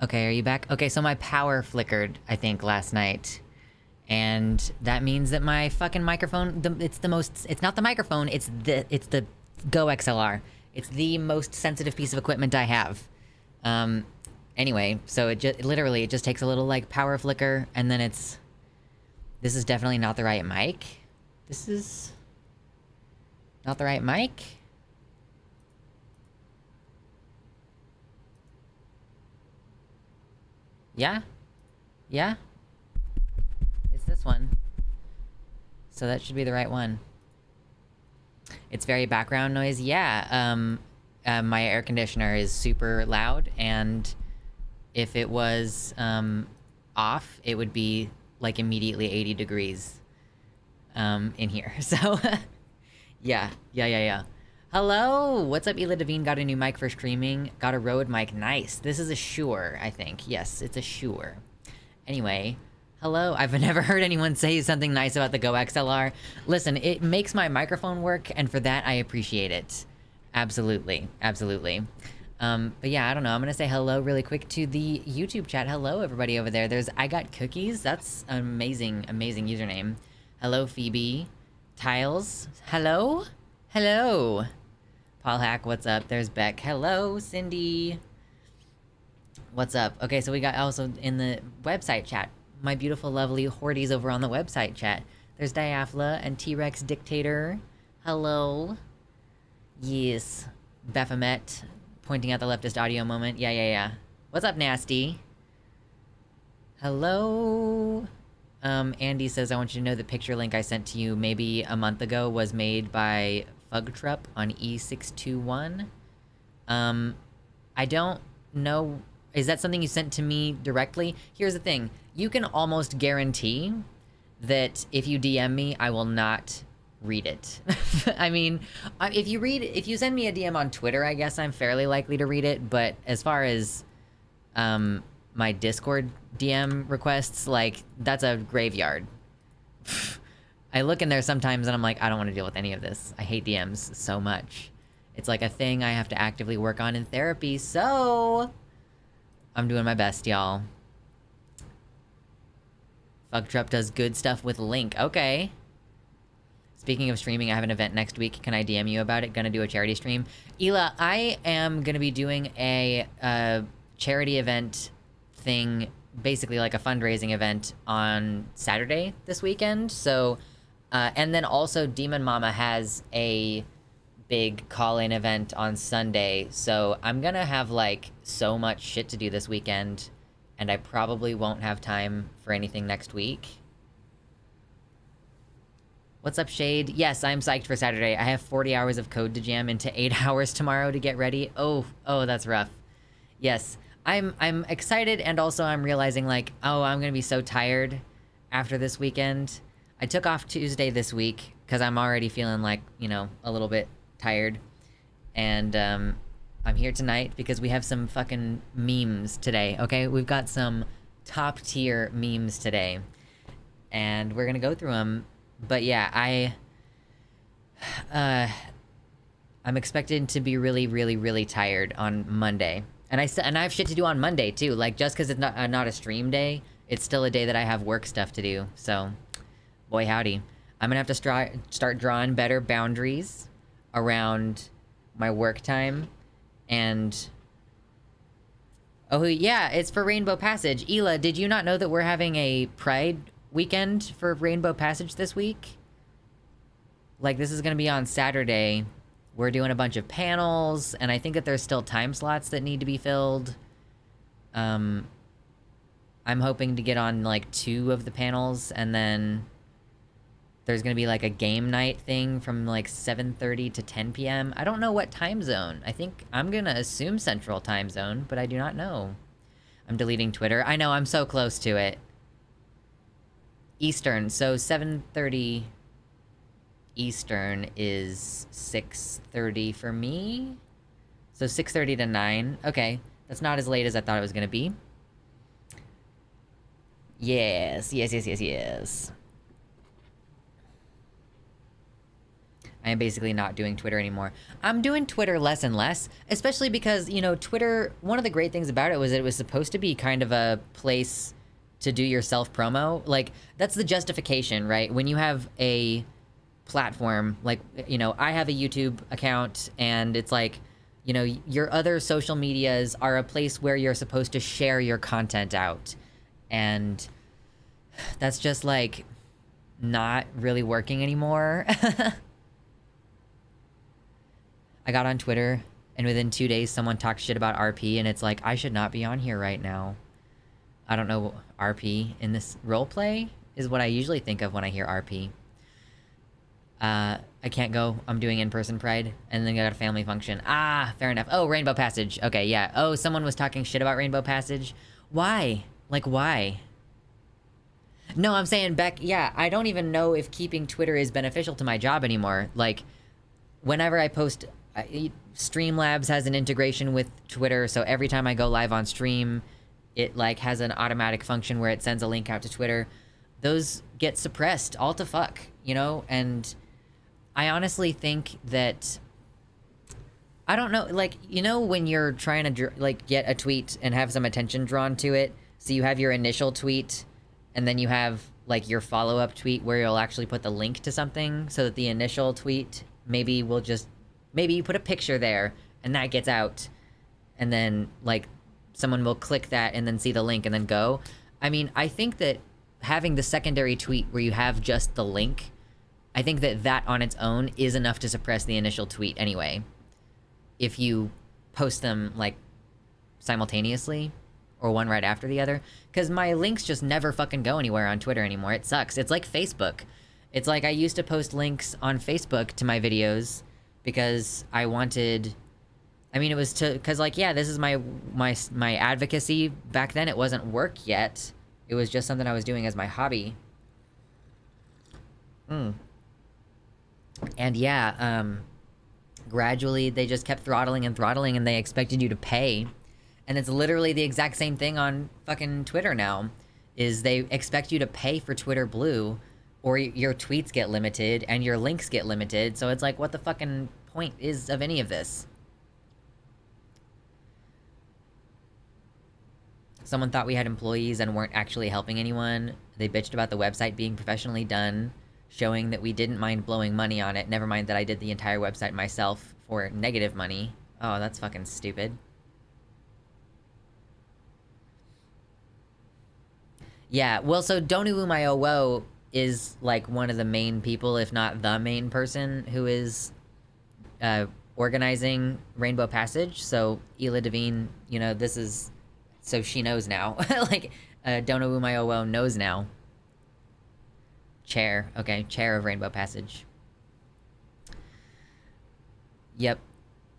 Okay, are you back? Okay, so my power flickered, I think, last night. And that means that my fucking microphone, it's not the microphone, it's the Go XLR. It's the most sensitive piece of equipment I have. Anyway, so it just takes a little, like, power flicker, and then this is definitely not the right mic. This is not the right mic? Yeah? Yeah? It's this one. So that should be the right one. It's very background noise. Yeah, my air conditioner is super loud, and if it was, off, it would be, like, immediately 80 degrees, in here. So, yeah. Hello! What's up, Ela Devine? Got a new mic for streaming. Got a Rode mic. Nice. This is a Shure, I think. Yes, it's a Shure. Anyway, hello. I've never heard anyone say something nice about the Go XLR. Listen, it makes my microphone work, and for that, I appreciate it. Absolutely. Absolutely. But yeah, I don't know. I'm gonna say hello really quick to the YouTube chat. Hello, everybody over there. There's I Got Cookies. That's an amazing, amazing username. Hello, Phoebe. Tiles. Hello? Hello. Paul Hack, what's up? There's Beck. Hello, Cindy. What's up? Okay, so we got also in the website chat, my beautiful, lovely Horties over on the website chat. There's Diaphla and T-Rex Dictator. Hello. Yes. Baphomet, pointing out the leftist audio moment. Yeah. What's up, Nasty? Hello. Andy says, I want you to know the picture link I sent to you maybe a month ago was made by Fugtrup on E621. I don't know. Is that something you sent to me directly? Here's the thing. You can almost guarantee that if you DM me, I will not read it. I mean, if you send me a DM on Twitter, I guess I'm fairly likely to read it, but as far as, my Discord DM requests, like, that's a graveyard. I look in there sometimes and I'm like, I don't want to deal with any of this. I hate DMs so much. It's like a thing I have to actively work on in therapy, so I'm doing my best, y'all. Fugtrup does good stuff with Link. Okay. Speaking of streaming, I have an event next week. Can I DM you about it? Gonna do a charity stream. Ela, I am gonna be doing a charity event thing, basically like a fundraising event on Saturday this weekend. So, and then also Demon Mama has a big call-in event on Sunday. So I'm gonna have like so much shit to do this weekend, and I probably won't have time for anything next week. What's up, Shade? Yes, I'm psyched for Saturday. I have 40 hours of code to jam into 8 hours tomorrow to get ready. Oh, that's rough. Yes, I'm excited, and also I'm realizing, like, oh, I'm gonna be so tired after this weekend. I took off Tuesday this week, because I'm already feeling, like, you know, a little bit tired. And, I'm here tonight because we have some fucking memes today, okay? We've got some top-tier memes today. And we're gonna go through them. But yeah, I'm expected to be really, really, really tired on Monday. And I have shit to do on Monday, too. Like, just because it's not a stream day, it's still a day that I have work stuff to do. So, boy howdy. I'm gonna have to start drawing better boundaries around my work time and Oh, yeah, it's for Rainbow Passage. Hila, did you not know that we're having a Pride weekend for Rainbow Passage this week? Like, this is gonna be on Saturday. We're doing a bunch of panels, and I think that there's still time slots that need to be filled. I'm hoping to get on, like, 2 of the panels, and then there's gonna be, like, a game night thing from, like, 7:30 to 10 p.m. I don't know what time zone. I think I'm gonna assume Central Time Zone, but I do not know. I'm deleting Twitter. I know, I'm so close to it. Eastern, so 7:30 Eastern is 6:30 for me. So 6:30 to 9. Okay, that's not as late as I thought it was gonna be. Yes, yes, yes, yes, yes. I am basically not doing Twitter anymore. I'm doing Twitter less and less, especially because, you know, Twitter, one of the great things about it was that it was supposed to be kind of a place to do your self-promo. Like, that's the justification, right? When you have a platform, like, you know, I have a YouTube account, and it's like, you know, your other social medias are a place where you're supposed to share your content out. And that's just, like, not really working anymore. I got on Twitter, and within 2 days, someone talked shit about RP, and it's like, I should not be on here right now. I don't know, RP in this roleplay is what I usually think of when I hear RP. I can't go. I'm doing in-person Pride, and then I got a family function. Ah, fair enough. Oh, Rainbow Passage. Okay, yeah. Oh, someone was talking shit about Rainbow Passage. Why? Like, why? No, I'm saying, Beck, yeah, I don't even know if keeping Twitter is beneficial to my job anymore. Like, whenever I post... Streamlabs has an integration with Twitter, so every time I go live on stream, it, like, has an automatic function where it sends a link out to Twitter. Those get suppressed all to fuck, you know? And I honestly think that... I don't know, like, you know when you're trying to, like, get a tweet and have some attention drawn to it? So you have your initial tweet, and then you have, like, your follow-up tweet where you'll actually put the link to something, so that the initial tweet maybe will just... Maybe you put a picture there, and that gets out, and then, like, someone will click that and then see the link and then go. I mean, I think that having the secondary tweet where you have just the link, I think that that on its own is enough to suppress the initial tweet anyway. If you post them, like, simultaneously, or one right after the other. Because my links just never fucking go anywhere on Twitter anymore. It sucks. It's like Facebook. It's like I used to post links on Facebook to my videos, because I wanted, I mean, it was to, because, like, yeah, this is my advocacy. Back then, it wasn't work yet. It was just something I was doing as my hobby. And yeah, gradually, they just kept throttling, and they expected you to pay. And it's literally the exact same thing on fucking Twitter now, is they expect you to pay for Twitter Blue, or your tweets get limited, and your links get limited, so it's like, what the fucking point is of any of this? Someone thought we had employees and weren't actually helping anyone. They bitched about the website being professionally done, showing that we didn't mind blowing money on it, never mind that I did the entire website myself for negative money. Oh, that's fucking stupid. Yeah, well, so Lmao is, like, one of the main people, if not the main person, who is organizing Rainbow Passage. So Hila Devine, you know, this is... So she knows now. Like, Lmao knows now. Chair. Okay, chair of Rainbow Passage. Yep.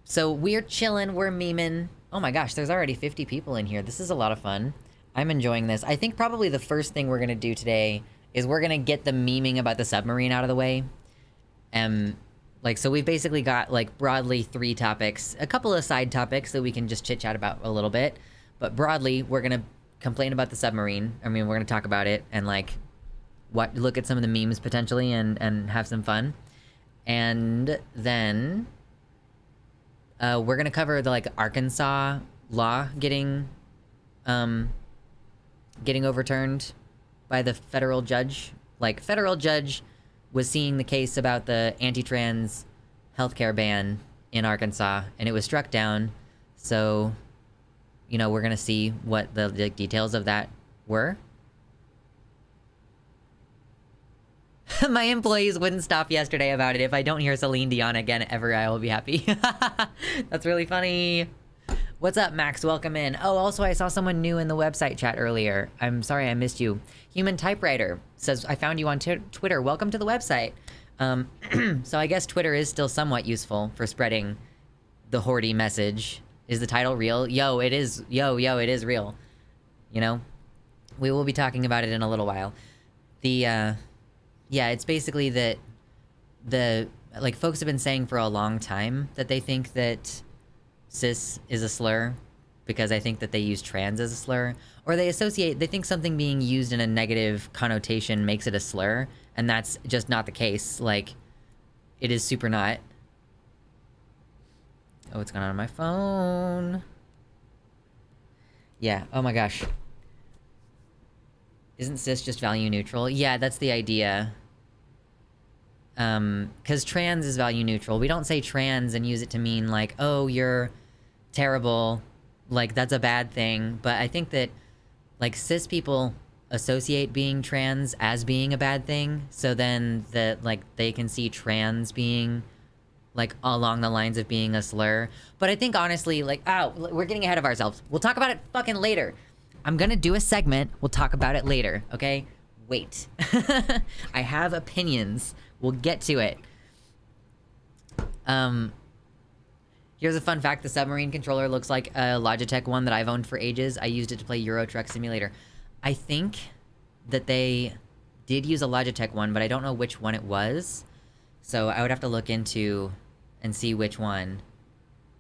So we're chilling, we're memeing. Oh my gosh, there's already 50 people in here. This is a lot of fun. I'm enjoying this. I think probably the first thing we're gonna do today is we're gonna get the memeing about the submarine out of the way. Like, so we've basically got, like, broadly 3 topics. A couple of side topics that we can just chit-chat about a little bit. But broadly, we're gonna complain about the submarine. I mean, we're gonna talk about it and, like, look at some of the memes, potentially, and have some fun. And then... we're gonna cover the, like, Arkansas law getting overturned by the federal judge. Like, federal judge was seeing the case about the anti-trans healthcare ban in Arkansas, and it was struck down. So you know, we're gonna see what the details of that were. My employees wouldn't stop yesterday about it. If I don't hear Celine Dion again ever, I will be happy. That's really funny. What's up, Max? Welcome in. Oh, also, I saw someone new in the website chat earlier. I'm sorry I missed you. Human Typewriter says, I found you on Twitter. Welcome to the website. So I guess Twitter is still somewhat useful for spreading the Horty message. Is the title real? Yo, it is. Yo, it is real. You know? We will be talking about it in a little while. Yeah, it's basically that like, folks have been saying for a long time that they think that cis is a slur because I think that they use trans as a slur, or they think something being used in a negative connotation makes it a slur, and that's just not the case. Like, it is super not. Oh, what's going on my phone? Yeah, oh my gosh. Isn't cis just value neutral? Yeah, that's the idea. Because trans is value neutral. We don't say trans and use it to mean, like, oh, you're terrible. Like, that's a bad thing. But I think that, like, cis people associate being trans as being a bad thing. So then like, they can see trans being, like, along the lines of being a slur. But I think, honestly, like, we're getting ahead of ourselves. We'll talk about it fucking later. I'm gonna do a segment. We'll talk about it later, okay? Wait. I have opinions. We'll get to it. Here's a fun fact. The submarine controller looks like a Logitech one that I've owned for ages. I used it to play Euro Truck Simulator. I think that they did use a Logitech one, but I don't know which one it was. So I would have to look into and see which one.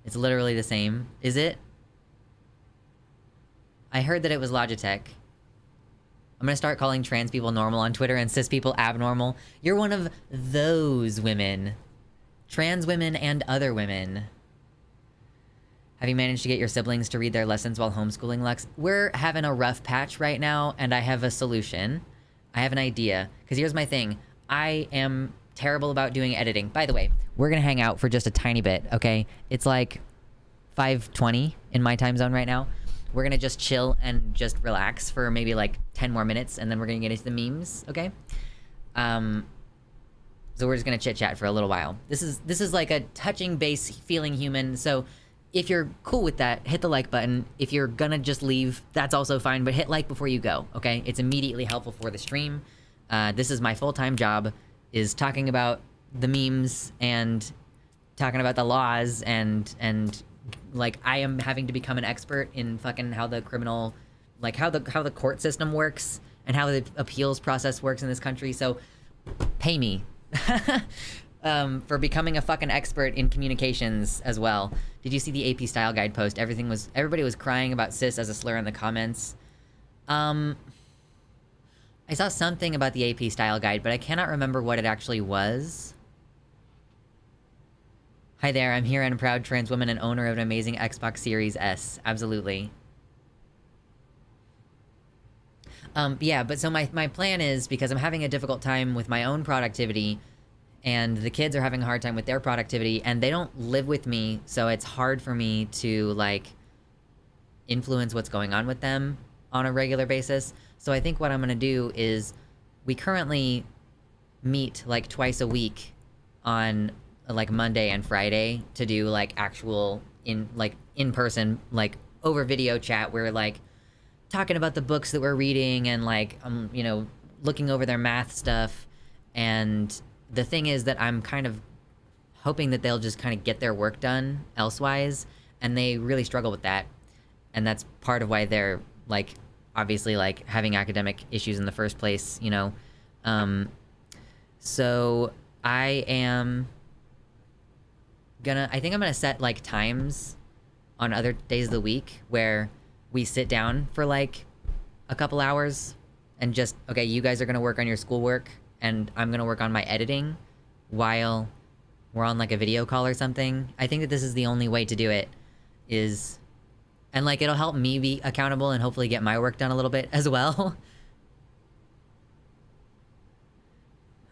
It's literally the same. Is it? I heard that it was Logitech. I'm gonna start calling trans people normal on Twitter and cis people abnormal. You're one of those women. Trans women and other women. Have you managed to get your siblings to read their lessons while homeschooling, Lux? We're having a rough patch right now, and I have a solution. I have an idea. Because here's my thing. I am terrible about doing editing. By the way, we're gonna hang out for just a tiny bit, okay? It's like 5:20 in my time zone right now. We're gonna just chill and just relax for maybe like 10 more minutes, and then we're gonna get into the memes, okay? So we're just gonna chit-chat for a little while. This is like a touching base, feeling human, so if you're cool with that, hit the like button. If you're gonna just leave, that's also fine, but hit like before you go, okay? It's immediately helpful for the stream. This is my full-time job, is talking about the memes and talking about the laws and like, I am having to become an expert in fucking how the criminal, like, how the court system works and how the appeals process works in this country, so pay me. For becoming a fucking expert in communications as well. Did you see the AP style guide post? Everybody was crying about cis as a slur in the comments. I saw something about the AP style guide, but I cannot remember what it actually was. Hi there, I'm here and a proud trans woman and owner of an amazing Xbox Series S. Absolutely. Yeah, but so my plan is, because I'm having a difficult time with my own productivity, and the kids are having a hard time with their productivity, and they don't live with me, so it's hard for me to, like, influence what's going on with them on a regular basis. So I think what I'm gonna do is, we currently meet, like, twice a week on, like, Monday and Friday to do, like, actual in-person, like, over video chat. We're, like, talking about the books that we're reading and, like, you know, looking over their math stuff. And the thing is that I'm kind of hoping that they'll just kind of get their work done elsewise, and they really struggle with that. And that's part of why they're, like, obviously, like, having academic issues in the first place, you know? So I think I'm gonna set, like, times on other days of the week where we sit down for, like, a couple hours and just, okay, you guys are gonna work on your schoolwork and I'm gonna work on my editing while we're on, like, a video call or something. I think that this is the only way to do it, and, like, it'll help me be accountable and hopefully get my work done a little bit as well.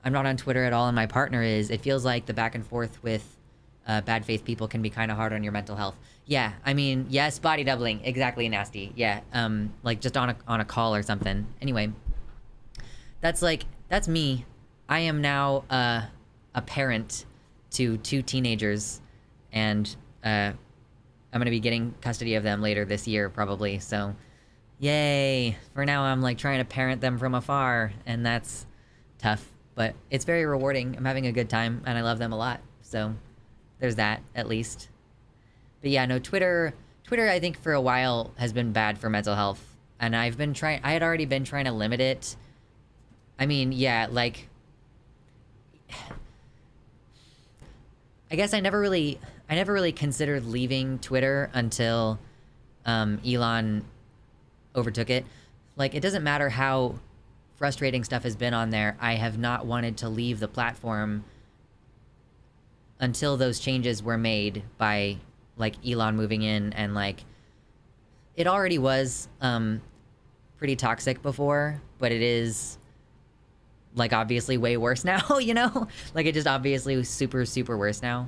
I'm not on Twitter at all, and my partner is. It feels like the back and forth with bad faith people can be kind of hard on your mental health. Yeah, I mean, yes, body doubling, exactly nasty. Yeah, like just on a call or something. Anyway, that's me. I am now a parent to 2 teenagers, and I'm gonna be getting custody of them later this year probably. So, yay! For now, I'm like trying to parent them from afar, and that's tough, but it's very rewarding. I'm having a good time, and I love them a lot. So, there's that at least. But yeah, no, Twitter I think for a while has been bad for mental health, and I had already been trying to limit it. I mean, yeah, like, I guess I never really considered leaving Twitter until Elon overtook it. Like, it doesn't matter how frustrating stuff has been on there, I have not wanted to leave the platform until those changes were made by, like, Elon moving in, and, like, it already was pretty toxic before, but it is, like, obviously way worse now, you know? Like, it just obviously was super, super worse now.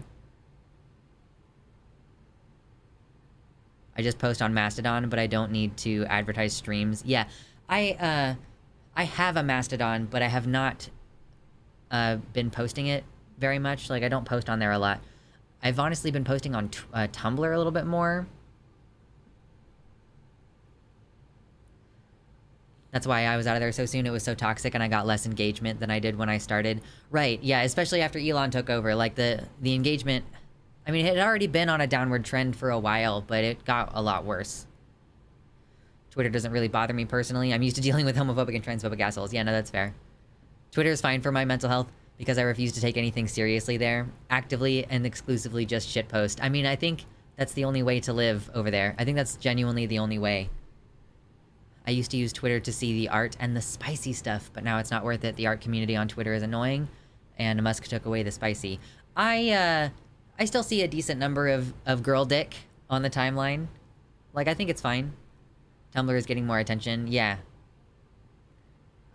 I just post on Mastodon, but I don't need to advertise streams. Yeah, I have a Mastodon, but I have not been posting it very much. Like, I don't post on there a lot. I've honestly been posting on Tumblr a little bit more. That's why I was out of there so soon. It was so toxic, and I got less engagement than I did when I started. Right, yeah, especially after Elon took over. Like, the engagement... I mean, it had already been on a downward trend for a while, but it got a lot worse. Twitter doesn't really bother me personally. I'm used to dealing with homophobic and transphobic assholes. Yeah, no, that's fair. Twitter is fine for my mental health because I refuse to take anything seriously there. Actively and exclusively just shitpost. I mean, I think that's the only way to live over there. I think that's genuinely the only way. I used to use Twitter to see the art and the spicy stuff, but now it's not worth it. The art community on Twitter is annoying, and Musk took away the spicy. I still see a decent number of girl dick on the timeline. Like, I think it's fine. Tumblr is getting more attention. Yeah.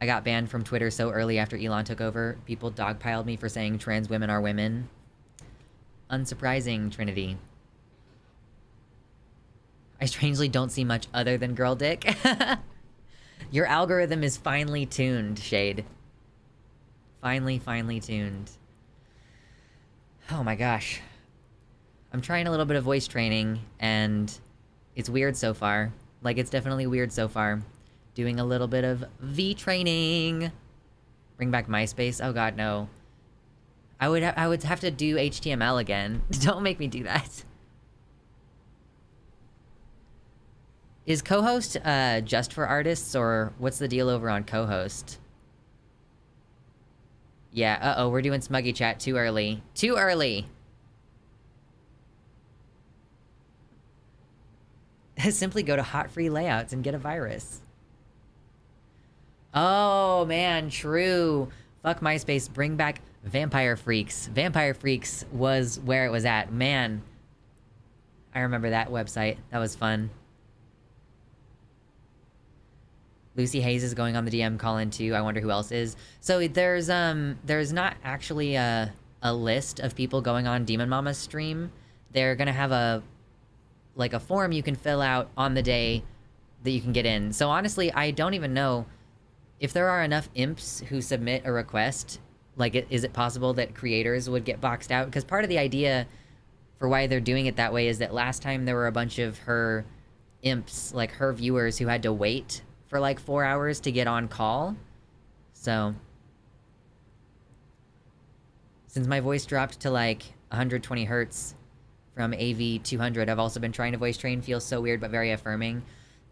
I got banned from Twitter so early after Elon took over. People dogpiled me for saying trans women are women. Unsurprising, Trinity. I strangely don't see much other than girl dick. Your algorithm is finely tuned, Shade. Finely tuned. Oh my gosh. I'm trying a little bit of voice training, and it's weird so far. Like, it's definitely weird so far. Doing a little bit of V-training. Bring back MySpace? Oh god, no. I would have to do HTML again. Don't make me do that. Is co-host just for artists, or what's the deal over on co-host? Yeah, uh-oh, we're doing Smuggy Chat too early. Too early! Simply go to hot free layouts and get a virus. Oh, man, true. Fuck MySpace, bring back Vampire Freaks. Vampire Freaks was where it was at. Man, I remember that website. That was fun. Lucy Hayes is going on the DM call-in too. I wonder who else is. So there's not actually a list of people going on Demon Mama's stream. They're gonna have a form you can fill out on the day that you can get in. So honestly, I don't even know if there are enough imps who submit a request. Like, is it possible that creators would get boxed out? Because part of the idea for why they're doing it that way is that last time there were a bunch of her imps, like her viewers, who had to wait for like 4 hours to get on call. So since my voice dropped to like 120 hertz from AV 200, I've also been trying to voice train. Feels so weird but very affirming.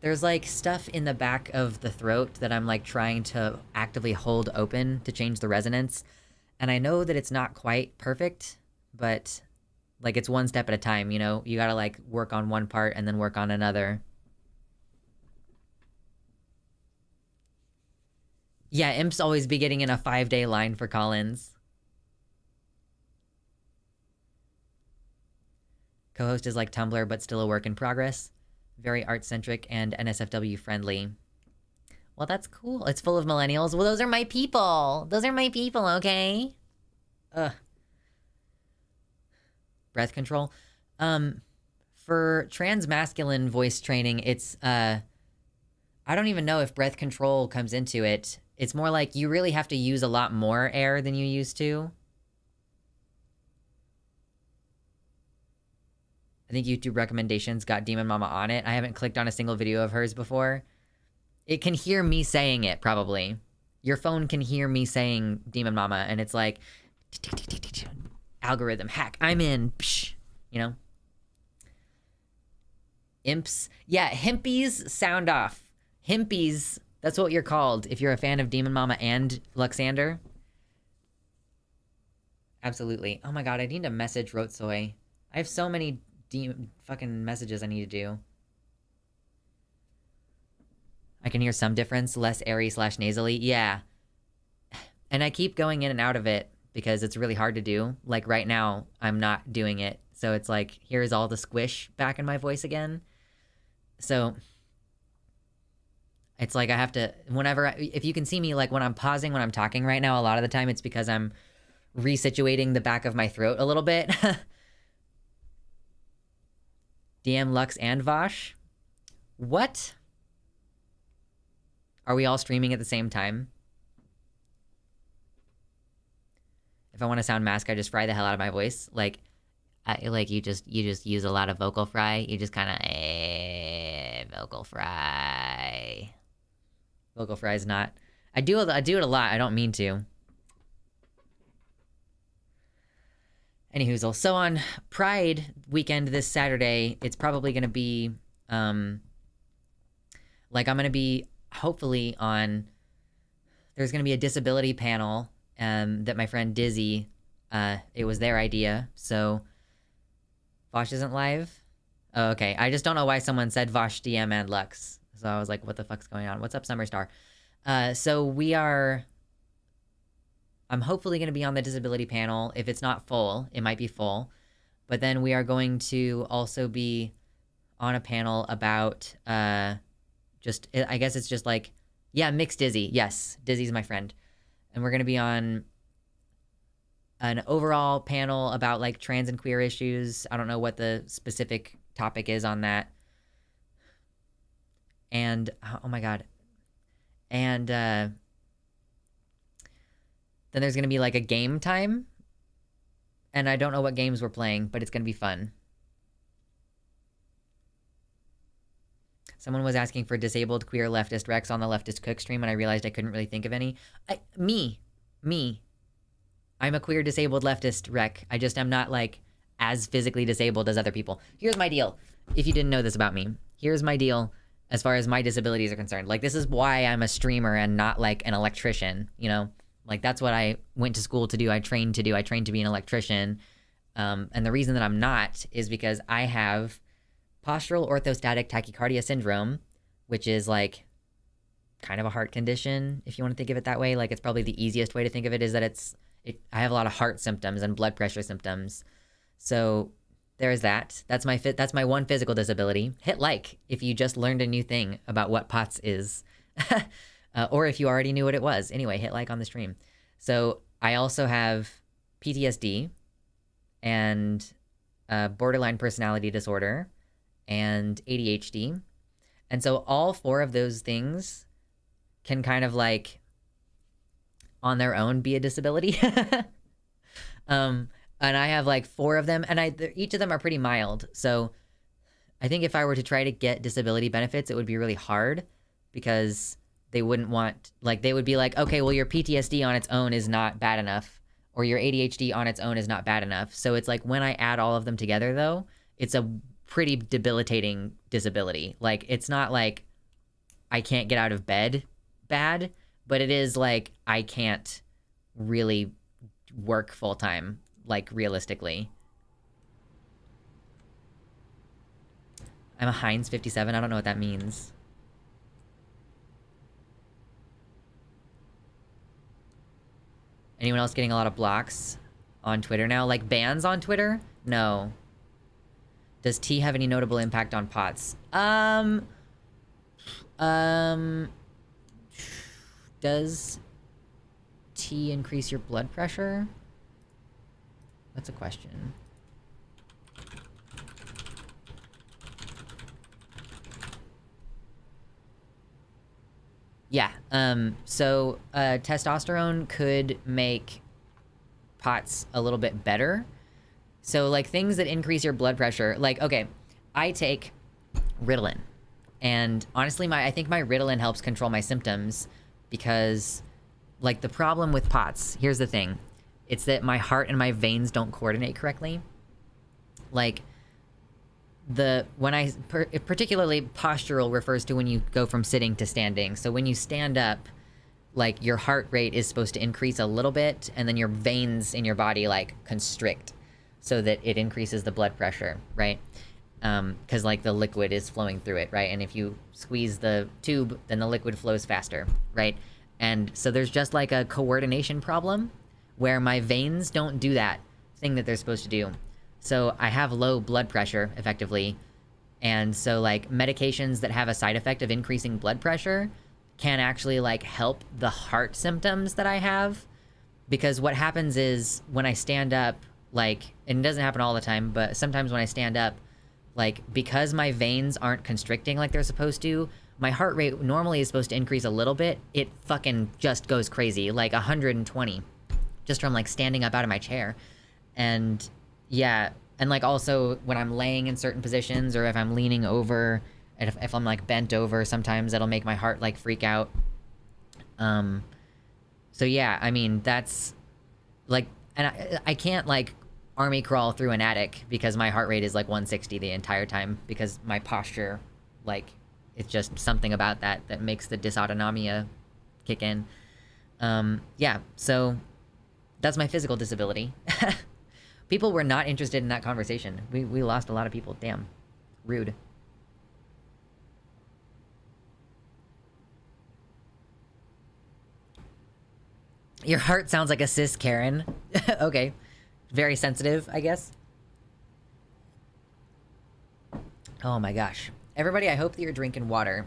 There's like stuff in the back of the throat that I'm like trying to actively hold open to change the resonance. And I know that it's not quite perfect, but like it's one step at a time, you know? You gotta like work on one part and then work on another. Yeah, imps always be getting in a 5-day line for call-ins. Co-host is like Tumblr, but still a work in progress. Very art-centric and NSFW friendly. Well, that's cool. It's full of millennials. Well, those are my people. Those are my people, okay? Ugh. breath control. For transmasculine voice training, it's I don't even know if breath control comes into it. It's more like you really have to use a lot more air than you used to. I think YouTube recommendations got Demon Mama on it. I haven't clicked on a single video of hers before. It can hear me saying it, probably. Your phone can hear me saying Demon Mama, and it's like... algorithm hack. I'm in. Psh, you know? Imps. Yeah, himpies sound off. Himpies, that's what you're called if you're a fan of Demon Mama and Luxander. Absolutely. Oh my god, I need to message Rotsoy. I have so many fucking messages I need to do. I can hear some difference, less airy / nasally. Yeah. And I keep going in and out of it because it's really hard to do. Like right now, I'm not doing it. So it's like, here's all the squish back in my voice again. So it's like I have to, if you can see me, like when I'm pausing, when I'm talking right now, a lot of the time it's because I'm resituating the back of my throat a little bit. DM Lux and Vosh. What? Are we all streaming at the same time? If I want to sound mask, I just fry the hell out of my voice. Like you just use a lot of vocal fry. You just kind of vocal fry. Vocal fry is not. I do it a lot. I don't mean to. Anyhoozle. So on Pride weekend this Saturday, it's probably going to be, like I'm going to be hopefully on, there's going to be a disability panel, that my friend Dizzy, it was their idea. So Vosh isn't live? Oh, okay. I just don't know why someone said Vosh, DM, and Lux. So I was like, what the fuck's going on? What's up, Summerstar? So we are... I'm hopefully going to be on the disability panel. If it's not full, it might be full. But then we are going to also be on a panel about, I guess it's just like, yeah, mixed Dizzy. Yes, Dizzy's my friend. And we're going to be on an overall panel about like trans and queer issues. I don't know what the specific topic is on that. And, oh my god. And, then there's going to be like a game time. And I don't know what games we're playing, but it's going to be fun. Someone was asking for disabled queer leftist Rex on the Leftist Cook stream, and I realized I couldn't really think of any. Me. I'm a queer disabled leftist rec. I just am not like as physically disabled as other people. Here's my deal. If you didn't know this about me, here's my deal as far as my disabilities are concerned. Like, this is why I'm a streamer and not like an electrician, you know? Like, that's what I went to school to do. I trained to be an electrician. And the reason that I'm not is because I have postural orthostatic tachycardia syndrome, which is like kind of a heart condition, if you want to think of it that way. Like, it's probably the easiest way to think of it is that I have a lot of heart symptoms and blood pressure symptoms. So there's that. That's my one physical disability. Hit like if you just learned a new thing about what POTS is. Or if you already knew what it was. Anyway, hit like on the stream. So I also have PTSD and borderline personality disorder and ADHD. And so all four of those things can kind of like on their own be a disability. And I have like four of them, and each of them are pretty mild. So I think if I were to try to get disability benefits, it would be really hard because they wouldn't want, like, they would be like, okay, well, your PTSD on its own is not bad enough, or your ADHD on its own is not bad enough. So it's like when I add all of them together, though, it's a pretty debilitating disability. Like, it's not like I can't get out of bed bad, but it is like I can't really work full time, like, realistically. I'm a Heinz 57. I don't know what that means. Anyone else getting a lot of blocks on Twitter now? Like bans on Twitter? No. Does tea have any notable impact on POTS? Does tea increase your blood pressure? That's a question. Yeah, so, testosterone could make POTS a little bit better. So, like, things that increase your blood pressure, like, okay, I take Ritalin. And honestly, I think my Ritalin helps control my symptoms because, like, the problem with POTS, here's the thing. It's that my heart and my veins don't coordinate correctly. Like, particularly postural refers to when you go from sitting to standing. So when you stand up, like, your heart rate is supposed to increase a little bit, and then your veins in your body, like, constrict so that it increases the blood pressure, right? Because, like, the liquid is flowing through it, right? And if you squeeze the tube, then the liquid flows faster, right? And so there's just, like, a coordination problem where my veins don't do that thing that they're supposed to do. So I have low blood pressure, effectively. And so, like, medications that have a side effect of increasing blood pressure can actually, like, help the heart symptoms that I have. Because what happens is, when I stand up, like, and it doesn't happen all the time, but sometimes when I stand up, like, because my veins aren't constricting like they're supposed to, my heart rate normally is supposed to increase a little bit. It fucking just goes crazy, like 120, just from, like, standing up out of my chair. And yeah, and, like, also when I'm laying in certain positions, or if I'm leaning over, and if I'm, like, bent over, sometimes that'll make my heart, like, freak out. So yeah, I mean, that's, like, and I can't, like, army crawl through an attic because my heart rate is, like, 160 the entire time, because my posture, like, it's just something about that makes the dysautonomia kick in. Yeah, so that's my physical disability. People were not interested in that conversation. We lost a lot of people. Damn. Rude. Your heart sounds like a cis Karen. Okay. Very sensitive, I guess. Oh my gosh. Everybody, I hope that you're drinking water.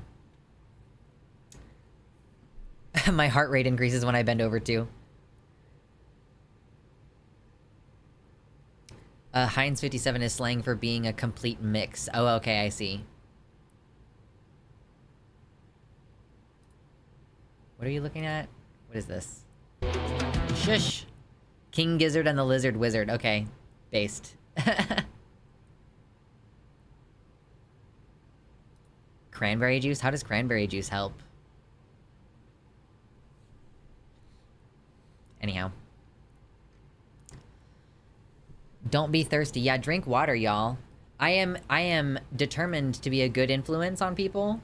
My heart rate increases when I bend over too. Heinz 57 is slang for being a complete mix. Oh, okay, I see. What are you looking at? What is this? Shush! King Gizzard and the Lizard Wizard. Okay. Based. Cranberry juice? How does cranberry juice help? Anyhow. Don't be thirsty. Yeah, drink water, y'all. I am determined to be a good influence on people.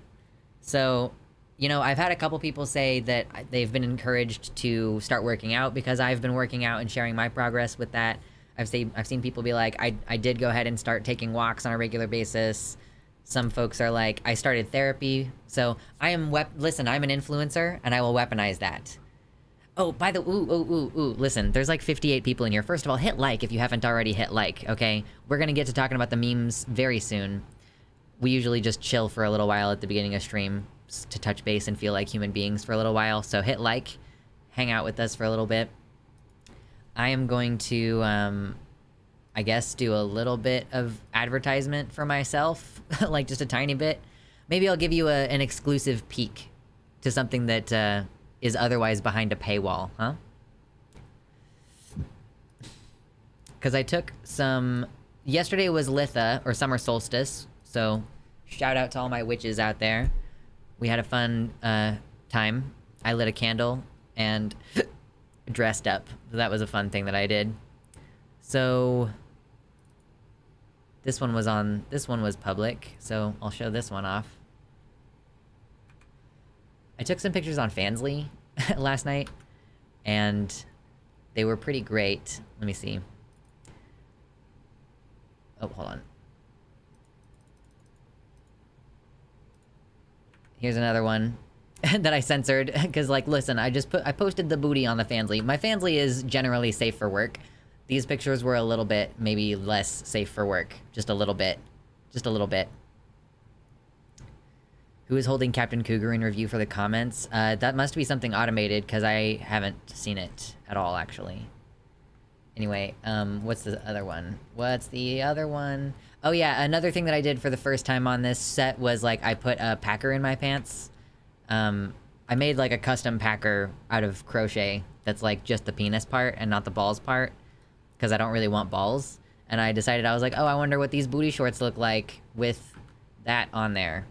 So, you know, I've had a couple people say that they've been encouraged to start working out because I've been working out and sharing my progress with that. I've seen people be like, I did go ahead and start taking walks on a regular basis. Some folks are like, I started therapy. So I am listen, I'm an influencer and I will weaponize that. Oh, by the listen, there's like 58 people in here. First of all, hit like if you haven't already hit like, okay? We're gonna get to talking about the memes very soon. We usually just chill for a little while at the beginning of stream to touch base and feel like human beings for a little while. So hit like, hang out with us for a little bit. I am going to, I guess, do a little bit of advertisement for myself, like just a tiny bit. Maybe I'll give you an exclusive peek to something that is otherwise behind a paywall, huh? Because I took some... Yesterday was Litha, or Summer Solstice, so shout out to all my witches out there. We had a fun time. I lit a candle and dressed up. That was a fun thing that I did. So... This one was public, so I'll show this one off. I took some pictures on Fansly last night, and they were pretty great. Let me see. Oh, hold on. Here's another one that I censored, because, like, listen, I posted the booty on the Fansly. My Fansly is generally safe for work. These pictures were a little bit, maybe less safe for work. Just a little bit. Just a little bit. Who is holding Captain Cougar in review for the comments? That must be something automated, because I haven't seen it at all, actually. Anyway, what's the other one? What's the other one? Oh yeah, another thing that I did for the first time on this set was, like, I put a packer in my pants. I made like a custom packer out of crochet that's like just the penis part and not the balls part, because I don't really want balls. And I decided, I was like, oh, I wonder what these booty shorts look like with that on there.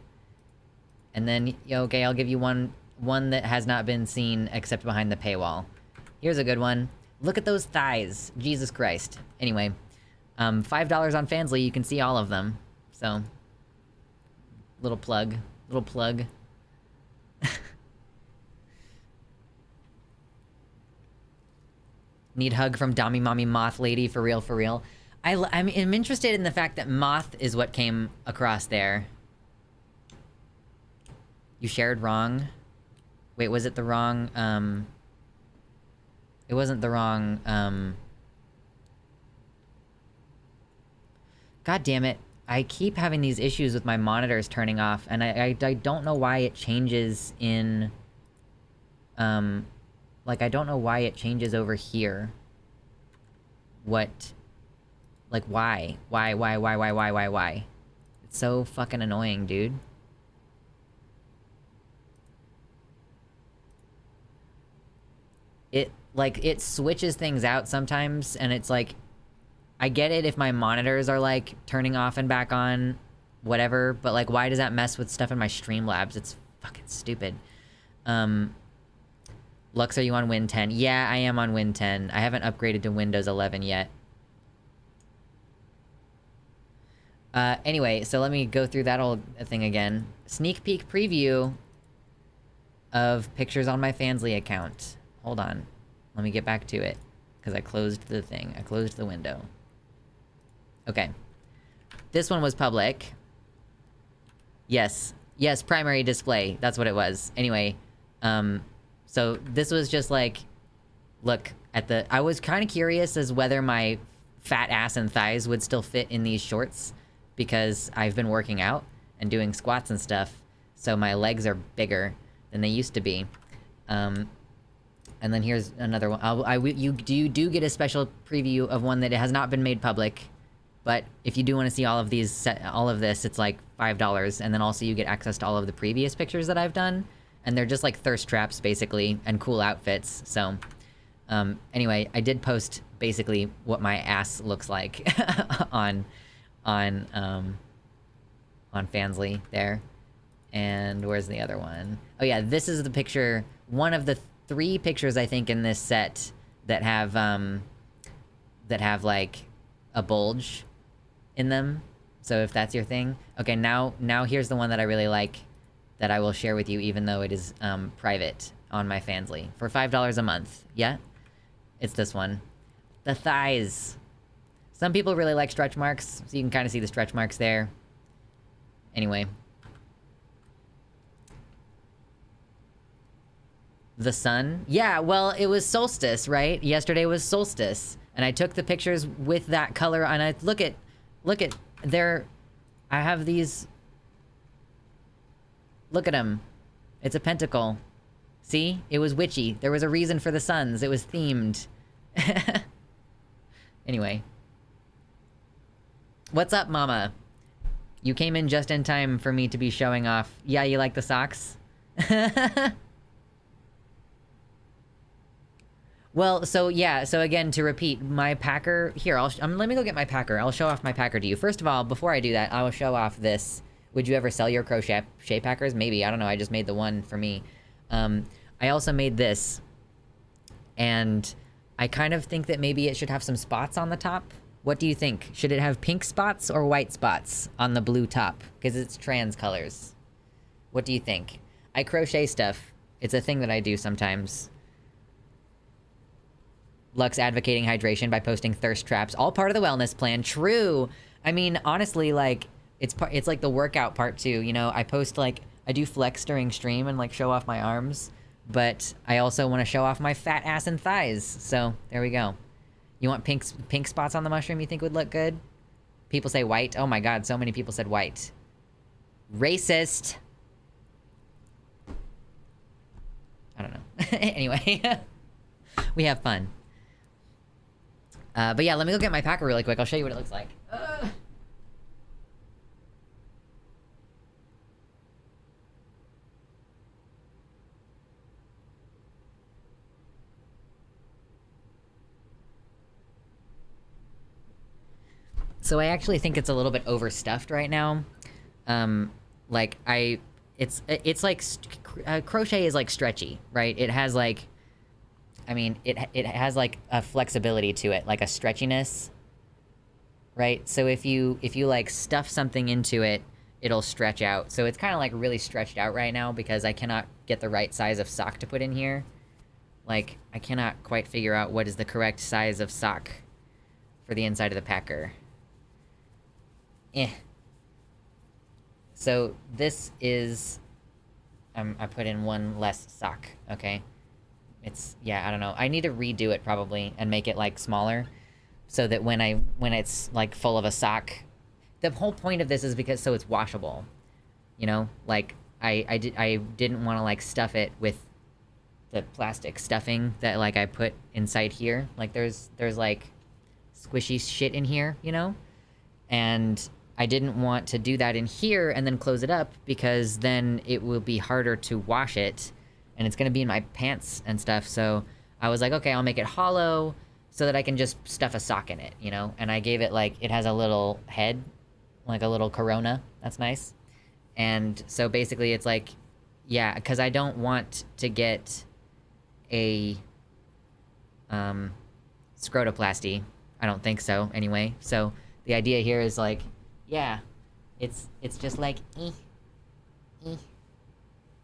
And then, okay, I'll give you one that has not been seen except behind the paywall. Here's a good one. Look at those thighs. Jesus Christ. Anyway, $5 on Fansly, you can see all of them. So, little plug. Little plug. Need hug from Dommy Mommy Moth Lady, for real, for real. I'm interested in the fact that moth is what came across there. You shared wrong? Wait, was it the wrong, It wasn't the wrong, God damn it. I keep having these issues with my monitors turning off, and I don't know why it changes in... Like, I don't know why it changes over here. What... Like, why? Why? It's so fucking annoying, dude. It, like, it switches things out sometimes, and it's like... I get it if my monitors are, like, turning off and back on, whatever, but, like, why does that mess with stuff in my Streamlabs? It's fucking stupid. Lux, are you on Win 10? Yeah, I am on Win 10. I haven't upgraded to Windows 11 yet. Anyway, so let me go through that old thing again. Sneak peek preview of pictures on my Fansly account. Hold on. Let me get back to it, because I closed the thing. I closed the window. Okay. This one was public. Yes. Yes, primary display. That's what it was. Anyway, so this was just like, look at the... I was kind of curious as whether my fat ass and thighs would still fit in these shorts, because I've been working out and doing squats and stuff, so my legs are bigger than they used to be. And then here's another one. You do get a special preview of one that has not been made public, but if you do want to see all of these, all of this, it's like $5, and then also you get access to all of the previous pictures that I've done, and they're just like thirst traps, basically, and cool outfits, so... anyway, I did post, basically, what my ass looks like on Fansly there. And where's the other one? Oh yeah, this is the picture, one of the 3 pictures, I think, in this set that have, like, a bulge in them. So if that's your thing. Okay, now here's the one that I really like, that I will share with you, even though it is, private on my Fansly. For $5 a month. Yeah? It's this one. The thighs. Some people really like stretch marks, so you can kind of see the stretch marks there. Anyway. The sun? Yeah, well, it was solstice, right? Yesterday was solstice. And I took the pictures with that color, and I... Look at... There... I have these... Look at them. It's a pentacle. See? It was witchy. There was a reason for the suns. It was themed. Anyway. What's up, mama? You came in just in time for me to be showing off. Yeah, you like the socks? Well, so yeah, so again, to repeat, my packer... Here, let me go get my packer. I'll show off my packer to you. First of all, before I do that, I will show off this. Would you ever sell your crochet packers? Maybe. I don't know. I just made the one for me. I also made this. And I kind of think that maybe it should have some spots on the top. What do you think? Should it have pink spots or white spots on the blue top? Because it's trans colors. What do you think? I crochet stuff. It's a thing that I do sometimes. Lux advocating hydration by posting thirst traps. All part of the wellness plan. True! I mean, honestly, like, it's like the workout part too, you know? I post, like, I do flex during stream and, like, show off my arms. But I also want to show off my fat ass and thighs. So, there we go. You want pink spots on the mushroom you think would look good? People say white. Oh my god, so many people said white. Racist! I don't know. Anyway. We have fun. But yeah, let me go get my packer really quick. I'll show you what it looks like. So I actually think it's a little bit overstuffed right now. Like it's like crochet is like stretchy, right? It has like, I mean, it has like a flexibility to it, like a stretchiness, right? So if you like stuff something into it, it'll stretch out. So it's kind of like really stretched out right now because I cannot get the right size of sock to put in here. Like, I cannot quite figure out what is the correct size of sock for the inside of the packer. So this is, I put in one less sock, okay? It's, yeah, I don't know. I need to redo it probably and make it like smaller so that when it's like full of a sock, the whole point of this is because so it's washable, you know? Like, I didn't want to like stuff it with the plastic stuffing that like I put inside here. Like there's like squishy shit in here, you know? And I didn't want to do that in here and then close it up because then it will be harder to wash it and it's gonna be in my pants and stuff. So I was like, okay, I'll make it hollow so that I can just stuff a sock in it, you know? And I gave it like, it has a little head, like a little corona. That's nice. And so basically it's like, yeah, because I don't want to get a scrotoplasty. I don't think so, anyway. So the idea here is like, yeah, it's just like,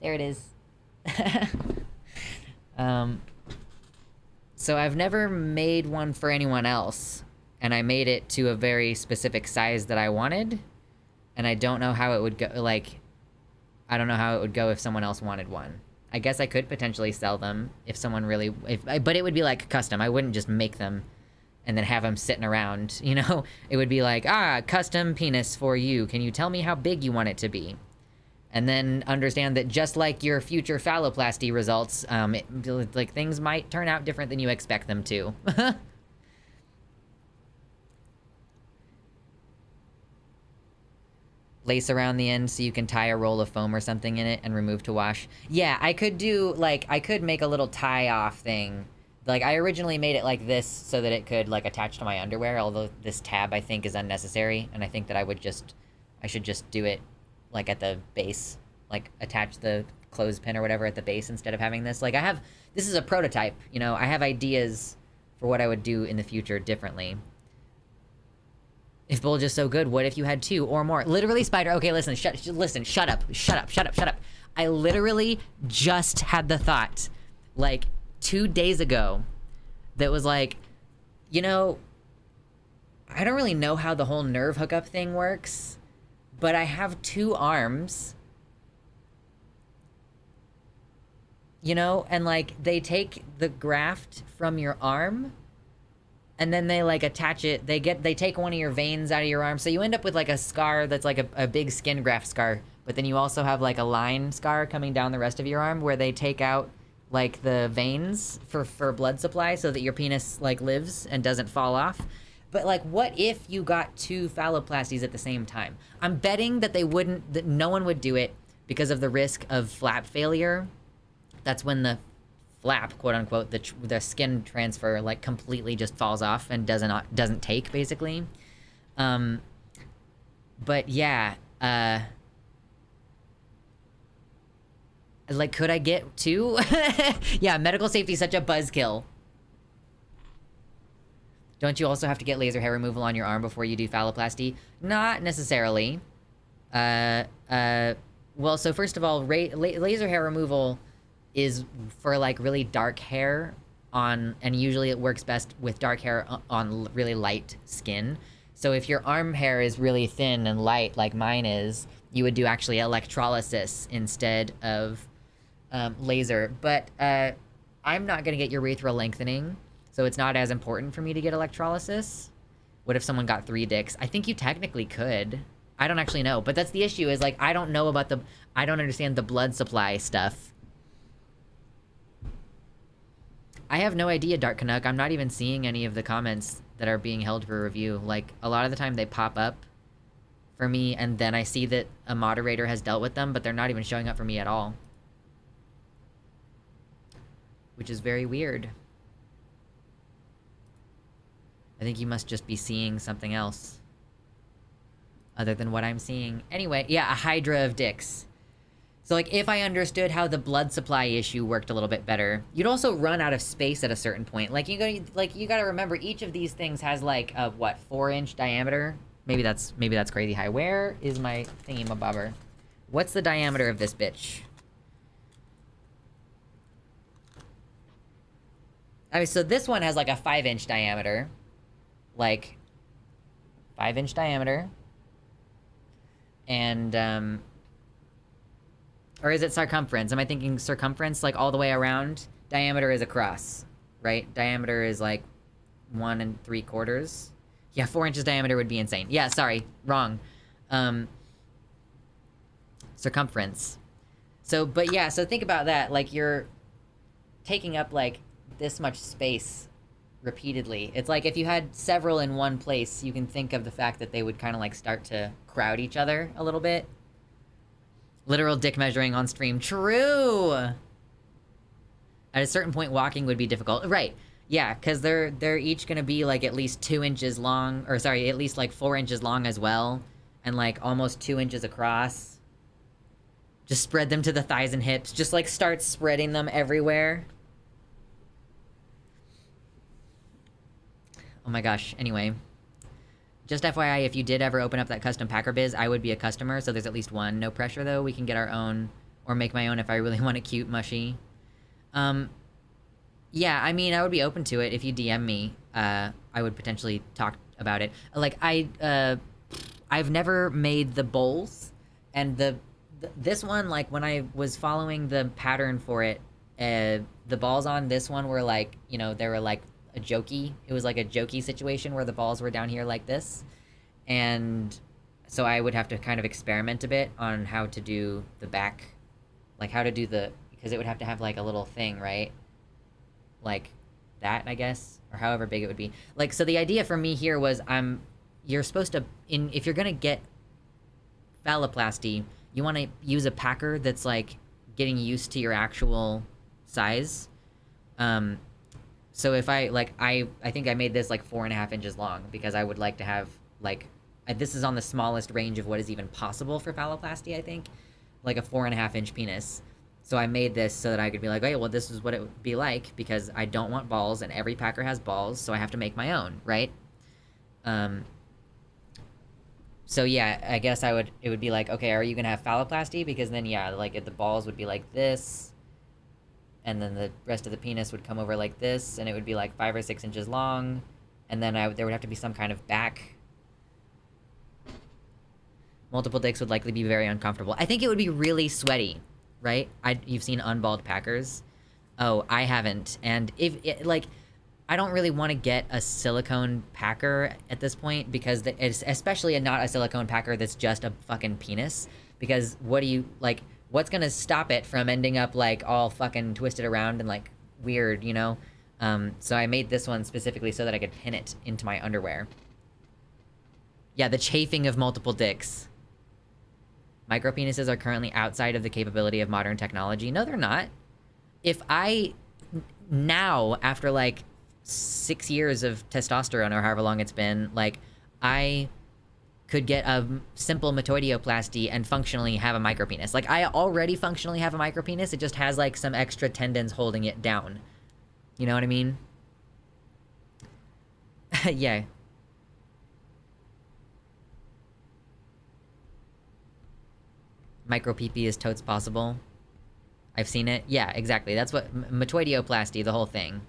there it is. So I've never made one for anyone else, and I made it to a very specific size that I wanted, and I don't know how it would go, like, I don't know how it would go if someone else wanted one. I guess I could potentially sell them if someone really... but it would be, like, custom. I wouldn't just make them and then have them sitting around, you know? It would be like, custom penis for you. Can you tell me how big you want it to be? And then understand that just like your future phalloplasty results, like, things might turn out different than you expect them to. Lace around the end so you can tie a roll of foam or something in it and remove to wash. Yeah, I could do, like, I could make a little tie-off thing. Like, I originally made it like this so that it could, like, attach to my underwear, although this tab, I think, is unnecessary, and I think that I should just do it, like, at the base. Like, attach the clothespin or whatever at the base instead of having this. Like, this is a prototype, you know? I have ideas for what I would do in the future differently. If Bulge is so good, what if you had 2 or more? Literally, Spider, okay, listen, shut up. I literally just had the thought, like, 2 days ago that was like, you know, I don't really know how the whole nerve hookup thing works, but I have 2 arms, you know, and, like, they take the graft from your arm and then they, like, attach it. They take one of your veins out of your arm. So you end up with, like, a scar that's, like, a big skin graft scar. But then you also have, like, a line scar coming down the rest of your arm where they take out, like, the veins for blood supply so that your penis, like, lives and doesn't fall off. But, like, what if you got 2 phalloplasties at the same time? I'm betting that that no one would do it because of the risk of flap failure. That's when the flap, quote unquote, the skin transfer, like, completely just falls off and doesn't take, basically. But yeah, like, could I get 2? Yeah, medical safety is such a buzzkill. Don't you also have to get laser hair removal on your arm before you do phalloplasty? Not necessarily. Well, so first of all, laser hair removal is for, like, really dark hair and usually it works best with dark hair on really light skin. So if your arm hair is really thin and light, like mine is, you would do actually electrolysis instead of laser. But I'm not gonna get urethral lengthening, so it's not as important for me to get electrolysis. What if someone got 3 dicks? I think you technically could. I don't actually know, but that's the issue, is, like, I don't understand the blood supply stuff. I have no idea, Dark Canuck. I'm not even seeing any of the comments that are being held for review. Like, a lot of the time they pop up for me, and then I see that a moderator has dealt with them, but they're not even showing up for me at all. Which is very weird. I think you must just be seeing something else. other than what I'm seeing. Anyway, yeah, a hydra of dicks. So, like, if I understood how the blood supply issue worked a little bit better, you'd also run out of space at a certain point. Like, you gotta remember, each of these things has, like, a, what, 4-inch diameter? Maybe that's crazy high. Where is my thingy-mabobber? What's the diameter of this bitch? I mean, so this one has, like, a 5-inch diameter. Like, 5-inch diameter. And, or is it circumference? Am I thinking circumference, like, all the way around? Diameter is across, right? Diameter is, like, 1 3/4. Yeah, 4 inches diameter would be insane. Yeah, sorry. Wrong. Circumference. So, but yeah, so think about that. Like, you're taking up, like, this much space repeatedly. It's like if you had several in one place, you can think of the fact that they would kind of, like, start to crowd each other a little bit. Literal dick measuring on stream. True! At a certain point, walking would be difficult. Right. Yeah, because they're each gonna be, like, at least 2 inches long. Or, sorry, at least, like, 4 inches long as well. And, like, almost 2 inches across. Just spread them to the thighs and hips. Just, like, start spreading them everywhere. Oh my gosh. Anyway. Just FYI, if you did ever open up that custom packer biz, I would be a customer, so there's at least one. No pressure, though. We can get our own, or make my own if I really want a cute mushy. Yeah, I mean, I would be open to it. If you DM me, I would potentially talk about it. Like, I've never made the bowls, and this one, like, when I was following the pattern for it, the balls on this one were, like, you know, they were, like, a jokey. It was like a jokey situation where the balls were down here like this. And so I would have to kind of experiment a bit on how to do the back, like how to do because it would have to have like a little thing, right? Like that, I guess, or however big it would be. Like, so the idea for me here was you're supposed to, if you're gonna get phalloplasty, you want to use a packer that's like getting used to your actual size. So if I think I made this like 4.5 inches long because I would like to have like, this is on the smallest range of what is even possible for phalloplasty, I think, like a 4.5 inch penis. So I made this so that I could be like, oh, well, this is what it would be like because I don't want balls and every packer has balls, so I have to make my own, right? So yeah, I guess it would be like, okay, are you gonna have phalloplasty? Because then, yeah, like the balls would be like this, and then the rest of the penis would come over like this, and it would be like 5 or 6 inches long, and then there would have to be some kind of back. Multiple dicks would likely be very uncomfortable. I think it would be really sweaty, right? You've seen unballed packers? Oh, I haven't. And I don't really want to get a silicone packer at this point because it's especially not a silicone packer that's just a fucking penis. Because what's gonna stop it from ending up like all fucking twisted around and like weird, you know? So I made this one specifically so that I could pin it into my underwear. Yeah, the chafing of multiple dicks. Micropenises are currently outside of the capability of modern technology. No, they're not. If now, after like 6 years of testosterone or however long it's been, like, I could get a simple metoidioplasty and functionally have a micropenis. Like, I already functionally have a micropenis, it just has, like, some extra tendons holding it down. You know what I mean? Yeah. Micro PP is totes possible. I've seen it. Yeah, exactly. That's what... metoidioplasty, the whole thing.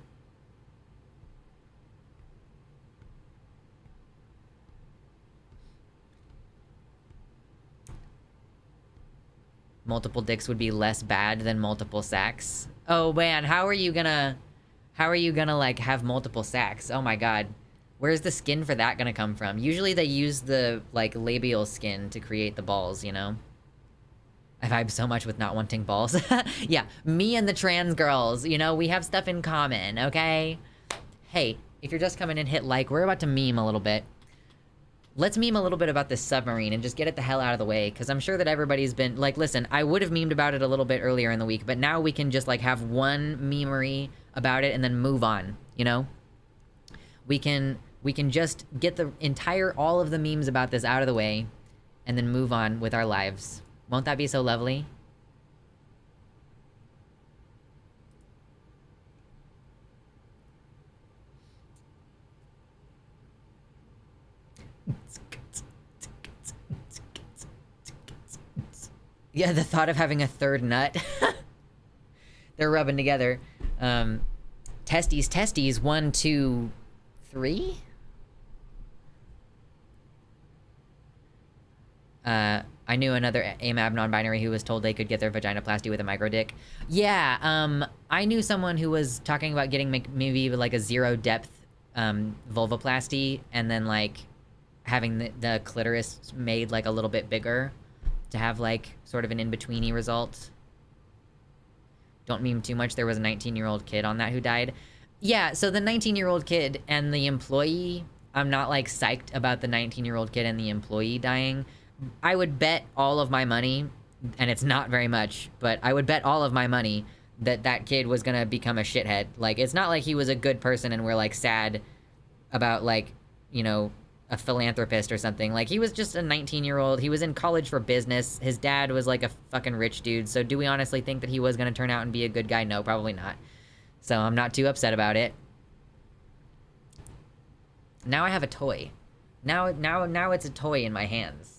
Multiple dicks would be less bad than multiple sacks. Oh, man, how are you gonna, like, have multiple sacks? Oh my god. Where's the skin for that gonna come from? Usually they use the, like, labial skin to create the balls, you know? I vibe so much with not wanting balls. Yeah, me and the trans girls, you know, we have stuff in common, okay? Hey, if you're just coming in, hit like. We're about to meme a little bit. Let's meme a little bit about this submarine and just get it the hell out of the way, because I'm sure that everybody's been... Like, listen, I would have memed about it a little bit earlier in the week, but now we can just, like, have one memery about it and then move on, you know? We can just get all of the memes about this out of the way, and then move on with our lives. Won't that be so lovely? Yeah, the thought of having a third nut. They're rubbing together. Testes, testes, 1, 2, 3? I knew another AMAB non-binary who was told they could get their vaginoplasty with a micro dick. Yeah, I knew someone who was talking about getting maybe like a zero depth vulvoplasty, and then like having the clitoris made like a little bit bigger to have like sort of an in-betweeny result. Don't meme too much. There was a 19-year-old kid on that who died. Yeah, so the 19-year-old kid and the employee, I'm not like psyched about the 19-year-old kid and the employee dying. I would bet all of my money, and it's not very much, but I would bet all of my money that that kid was gonna become a shithead. Like, it's not like he was a good person and we're like sad about like, you know, a philanthropist or something. Like, he was just a 19-year-old. He was in college for business. His dad was like a fucking rich dude. So do we honestly think that he was gonna turn out and be a good guy? No, probably not. So I'm not too upset about it. Now I have a toy. Now it's a toy in my hands.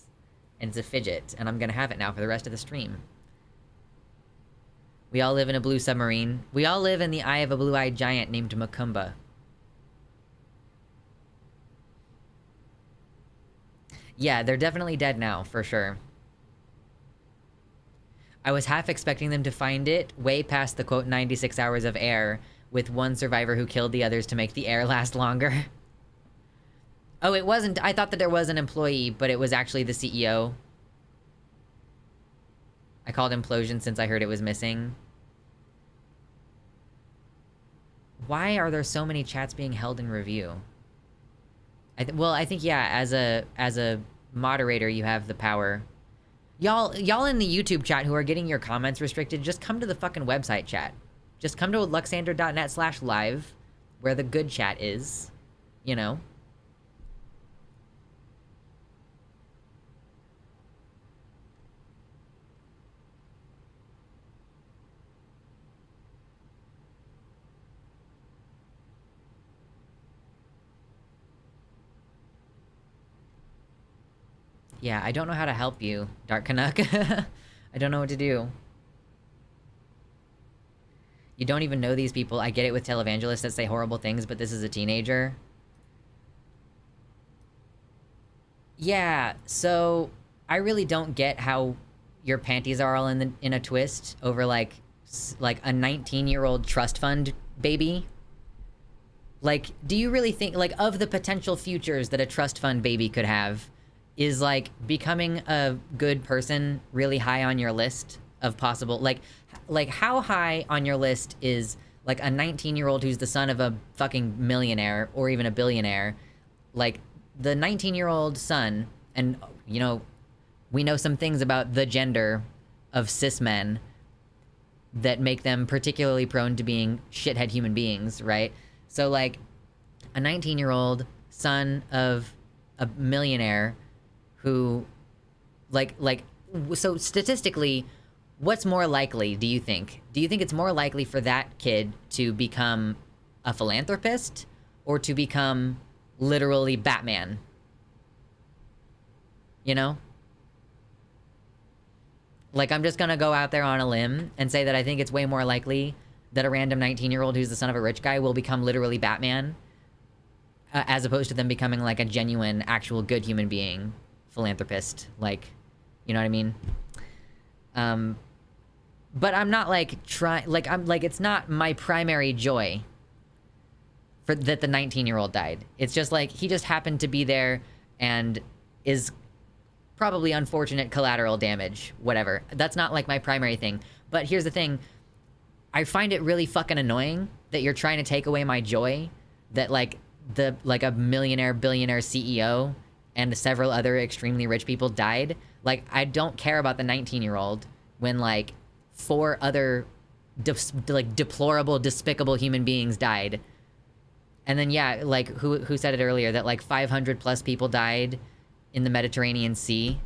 And it's a fidget, and I'm gonna have it now for the rest of the stream. We all live in a blue submarine. We all live in the eye of a blue-eyed giant named Macumba. Yeah, they're definitely dead now, for sure. I was half expecting them to find it way past the quote 96 hours of air, with one survivor who killed the others to make the air last longer. Oh, it wasn't. I thought that there was an employee, but it was actually the CEO. I called implosion since I heard it was missing. Why are there so many chats being held in review? Well, I think, yeah, as a moderator, you have the power. Y'all in the YouTube chat who are getting your comments restricted, just come to the fucking website chat. Just come to luxander.net/live, where the good chat is, you know? Yeah, I don't know how to help you, Dark Canuck. I don't know what to do. You don't even know these people. I get it with televangelists that say horrible things, but this is a teenager. Yeah, so I really don't get how your panties are all in a twist over like a 19-year-old trust fund baby. Like, do you really think, like, of the potential futures that a trust fund baby could have, is like becoming a good person really high on your list of possible, like how high on your list is like a 19-year-old who's the son of a fucking millionaire or even a billionaire? Like, the 19-year-old son, and you know, we know some things about the gender of cis men that make them particularly prone to being shithead human beings, right? So like a 19-year-old son of a millionaire who, so statistically, what's more likely, do you think? Do you think it's more likely for that kid to become a philanthropist or to become literally Batman? You know? Like, I'm just gonna go out there on a limb and say that I think it's way more likely that a random 19-year-old who's the son of a rich guy will become literally Batman, as opposed to them becoming like a genuine, actual good human being philanthropist. Like, you know what I mean? But I'm not like it's not my primary joy for that the 19-year-old died. It's just like he just happened to be there and is probably unfortunate collateral damage, whatever. That's not like my primary thing. But here's the thing. I find it really fucking annoying that you're trying to take away my joy that like a millionaire, billionaire CEO and several other extremely rich people died. Like, I don't care about the 19-year-old when like 4 other deplorable, despicable human beings died. And then, yeah, like, who said it earlier that like 500 plus people died in the Mediterranean Sea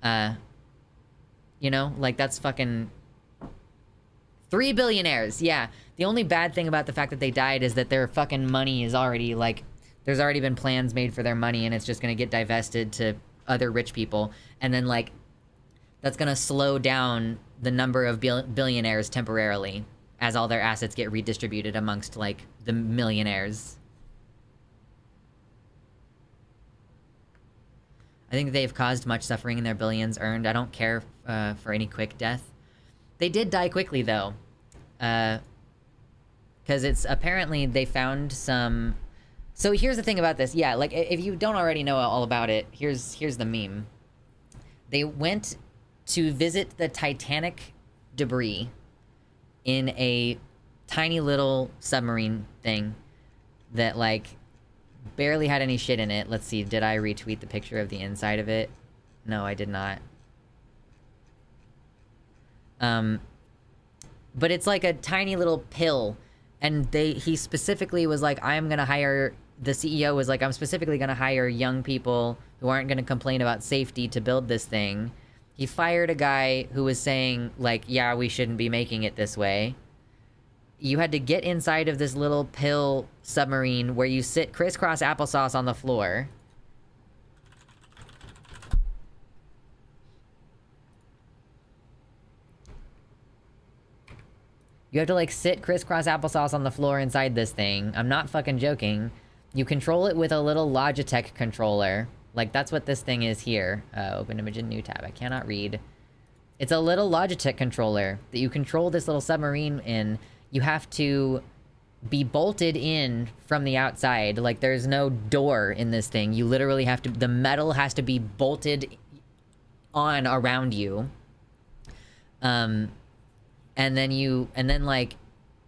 You know, like that's fucking 3 billionaires. Yeah. The only bad thing about the fact that they died is that their fucking money is already like, there's already been plans made for their money and it's just gonna get divested to other rich people. And then like, that's gonna slow down the number of billionaires temporarily as all their assets get redistributed amongst like the millionaires. I think they've caused much suffering in their billions earned. I don't care for any quick death. They did die quickly though. Because it's apparently they found some... So here's the thing about this. Yeah, like if you don't already know all about it, here's the meme. They went to visit the Titanic debris in a tiny little submarine thing that like barely had any shit in it. Let's see, did I retweet the picture of the inside of it? No, I did not. But it's like a tiny little pill, and he specifically was like, I'm gonna hire, the CEO was like, I'm specifically gonna hire young people who aren't gonna complain about safety to build this thing. He fired a guy who was saying, like, yeah, we shouldn't be making it this way. You had to get inside of this little pill submarine where you sit crisscross applesauce on the floor. You have to, like, sit crisscross applesauce on the floor inside this thing. I'm not fucking joking. You control it with a little Logitech controller. Like, that's what this thing is here. Open image in new tab. I cannot read. It's a little Logitech controller that you control this little submarine in. You have to be bolted in from the outside. Like, there's no door in this thing. You literally have to... The metal has to be bolted on around you. And then, like,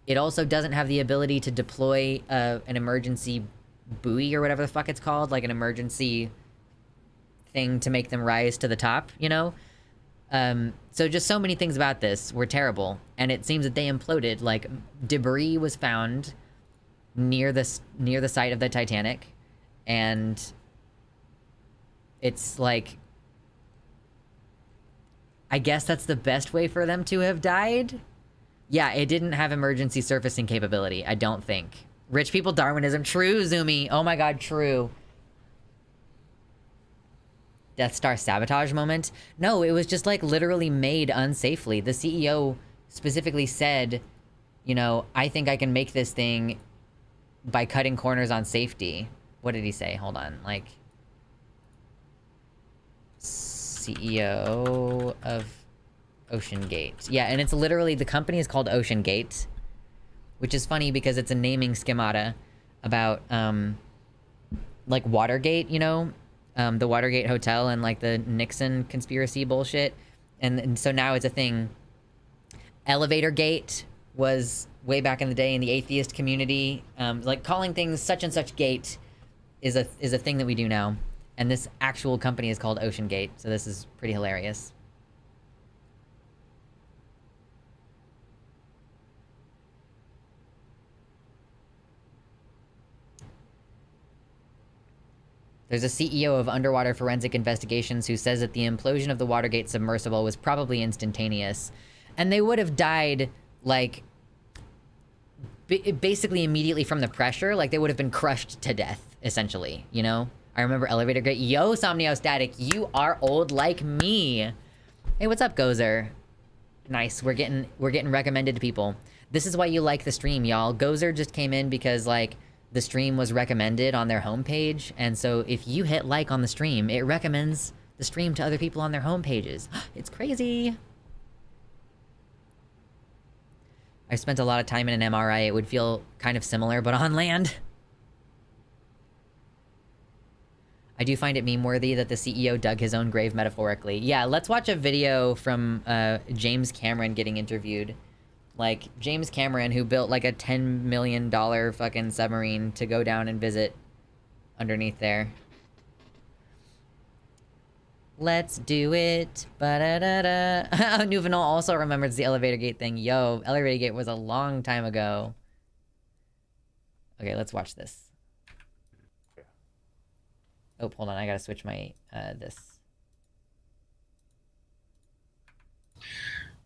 it also doesn't have the ability to deploy an emergency buoy or whatever the fuck it's called. Like, an emergency thing to make them rise to the top, you know? So just so many things about this were terrible, and it seems that they imploded. Like, debris was found near the site of the Titanic, and it's like, I guess that's the best way for them to have died? Yeah, it didn't have emergency surfacing capability, I don't think. Rich people Darwinism. True, Zoomy. Oh my god, true. Death Star sabotage moment? No, it was just, like, literally made unsafely. The CEO specifically said, you know, I think I can make this thing by cutting corners on safety. What did he say? Hold on. Like... CEO of Ocean Gate. Yeah, and it's literally... The company is called Ocean Gate. Which is funny because it's a naming schemata about, like, Watergate, you know? The Watergate Hotel and, like, the Nixon conspiracy bullshit. And so now it's a thing. Elevator Gate was way back in the day in the atheist community. Like, calling things such and such gate is a thing that we do now. And this actual company is called Ocean Gate, so this is pretty hilarious. There's a CEO of Underwater Forensic Investigations who says that the implosion of the Watergate submersible was probably instantaneous. And they would have died, like, basically immediately from the pressure. Like, they would have been crushed to death, essentially, you know? I remember Elevator Gate. Yo, Somniostatic, you are old like me. Hey, what's up, Gozer? Nice, we're getting recommended to people. This is why you like the stream, y'all. Gozer just came in because, like, the stream was recommended on their homepage, and so if you hit like on the stream, it recommends the stream to other people on their homepages. It's crazy. I spent a lot of time in an MRI. It would feel kind of similar, but on land. I do find it meme-worthy that the CEO dug his own grave metaphorically. Yeah, let's watch a video from James Cameron getting interviewed. Like, James Cameron, who built, like, a $10 million fucking submarine to go down and visit underneath there. Let's do it. Ba-da-da-da. Nuvenol also remembers the Elevator Gate thing. Yo, Elevator Gate was a long time ago. Okay, let's watch this. Oh, hold on. I gotta switch my, this.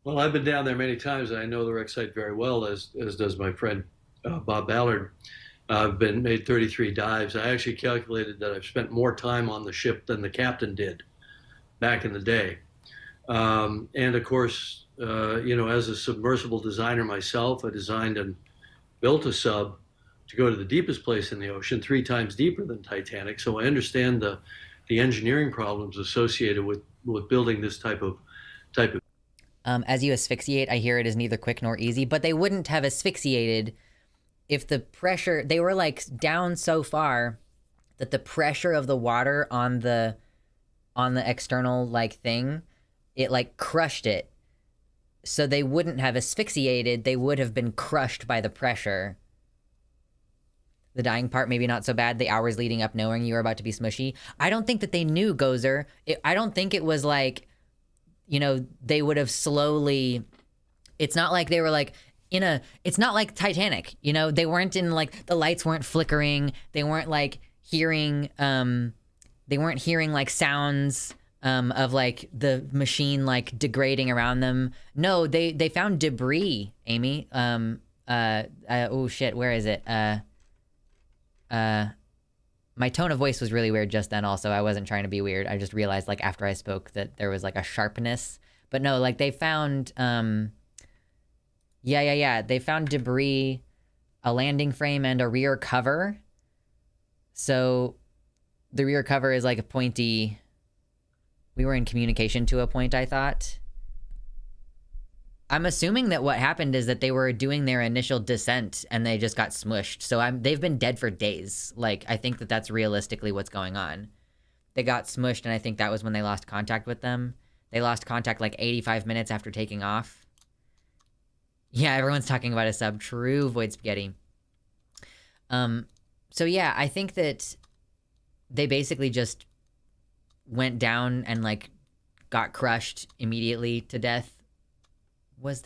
Well, I've been down there many times. I know the wreck site very well, as does my friend Bob Ballard. I've been made 33 dives. I actually calculated that I've spent more time on the ship than the captain did back in the day. And of course, as a submersible designer myself, I designed and built a sub to go to the deepest place in the ocean, 3 times deeper than Titanic. So I understand the engineering problems associated with building this type of. As you asphyxiate, I hear it is neither quick nor easy, but they wouldn't have asphyxiated if the pressure, they were like down so far that the pressure of the water on the external like thing, it like crushed it. So they wouldn't have asphyxiated, they would have been crushed by the pressure. The dying part, maybe not so bad. The hours leading up knowing you were about to be smushy. I don't think that they knew, Gozer. I don't think it was like, they would have slowly... It's not like they were like, it's not like Titanic, They weren't in like, the lights weren't flickering. They weren't like hearing, like sounds of like the machine like degrading around them. No, they found debris, Amy. Oh shit, where is it? My tone of voice was really weird just then also. I wasn't trying to be weird. I just realized like after I spoke that there was like a sharpness. But no, like they found they found debris, a landing frame and a rear cover. So the rear cover is like a pointy... We were in communication to a point, I thought. I'm assuming that what happened is that they were doing their initial descent and they just got smushed. So they've been dead for days. Like, I think that that's realistically what's going on. They got smushed and I think that was when they lost contact with them. They lost contact like 85 minutes after taking off. Yeah, everyone's talking about a sub. True, Void Spaghetti. So yeah, I think that they basically just went down and like got crushed immediately to death.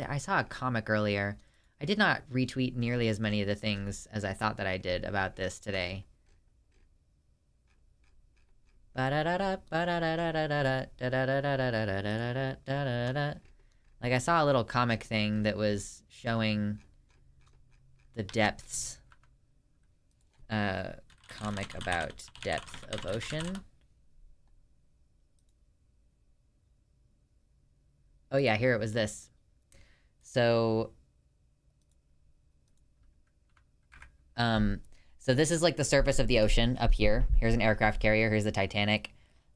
I saw a comic earlier. I did not retweet nearly as many of the things as I thought that I did about this today. Like I saw a little comic thing that was showing the depths. Comic about depth of ocean. Oh yeah, here it was this. So this is like the surface of the ocean up here. Here's an aircraft carrier, here's the Titanic.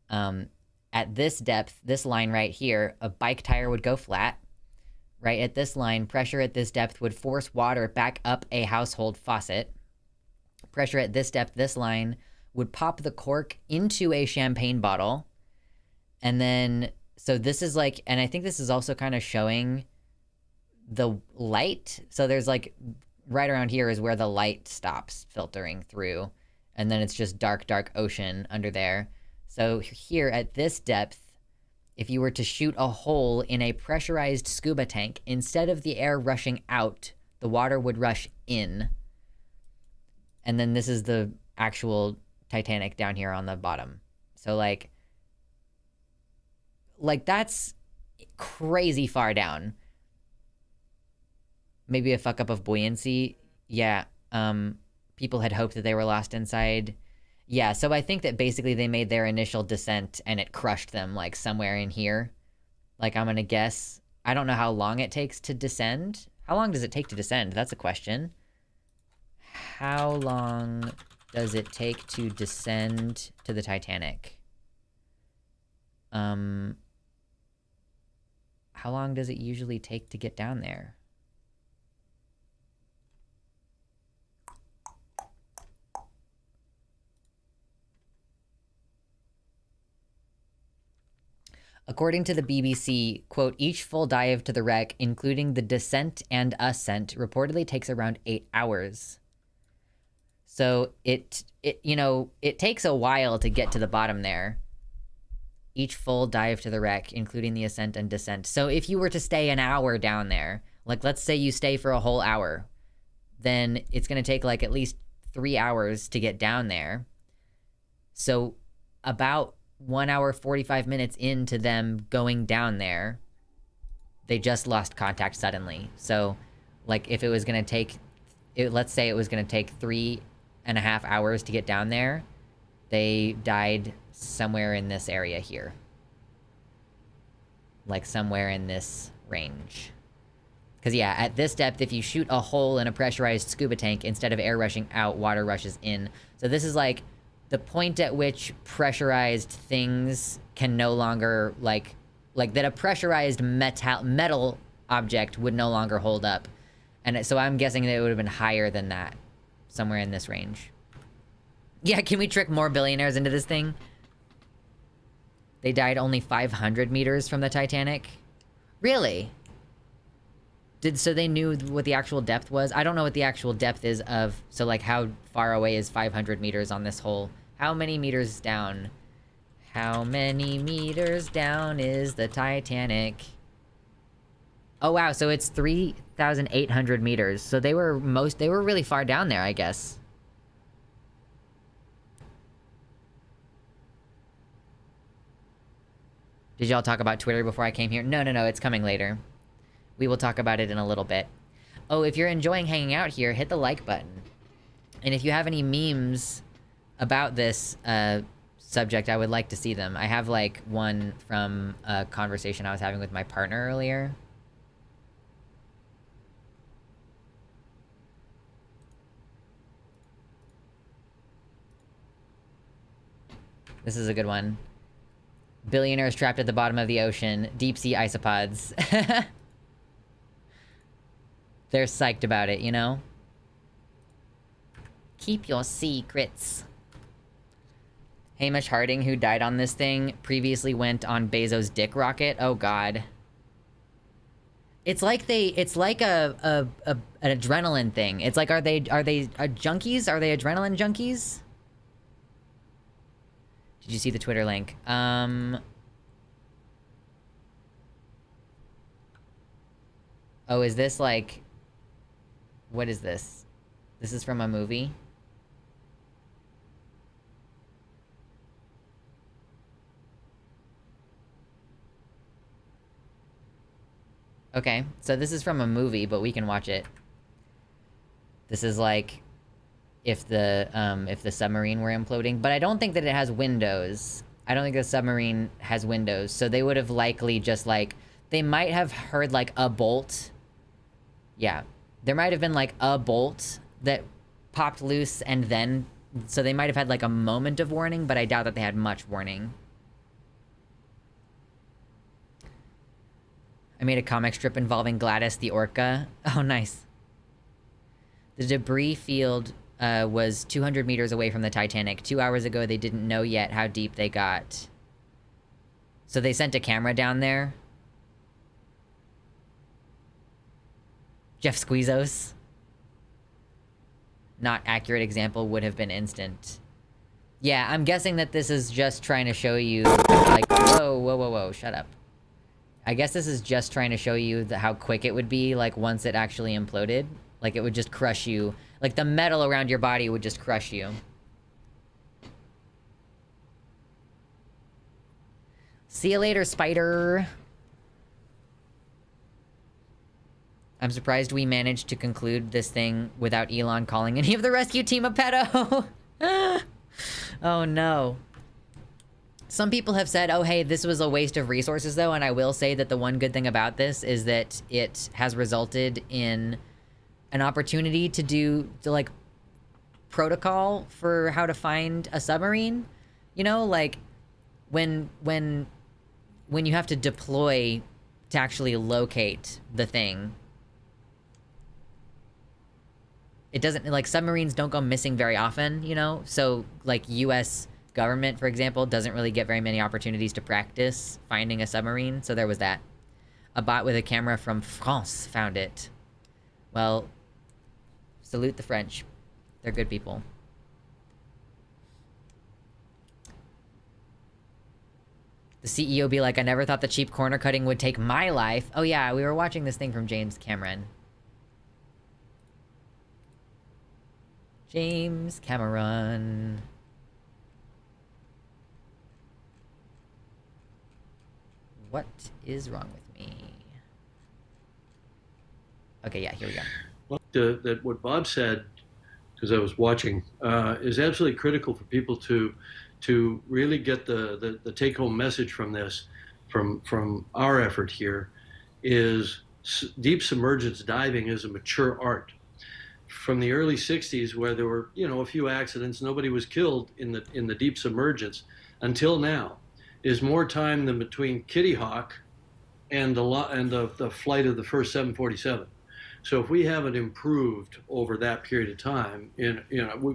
At this depth, this line right here, a bike tire would go flat. Right at this line, pressure at this depth would force water back up a household faucet. Pressure at this depth, this line, would pop the cork into a champagne bottle. And then, so this is like, and I think this is also kind of showing the light. So there's like, right around here is where the light stops filtering through. And then it's just dark, dark ocean under there. So here at this depth, if you were to shoot a hole in a pressurized scuba tank, instead of the air rushing out, the water would rush in. And then this is the actual Titanic down here on the bottom. So like that's crazy far down. Maybe a fuck up of buoyancy. Yeah. People had hoped that they were lost inside. Yeah, so I think that basically they made their initial descent and it crushed them like somewhere in here. Like I'm gonna guess. I don't know how long it takes to descend. How long does it take to descend? That's a question. How long does it take to descend to the Titanic? How long does it usually take to get down there? According to the BBC, quote, each full dive to the wreck, including the descent and ascent, reportedly takes around 8 hours. So it takes a while to get to the bottom there. Each full dive to the wreck, including the ascent and descent. So if you were to stay an hour down there, like let's say you stay for a whole hour, then it's going to take like at least 3 hours to get down there. So about 1 hour, 45 minutes into them going down there, they just lost contact suddenly. So, like, if it was gonna take, let's say it was gonna take 3.5 hours to get down there, they died somewhere in this area here. Like, somewhere in this range. Because, yeah, at this depth, if you shoot a hole in a pressurized scuba tank, instead of air rushing out, water rushes in. So this is, like, the point at which pressurized things can no longer, like that a pressurized metal object would no longer hold up. And so I'm guessing that it would have been higher than that. Somewhere in this range. Yeah, can we trick more billionaires into this thing? They died only 500 meters from the Titanic? Really? So they knew what the actual depth was? I don't know what the actual depth is of... So, like, how far away is 500 meters on this hole? How many meters down? How many meters down is the Titanic? Oh, wow, so it's 3,800 meters. So they were really far down there, I guess. Did y'all talk about Twitter before I came here? No, it's coming later. We will talk about it in a little bit. Oh, if you're enjoying hanging out here, hit the like button. And if you have any memes about this subject, I would like to see them. I have, like, one from a conversation I was having with my partner earlier. This is a good one. Billionaires trapped at the bottom of the ocean. Deep sea isopods. They're psyched about it, you know? Keep your secrets. Hamish Harding, who died on this thing, previously went on Bezos' dick rocket. Oh, God. It's like an adrenaline thing. It's like, are they junkies? Are they adrenaline junkies? Did you see the Twitter link? Oh, is this like... What is this? This is from a movie? Okay, so this is from a movie, but we can watch it. This is like... if the submarine were imploding. But I don't think that it has windows. I don't think the submarine has windows. So they would have likely just, like... They might have heard, like, a bolt. Yeah. There might have been, like, a bolt that popped loose and then... So they might have had, like, a moment of warning, but I doubt that they had much warning. I made a comic strip involving Gladys the orca. Oh, nice. The debris field... was 200 meters away from the Titanic. 2 hours ago, they didn't know yet how deep they got. So they sent a camera down there. Jeff Squeezos. Not accurate example would have been instant. Yeah, I'm guessing that this is just trying to show you, like, whoa, shut up. I guess this is just trying to show you how quick it would be, like, once it actually imploded. Like, it would just crush you. Like, the metal around your body would just crush you. See you later, spider. I'm surprised we managed to conclude this thing without Elon calling any of the rescue team a pedo. Oh, no. Some people have said, oh, hey, this was a waste of resources, though, and I will say that the one good thing about this is that it has resulted in an opportunity to like, protocol for how to find a submarine. You know, like, when you have to deploy to actually locate the thing. It doesn't, like, submarines don't go missing very often, you know? So, like, US government, for example, doesn't really get very many opportunities to practice finding a submarine. So there was that. A bot with a camera from France found it. Well, salute the French. They're good people. The CEO be like, I never thought the cheap corner cutting would take my life. Oh yeah, we were watching this thing from James Cameron. James Cameron. What is wrong with me? Okay, yeah, here we go. Well, that what Bob said, because I was watching, is absolutely critical for people to really get the take home message from this, from our effort here, is deep submergence diving is a mature art. From the early 60s, where there were a few accidents, nobody was killed in the deep submergence, until now, is more time than between Kitty Hawk and the flight of the first 747. So if we haven't improved over that period of time,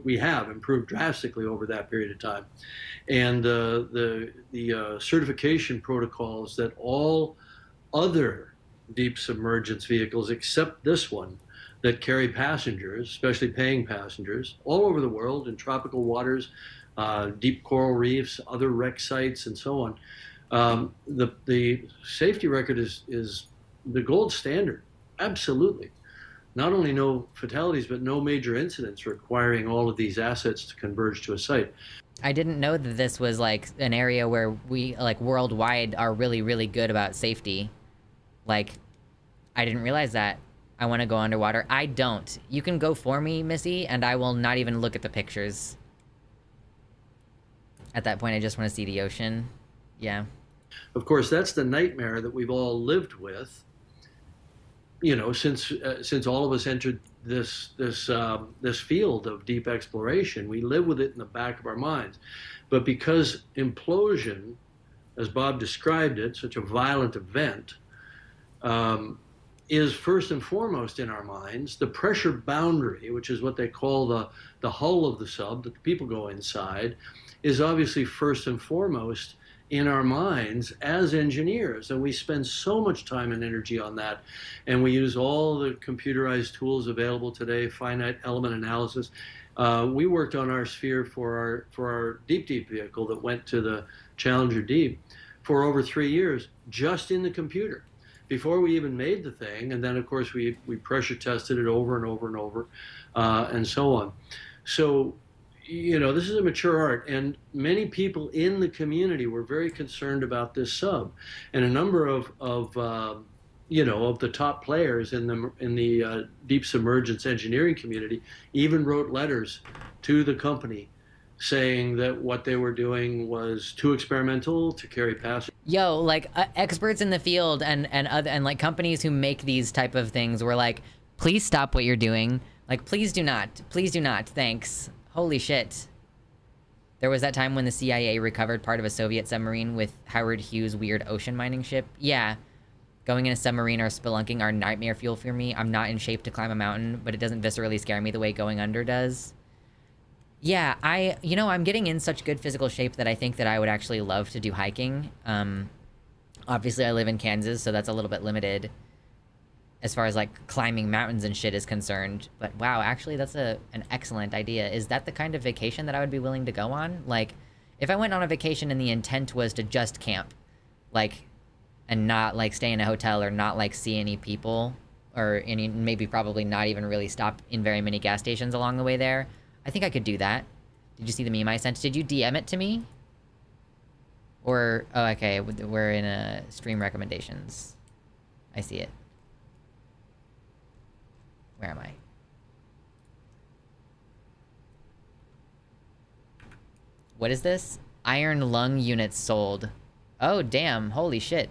we have improved drastically over that period of time, and the certification protocols that all other deep submergence vehicles, except this one, that carry passengers, especially paying passengers, all over the world in tropical waters, deep coral reefs, other wreck sites, and so on. The safety record is the gold standard. Absolutely. Not only no fatalities, but no major incidents requiring all of these assets to converge to a site. I didn't know that this was like an area where we like worldwide are really, really good about safety. Like, I didn't realize that. I want to go underwater. I don't. You can go for me, Missy, and I will not even look at the pictures. At that point, I just want to see the ocean. Yeah. Of course, that's the nightmare that we've all lived with, since all of us entered this field of deep exploration. We live with it in the back of our minds. But because implosion, as Bob described it, such a violent event, is first and foremost in our minds. The pressure boundary, which is what they call the hull of the sub, that the people go inside, is obviously first and foremost in our minds as engineers. And we spend so much time and energy on that. And we use all the computerized tools available today, finite element analysis. We worked on our sphere for our deep vehicle that went to the Challenger Deep for over 3 years, just in the computer, before we even made the thing. And then, of course, we pressure tested it over and over and over, and so on. So, this is a mature art, and many people in the community were very concerned about this sub, and a number of the top players in the deep submergence engineering community even wrote letters to the company saying that what they were doing was too experimental to carry passengers. Yo, like experts in the field and like companies who make these type of things were like, please stop what you're doing. Like, please do not, thanks. Holy shit. There was that time when the CIA recovered part of a Soviet submarine with Howard Hughes' weird ocean mining ship. Yeah. Going in a submarine or spelunking are nightmare fuel for me. I'm not in shape to climb a mountain, but it doesn't viscerally scare me the way going under does. Yeah, I'm getting in such good physical shape that I think that I would actually love to do hiking. Obviously I live in Kansas, so that's a little bit limited as far as like climbing mountains and shit is concerned. But wow, actually that's an excellent idea. Is that the kind of vacation that I would be willing to go on? Like, if I went on a vacation and the intent was to just camp, like, and not like stay in a hotel or not like see any people or any, maybe probably not even really stop in very many gas stations along the way there, I think I could do that. Did you see the meme I sent? Did you DM it to me? Or, oh, okay, we're in a stream recommendations. I see it. Where am I? What is this? Iron lung units sold. Oh, damn. Holy shit.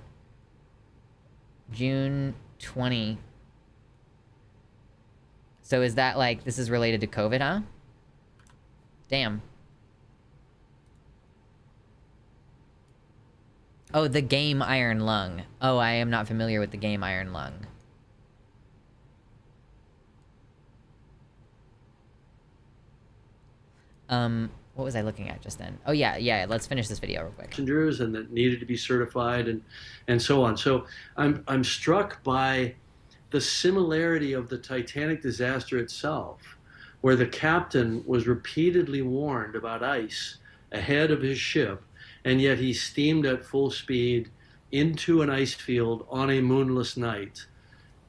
June 20. So is that like, this is related to COVID, huh? Damn. Oh, the game Iron Lung. Oh, I am not familiar with the game Iron Lung. What was I looking at just then? Oh, yeah, let's finish this video real quick. Passengers and that needed to be certified and so on. So I'm struck by the similarity of the Titanic disaster itself, where the captain was repeatedly warned about ice ahead of his ship, and yet he steamed at full speed into an ice field on a moonless night,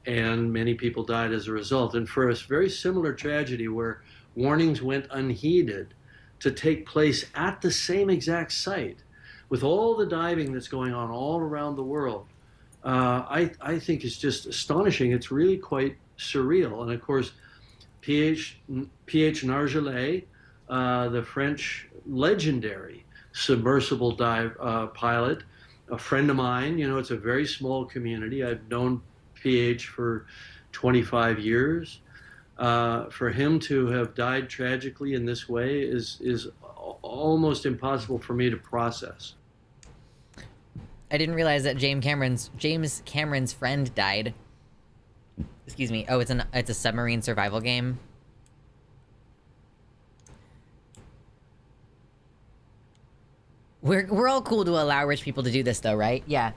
and many people died as a result. And for a very similar tragedy where warnings went unheeded to take place at the same exact site, with all the diving that's going on all around the world, I think is just astonishing. It's really quite surreal. And of course, PH Nargeolet, the French legendary submersible dive pilot, a friend of mine. You know, it's a very small community. I've known PH for 25 years. For him to have died tragically in this way is almost impossible for me to process. I didn't realize that James Cameron's friend died. Excuse me. Oh, it's a submarine survival game. We're all cool to allow rich people to do this, though, right? Yeah.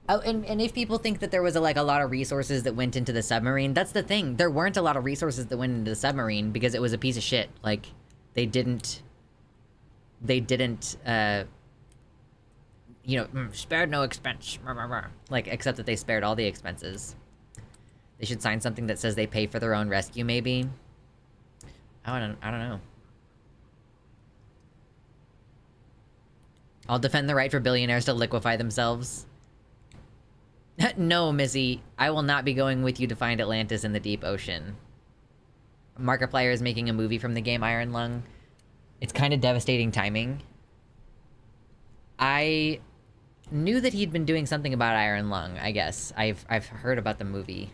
Oh, and if people think that there was a lot of resources that went into the submarine, that's the thing. There weren't a lot of resources that went into the submarine because it was a piece of shit. Like, they didn't, you know, spared no expense. Like, except that they spared all the expenses. They should sign something that says they pay for their own rescue, maybe. I don't know. I'll defend the right for billionaires to liquefy themselves. No, Missy. I will not be going with you to find Atlantis in the deep ocean. Markiplier is making a movie from the game Iron Lung. It's kind of devastating timing. I knew that he'd been doing something about Iron Lung, I guess. I've heard about the movie.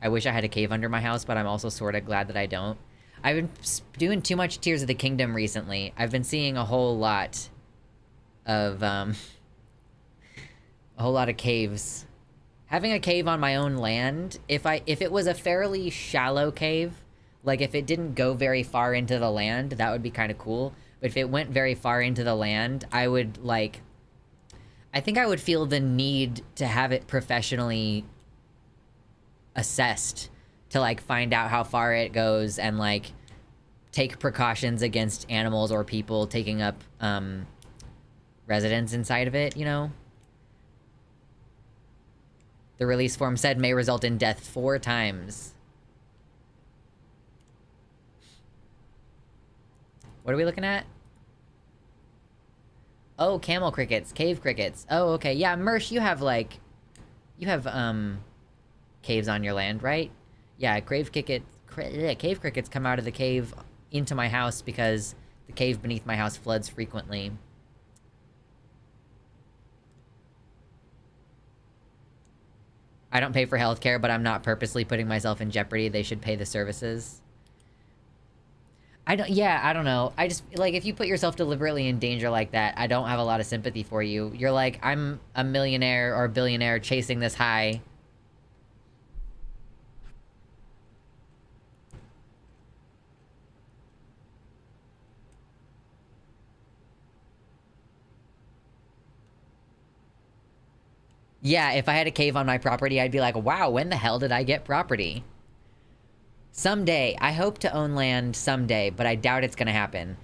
I wish I had a cave under my house, but I'm also sort of glad that I don't. I've been doing too much Tears of the Kingdom recently. I've been seeing a whole lot of, caves. Having a cave on my own land, if it was a fairly shallow cave, like if it didn't go very far into the land, that would be kind of cool. But if it went very far into the land, I would, like... I think I would feel the need to have it professionally assessed to, like, find out how far it goes and, like, take precautions against animals or people taking up, residence inside of it, you know? The release form said may result in death 4 times. What are we looking at? Oh, camel crickets, cave crickets. Oh, okay. Yeah, Mersh, you have, like... You have, caves on your land, right? Yeah, cave crickets come out of the cave into my house because the cave beneath my house floods frequently. I don't pay for healthcare, but I'm not purposely putting myself in jeopardy. They should pay the services. I don't know. I just, like, if you put yourself deliberately in danger like that, I don't have a lot of sympathy for you. You're like, I'm a millionaire or a billionaire chasing this high. Yeah, if I had a cave on my property, I'd be like, wow, when the hell did I get property? Someday. I hope to own land someday, but I doubt it's gonna happen.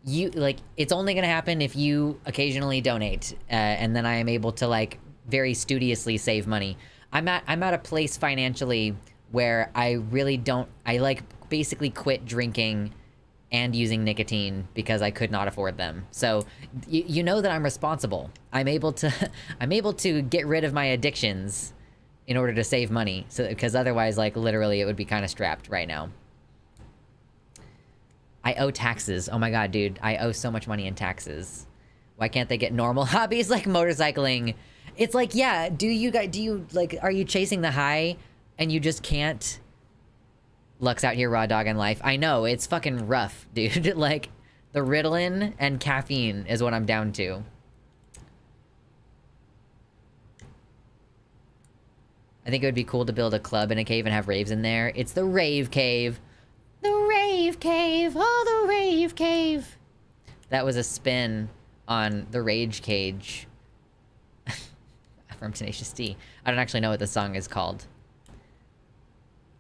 It's only gonna happen if you occasionally donate, and then I am able to, like, very studiously save money. I'm at a place financially where I really don't... I, like, basically quit drinking and using nicotine because I could not afford them. So, you know that I'm responsible. I'm able to get rid of my addictions in order to save money. So, because otherwise, like, literally, it would be kind of strapped right now. I owe taxes. Oh my god, dude. I owe so much money in taxes. Why can't they get normal hobbies like motorcycling? It's like, yeah, are you chasing the high and you just can't? Lux out here raw dogging life. I know, it's fucking rough, dude. Like, the Ritalin and caffeine is what I'm down to. I think it would be cool to build a club in a cave and have raves in there. It's the Rave Cave. The Rave Cave. Oh, the Rave Cave. That was a spin on the Rage Cage. From Tenacious D. I don't actually know what the song is called.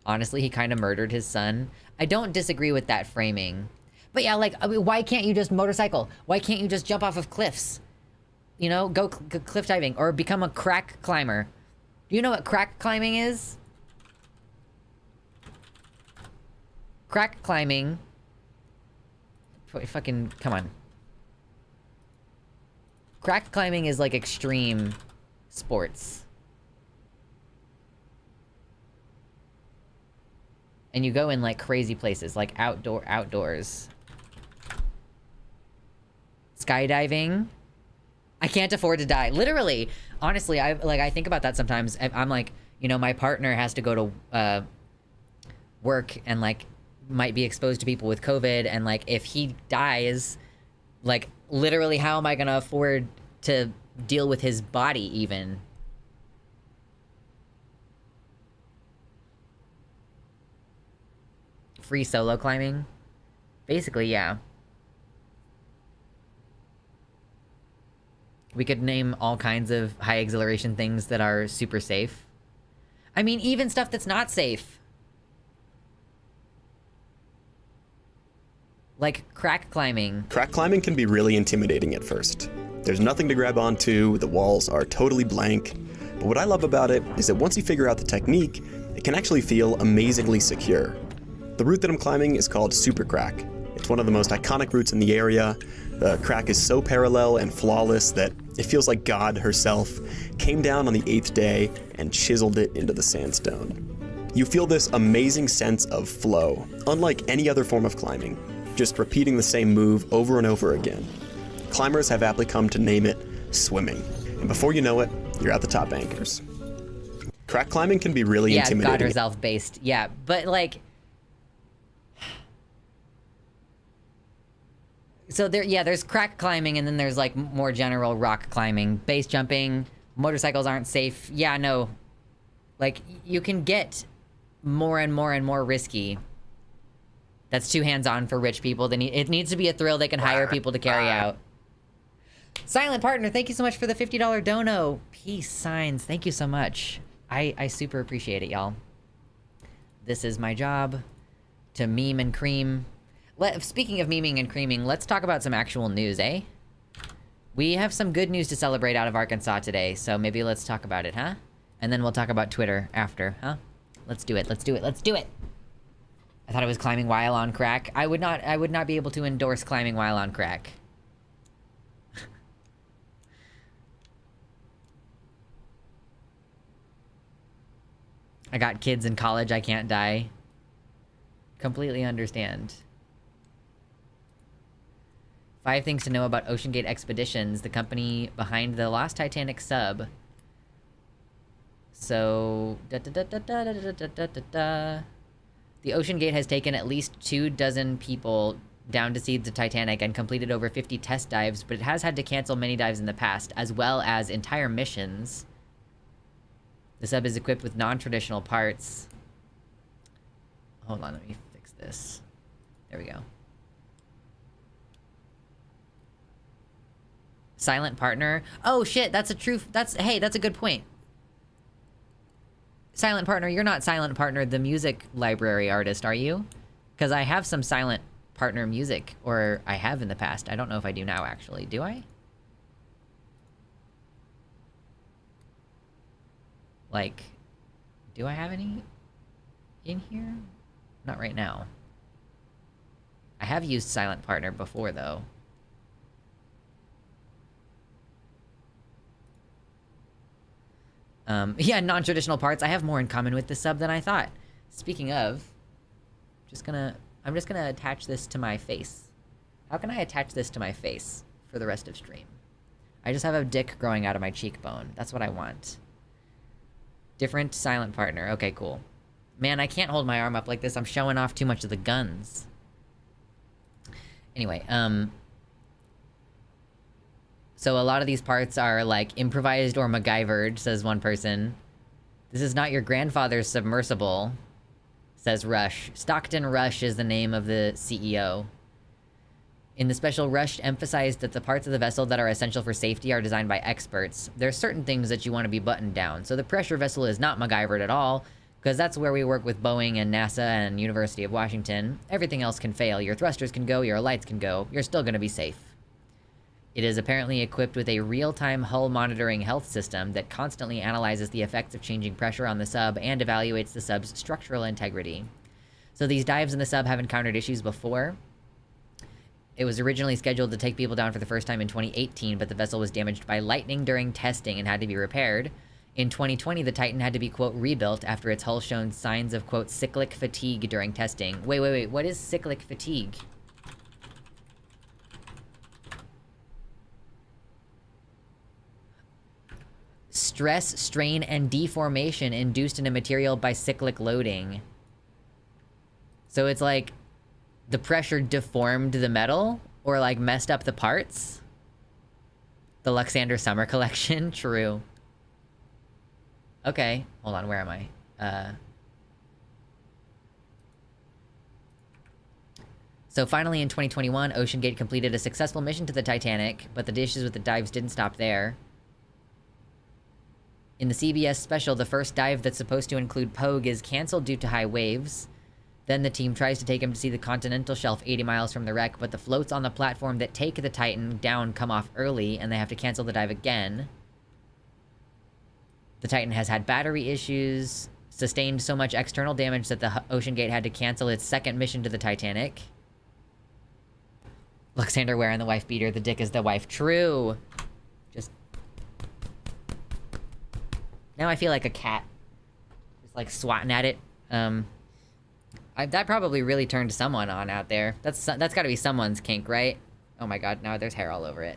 Honestly, he kind of murdered his son. I don't disagree with that framing. But yeah, like, I mean, why can't you just motorcycle? Why can't you just jump off of cliffs? You know, go cliff diving or become a crack climber. Do you know what crack climbing is? Crack climbing... Fucking... Come on. Crack climbing is like extreme sports. And you go in, like, crazy places, like outdoors. Skydiving. I can't afford to die. Literally. Honestly, I think about that sometimes. I'm like, you know, my partner has to go to work and, like, might be exposed to people with COVID, and, like, if he dies, like, literally, how am I gonna afford to deal with his body, even? Free solo climbing? Basically, yeah. We could name all kinds of high exhilaration things that are super safe. I mean, even stuff that's not safe. Like crack climbing. Crack climbing can be really intimidating at first. There's nothing to grab onto, the walls are totally blank. But what I love about it is that once you figure out the technique, it can actually feel amazingly secure. The route that I'm climbing is called Super Crack. It's one of the most iconic routes in the area. The crack is so parallel and flawless that it feels like God herself came down on the 8th day and chiseled it into the sandstone. You feel this amazing sense of flow, unlike any other form of climbing, just repeating the same move over and over again. Climbers have aptly come to name it swimming, and before you know it, you're at the top anchors. Crack climbing can be really intimidating. Yeah, God herself based. Yeah, but like... So there's crack climbing, and then there's like more general rock climbing. Base jumping, motorcycles aren't safe. Yeah, no. Like, you can get more and more and more risky. That's too hands-on for rich people. It needs to be a thrill they can hire people to carry out. Silent Partner, thank you so much for the $50 dono. Peace signs, thank you so much. I super appreciate it, y'all. This is my job, to meme and cream. Speaking of memeing and creaming, let's talk about some actual news, eh? We have some good news to celebrate out of Arkansas today, so maybe let's talk about it, huh? And then we'll talk about Twitter after, huh? Let's do it, let's do it, let's do it! I thought it was climbing while on crack. I would not be able to endorse climbing while on crack. I got kids in college, I can't die. Completely understand. 5 things to know about OceanGate Expeditions, the company behind the Lost Titanic sub. So... The OceanGate has taken at least 24 people down to see the Titanic and completed over 50 test dives, but it has had to cancel many dives in the past, as well as entire missions. The sub is equipped with non-traditional parts. Hold on, let me fix this. There we go. Silent Partner. Oh shit, that's a good point. Silent Partner, you're not Silent Partner, the music library artist, are you? Because I have some Silent Partner music, or I have in the past. I don't know if I do now, actually. Do I? Like, do I have any in here? Not right now. I have used Silent Partner before, though. Yeah, non-traditional parts. I have more in common with the sub than I thought. Speaking of, I'm just gonna attach this to my face. How can I attach this to my face for the rest of stream? I just have a dick growing out of my cheekbone. That's what I want. Different Silent Partner. Okay, cool. Man, I can't hold my arm up like this. I'm showing off too much of the guns. Anyway, so a lot of these parts are, like, improvised or MacGyvered, says one person. This is not your grandfather's submersible, says Rush. Stockton Rush is the name of the CEO. In the special, Rush emphasized that the parts of the vessel that are essential for safety are designed by experts. There are certain things that you want to be buttoned down. So the pressure vessel is not MacGyvered at all, because that's where we work with Boeing and NASA and University of Washington. Everything else can fail. Your thrusters can go, your lights can go. You're still going to be safe. It is apparently equipped with a real-time hull monitoring health system that constantly analyzes the effects of changing pressure on the sub and evaluates the sub's structural integrity. So these dives in the sub have encountered issues before. It was originally scheduled to take people down for the first time in 2018, but the vessel was damaged by lightning during testing and had to be repaired. In 2020, the Titan had to be, quote, rebuilt after its hull showed signs of, quote, cyclic fatigue during testing. Wait. What is cyclic fatigue? Stress, strain, and deformation induced in a material by cyclic loading. So it's like the pressure deformed the metal or like messed up the parts? The Luxander summer collection? True. Okay, hold on, where am I? So finally in 2021, OceanGate completed a successful mission to the Titanic, but the issues with the dives didn't stop there. In the CBS special, the first dive that's supposed to include Pogue is canceled due to high waves. Then the team tries to take him to see the continental shelf 80 miles from the wreck, but the floats on the platform that take the Titan down come off early, and they have to cancel the dive again. The Titan has had battery issues, sustained so much external damage that the OceanGate had to cancel its second mission to the Titanic. Luxander wearing the wife beater, the dick is the wife. True! Just... Now I feel like a cat. Just like swatting at it. That probably really turned someone on out there. That's gotta be someone's kink, right? Oh my god, now there's hair all over it.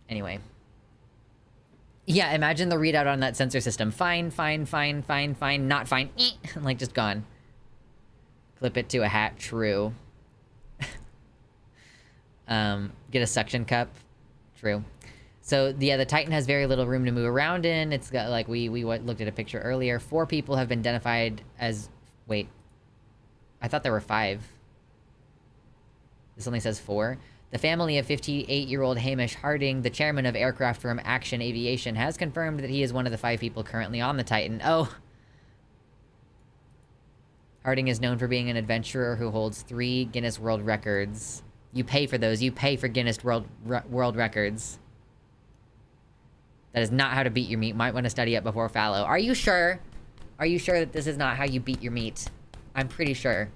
Anyway. Yeah, imagine the readout on that sensor system. Fine, not fine. Like, just gone. Clip it to a hat, true. Get a suction cup, true. So, yeah, the Titan has very little room to move around in. It's got, like, we looked at a picture earlier. 4 people have been identified as... Wait. I thought there were 5. This only says 4. The family of 58-year-old Hamish Harding, the chairman of Aircraft Firm Action Aviation, has confirmed that he is one of the 5 people currently on the Titan. Oh! Harding is known for being an adventurer who holds 3 Guinness World Records. You pay for those. You pay for Guinness World Records. That is not how to beat your meat. Might want to study it before fallow. Are you sure? Are you sure that this is not how you beat your meat? I'm pretty sure.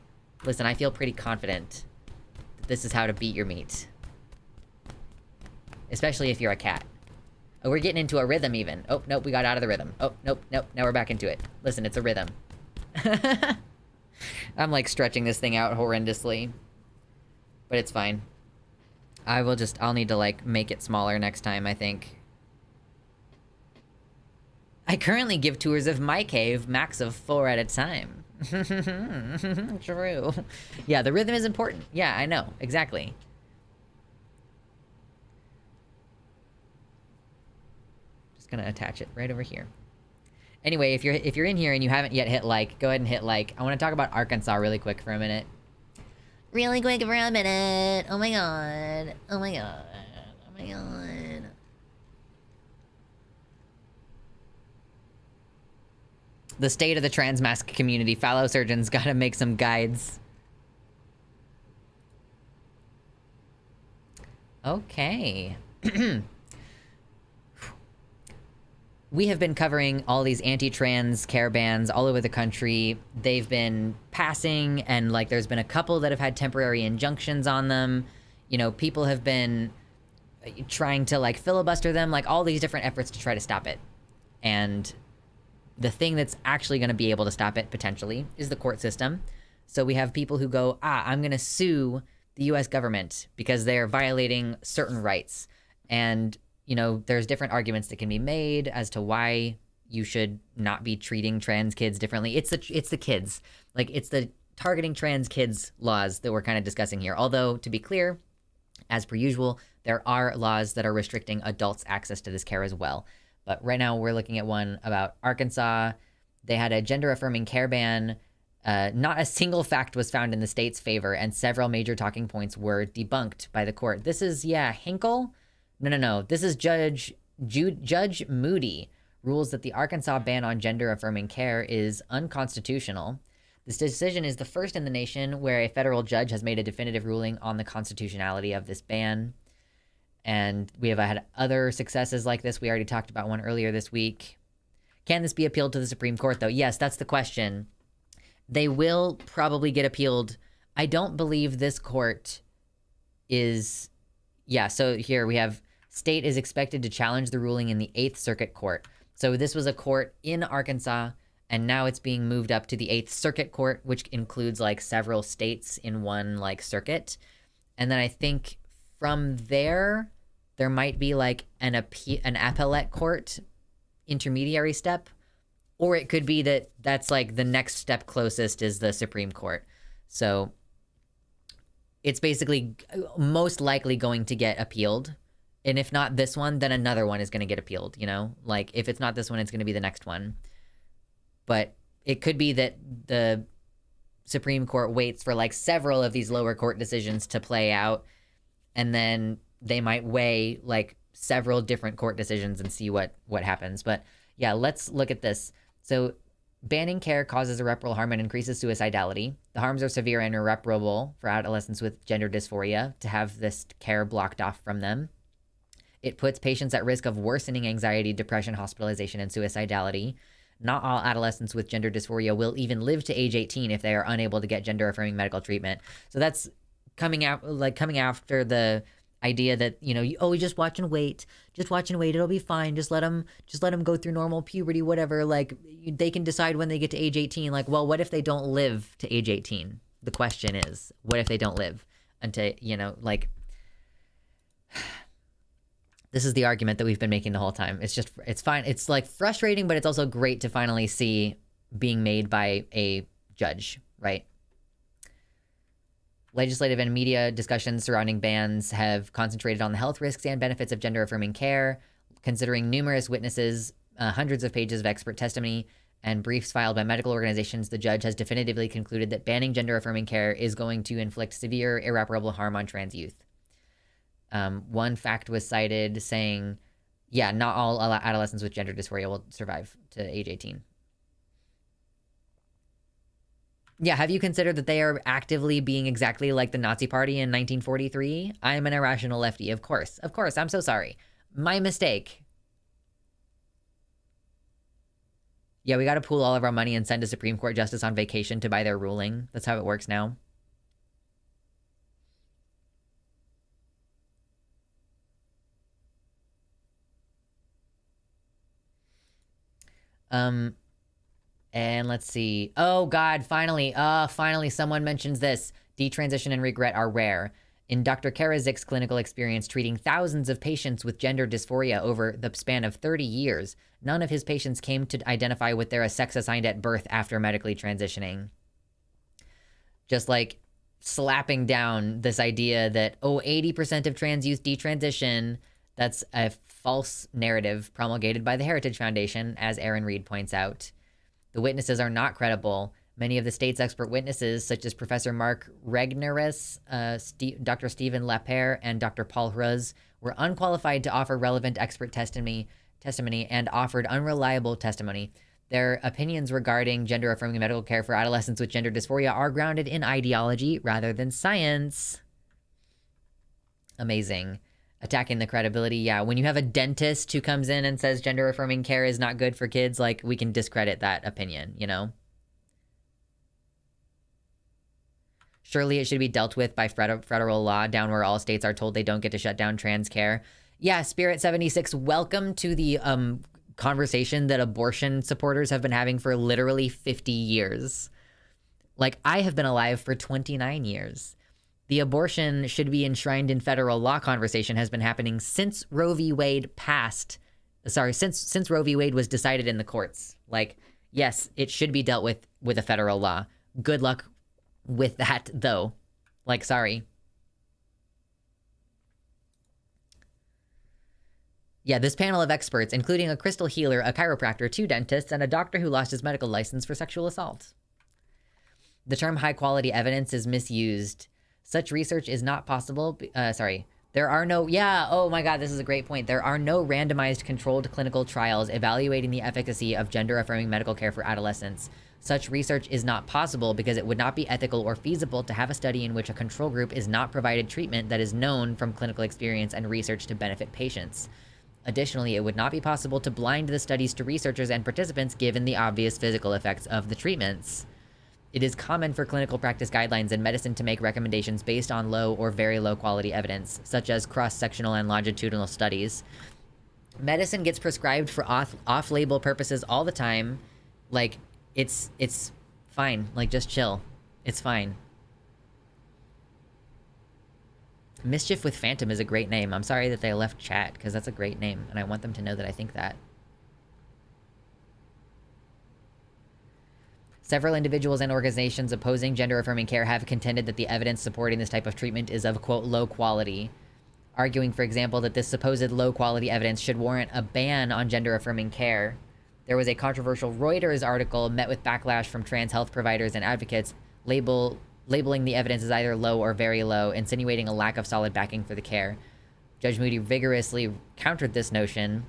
Listen, I feel pretty confident that this is how to beat your meat. Especially if you're a cat. Oh, we're getting into a rhythm even. Oh, nope, we got out of the rhythm. Oh, nope. Now we're back into it. Listen, it's a rhythm. I'm like stretching this thing out horrendously. But it's fine. I'll need to like make it smaller next time, I think. I currently give tours of my cave, max of 4 at a time. True. Yeah, the rhythm is important. Yeah, I know. Exactly. Just gonna attach it right over here. Anyway, if you're in here and you haven't yet hit like, go ahead and hit like. I want to talk about Arkansas really quick for a minute. Really quick for a minute. Oh my god. Oh my god. Oh my god. The state of the transmask community. Fallow surgeons gotta make some guides. Okay. We have been covering all these anti-trans care bans all over the country. They've been passing, and like there's been a couple that have had temporary injunctions on them. You know, people have been trying to like filibuster them, like all these different efforts to try to stop it. And the thing that's actually going to be able to stop it, potentially, is the court system. So we have people who go, I'm going to sue the U.S. government because they're violating certain rights. And, you know, there's different arguments that can be made as to why you should not be treating trans kids differently. It's the kids. Like, it's the targeting trans kids laws that we're kind of discussing here. Although, to be clear, as per usual, there are laws that are restricting adults' access to this care as well. But right now we're looking at one about Arkansas. They had a gender-affirming care ban. Not a single fact was found in the state's favor, and several major talking points were debunked by the court. This is, Hinkle? No. This is Judge Moody rules that the Arkansas ban on gender-affirming care is unconstitutional. This decision is the first in the nation where a federal judge has made a definitive ruling on the constitutionality of this ban. And we have had other successes like this. We already talked about one earlier this week. Can this be appealed to the Supreme Court, though? Yes, that's the question. They will probably get appealed. I don't believe this court is... Yeah, so here we have State is expected to challenge the ruling in the 8th Circuit Court. So this was a court in Arkansas, and now it's being moved up to the 8th Circuit Court, which includes like several states in one like circuit. And then I think from there might be like an appellate court intermediary step, or it could be that that's like the next step closest is the Supreme Court. So it's basically most likely going to get appealed. And if not this one, then another one is going to get appealed, you know? Like, if it's not this one, it's going to be the next one. But it could be that the Supreme Court waits for, like, several of these lower court decisions to play out, and then they might weigh, like, several different court decisions and see what happens. But, yeah, let's look at this. So, banning care causes irreparable harm and increases suicidality. The harms are severe and irreparable for adolescents with gender dysphoria to have this care blocked off from them. It puts patients at risk of worsening anxiety, depression, hospitalization, and suicidality. Not all adolescents with gender dysphoria will even live to age 18 if they are unable to get gender-affirming medical treatment. So that's coming after the idea that, you know, we just watch and wait, it'll be fine. Just let them go through normal puberty, whatever. Like, they can decide when they get to age 18. Like, well, what if they don't live to age 18? The question is, what if they don't live until, you know, like... This is the argument that we've been making the whole time. It's fine. It's like frustrating, but it's also great to finally see being made by a judge, right? Legislative and media discussions surrounding bans have concentrated on the health risks and benefits of gender-affirming care, considering numerous witnesses, hundreds of pages of expert testimony, and briefs filed by medical organizations. The judge has definitively concluded that banning gender-affirming care is going to inflict severe, irreparable harm on trans youth. One fact was cited saying, yeah, not all adolescents with gender dysphoria will survive to age 18. Yeah, have you considered that they are actively being exactly like the Nazi Party in 1943? I'm an irrational lefty, of course. Of course, I'm so sorry. My mistake. Yeah, we gotta pool all of our money and send a Supreme Court justice on vacation to buy their ruling. That's how it works now. And let's see. Oh God, finally someone mentions this. Detransition and regret are rare. In Dr. Karazik's clinical experience treating thousands of patients with gender dysphoria over the span of 30 years, none of his patients came to identify with their sex assigned at birth after medically transitioning. Just like slapping down this idea that, 80% of trans youth detransition. That's a false narrative promulgated by the Heritage Foundation, as Aaron Reed points out. The witnesses are not credible. Many of the state's expert witnesses, such as Professor Mark Regnerus, Dr. Stephen Lapere, and Dr. Paul Hruz, were unqualified to offer relevant expert testimony and offered unreliable testimony. Their opinions regarding gender-affirming medical care for adolescents with gender dysphoria are grounded in ideology rather than science. Amazing. Attacking the credibility, yeah. When you have a dentist who comes in and says gender-affirming care is not good for kids, like, we can discredit that opinion, you know? Surely it should be dealt with by federal law, down where all states are told they don't get to shut down trans care. Yeah, Spirit76, welcome to the conversation that abortion supporters have been having for literally 50 years. Like, I have been alive for 29 years. The abortion should be enshrined in federal law conversation has been happening since Roe v. Wade since Roe v. Wade was decided in the courts. Like, yes, it should be dealt with a federal law. Good luck with that, though. Like, sorry. Yeah, this panel of experts, including a crystal healer, a chiropractor, 2 dentists, and a doctor who lost his medical license for sexual assault. The term high-quality evidence is misused. Such research is not possible. There are no, oh my God, this is a great point. There are no randomized controlled clinical trials evaluating the efficacy of gender-affirming medical care for adolescents. Such research is not possible because it would not be ethical or feasible to have a study in which a control group is not provided treatment that is known from clinical experience and research to benefit patients. Additionally, it would not be possible to blind the studies to researchers and participants given the obvious physical effects of the treatments. It is common for clinical practice guidelines in medicine to make recommendations based on low or very low quality evidence, such as cross-sectional and longitudinal studies. Medicine gets prescribed for off-label purposes all the time. Like, it's fine. Like, just chill. It's fine. Mischief with Phantom is a great name. I'm sorry that they left chat, because that's a great name, and I want them to know that I think that. Several individuals and organizations opposing gender-affirming care have contended that the evidence supporting this type of treatment is of, quote, low quality, arguing, for example, that this supposed low-quality evidence should warrant a ban on gender-affirming care. There was a controversial Reuters article met with backlash from trans health providers and advocates, labeling the evidence as either low or very low, insinuating a lack of solid backing for the care. Judge Moody vigorously countered this notion.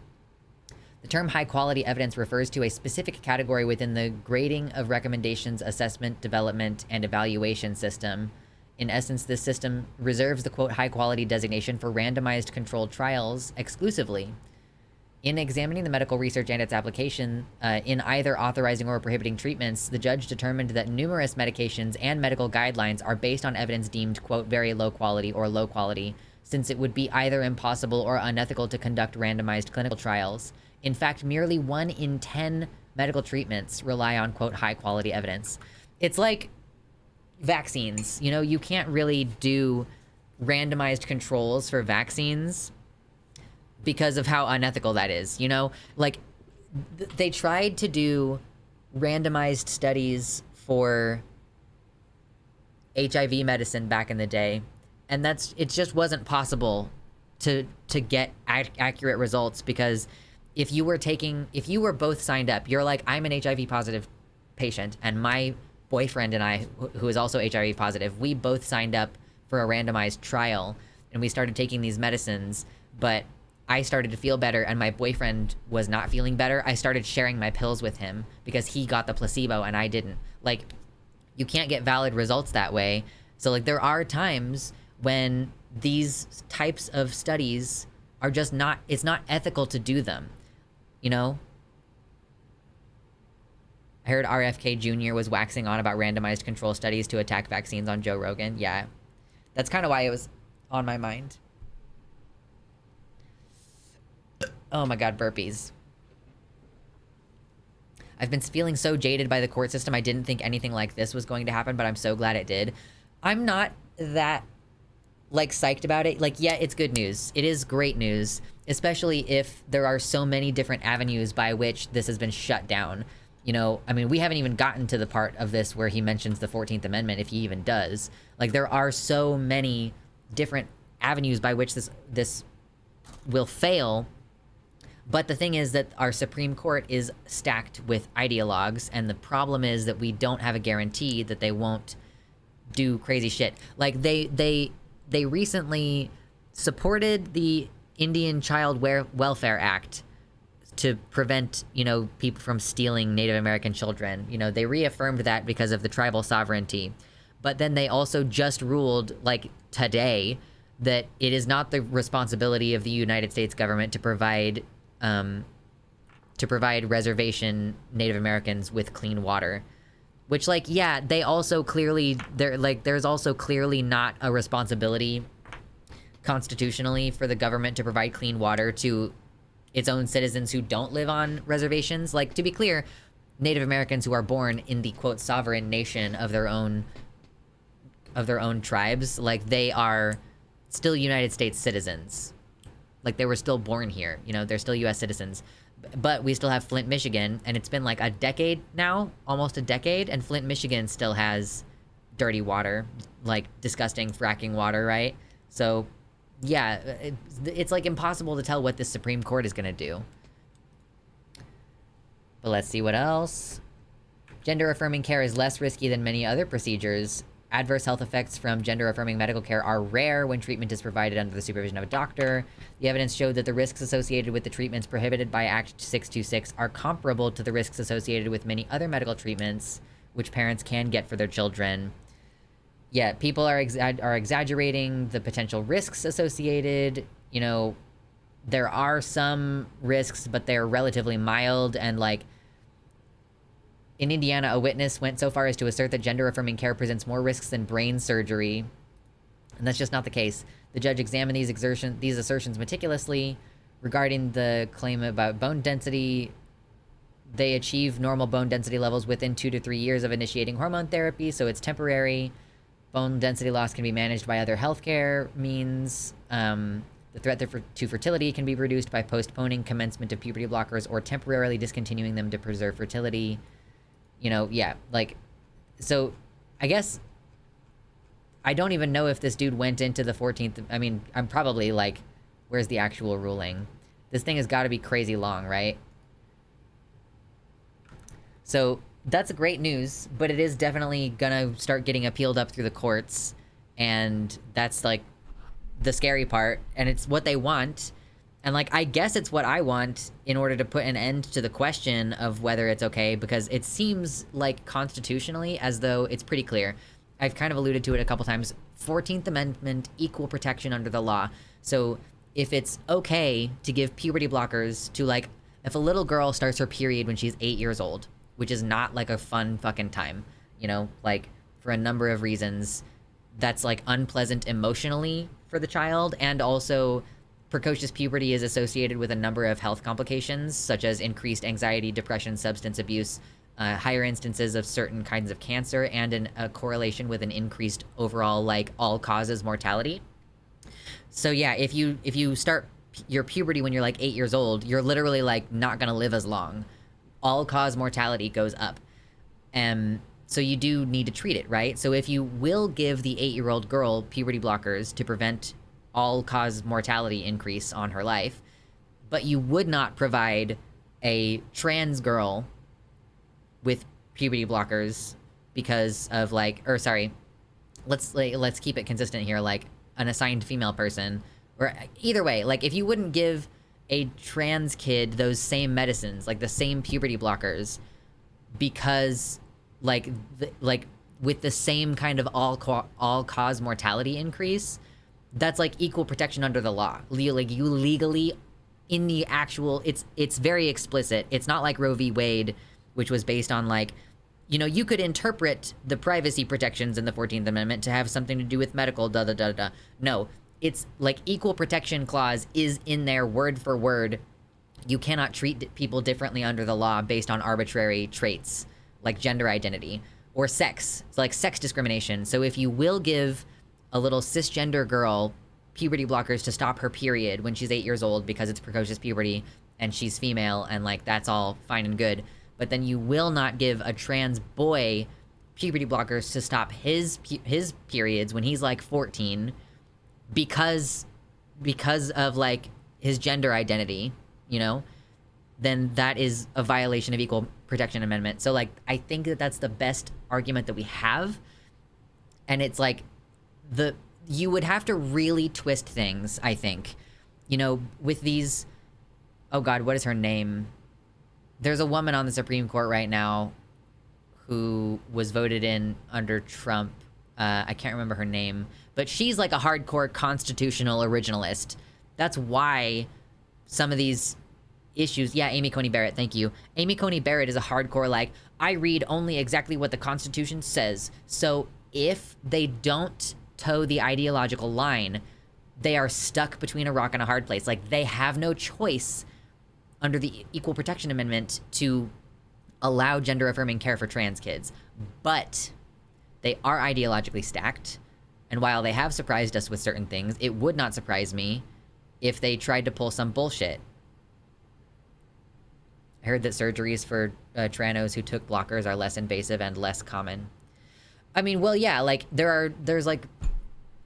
The term high-quality evidence refers to a specific category within the grading of recommendations, assessment, development, and evaluation system. In essence, this system reserves the, quote, high-quality designation for randomized controlled trials exclusively. In examining the medical research and its application in either authorizing or prohibiting treatments, the judge determined that numerous medications and medical guidelines are based on evidence deemed, quote, very low quality or low quality, since it would be either impossible or unethical to conduct randomized clinical trials. In fact, merely 1 in 10 medical treatments rely on, quote, high-quality evidence. It's like vaccines. You know, you can't really do randomized controls for vaccines because of how unethical that is, you know? Like, they tried to do randomized studies for HIV medicine back in the day, and it just wasn't possible to get accurate results, because if you were both signed up, you're like, I'm an HIV positive patient, and my boyfriend and I, who is also HIV positive, we both signed up for a randomized trial, and we started taking these medicines, but I started to feel better, and my boyfriend was not feeling better. I started sharing my pills with him because he got the placebo and I didn't. Like, you can't get valid results that way. So, like, there are times when these types of studies are just not, it's not ethical to do them. You know? I heard RFK Jr. was waxing on about randomized control studies to attack vaccines on Joe Rogan. Yeah. That's kind of why it was on my mind. Oh my god, burpees. I've been feeling so jaded by the court system. I didn't think anything like this was going to happen, but I'm so glad it did. I'm not that, like, psyched about it. Like, yeah, it's good news. It is great news, especially if there are so many different avenues by which this has been shut down. You know, I mean, we haven't even gotten to the part of this where he mentions the 14th Amendment, if he even does. Like, there are so many different avenues by which this will fail. But the thing is that our Supreme Court is stacked with ideologues, and the problem is that we don't have a guarantee that they won't do crazy shit. Like, they recently supported the Indian Child Welfare Act to prevent, you know, people from stealing Native American children. You know, they reaffirmed that because of the tribal sovereignty. But then they also just ruled, like, today, that it is not the responsibility of the United States government to provide reservation Native Americans with clean water. Which, like, yeah, they also clearly, there's also clearly not a responsibility constitutionally for the government to provide clean water to its own citizens who don't live on reservations. Like, to be clear, Native Americans who are born in the, quote, sovereign nation of their own tribes, like, they are still United States citizens. Like, they were still born here, you know, they're still U.S. citizens. But we still have Flint, Michigan, and it's been like a decade now, almost a decade, and Flint, Michigan still has dirty water, like disgusting fracking water, right? So, yeah, it's like impossible to tell what the Supreme Court is gonna do. But let's see what else. Gender-affirming care is less risky than many other procedures. Adverse health effects from gender-affirming medical care are rare when treatment is provided under the supervision of a doctor. The evidence showed that the risks associated with the treatments prohibited by Act 626 are comparable to the risks associated with many other medical treatments which parents can get for their children. Yeah, people are exaggerating the potential risks associated. You know, there are some risks, but they're relatively mild, and, like, In Indiana, a witness went so far as to assert that gender-affirming care presents more risks than brain surgery. And that's just not the case. The judge examined these assertions meticulously. Regarding the claim about bone density, they achieve normal bone density levels within 2 to 3 years of initiating hormone therapy, so it's temporary. Bone density loss can be managed by other healthcare means. The threat to fertility can be reduced by postponing commencement of puberty blockers or temporarily discontinuing them to preserve fertility. You know, yeah, like, so I guess I don't even know if this dude went into the 14th. I mean, I'm probably like, where's the actual ruling? This thing has got to be crazy long, right? So that's great news, but it is definitely gonna start getting appealed up through the courts, and that's like the scary part, and it's what they want. And like, I guess it's what I want in order to put an end to the question of whether it's okay, because it seems like constitutionally as though it's pretty clear. I've kind of alluded to it a couple times. 14th Amendment, equal protection under the law. So if it's okay to give puberty blockers to, like, if a little girl starts her period when she's 8 years old, which is not like a fun fucking time, you know, like for a number of reasons, that's like unpleasant emotionally for the child, and also precocious puberty is associated with a number of health complications, such as increased anxiety, depression, substance abuse, higher instances of certain kinds of cancer, and a correlation with an increased overall, like, all-causes mortality. So yeah, if you start your puberty when you're like 8 years old, you're literally like not gonna live as long. All-cause mortality goes up. So you do need to treat it, right? So if you will give the 8-year-old girl puberty blockers to prevent all-cause mortality increase on her life, but you would not provide a trans girl with puberty blockers because of, like, or sorry, let's keep it consistent here, like an assigned female person, or either way, like if you wouldn't give a trans kid those same medicines, like the same puberty blockers, because like with the same kind of all-cause mortality increase, that's like equal protection under the law. Like you legally, in the actual, it's very explicit. It's not like Roe v. Wade, which was based on, like, you know, you could interpret the privacy protections in the 14th Amendment to have something to do with medical da-da-da-da. No, it's like equal protection clause is in there word for word. You cannot treat people differently under the law based on arbitrary traits like gender identity or sex. It's like sex discrimination. So if you will give a little cisgender girl puberty blockers to stop her period when she's 8 years old because it's precocious puberty and she's female, and like that's all fine and good, but then you will not give a trans boy puberty blockers to stop his periods when he's like 14 because of like his gender identity, you know, then that is a violation of equal protection amendment. So like, I think that that's the best argument that we have. And it's like you would have to really twist things, I think, you know, with these, oh God, what is her name? There's a woman on the Supreme Court right now who was voted in under Trump. I can't remember her name, but she's like a hardcore constitutional originalist. That's why some of these issues, yeah, Amy Coney Barrett, thank you. Amy Coney Barrett is a hardcore, like, I read only exactly what the Constitution says. So if they don't toe the ideological line, they are stuck between a rock and a hard place. Like, they have no choice under the Equal Protection Amendment to allow gender-affirming care for trans kids. But they are ideologically stacked, and while they have surprised us with certain things, it would not surprise me if they tried to pull some bullshit. I heard that surgeries for tranos who took blockers are less invasive and less common. I mean, well, yeah, like, there's like,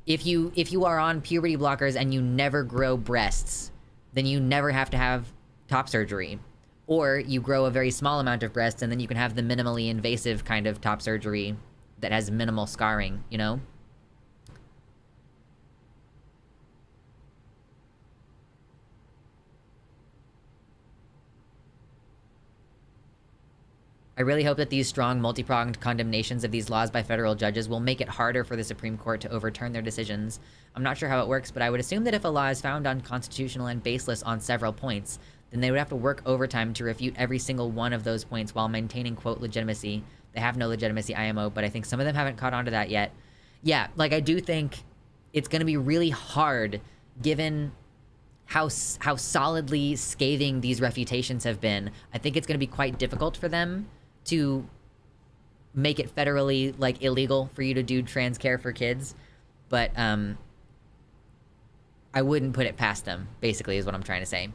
if you are on puberty blockers and you never grow breasts, then you never have to have top surgery. Or you grow a very small amount of breasts and then you can have the minimally invasive kind of top surgery that has minimal scarring, you know? I really hope that these strong, multi-pronged condemnations of these laws by federal judges will make it harder for the Supreme Court to overturn their decisions. I'm not sure how it works, but I would assume that if a law is found unconstitutional and baseless on several points, then they would have to work overtime to refute every single one of those points while maintaining, quote, legitimacy. They have no legitimacy, IMO, but I think some of them haven't caught on to that yet. Yeah, like, I do think it's going to be really hard, given how solidly scathing these refutations have been. I think it's going to be quite difficult for them to make it federally, like, illegal for you to do trans care for kids. But, I wouldn't put it past them, basically, is what I'm trying to say.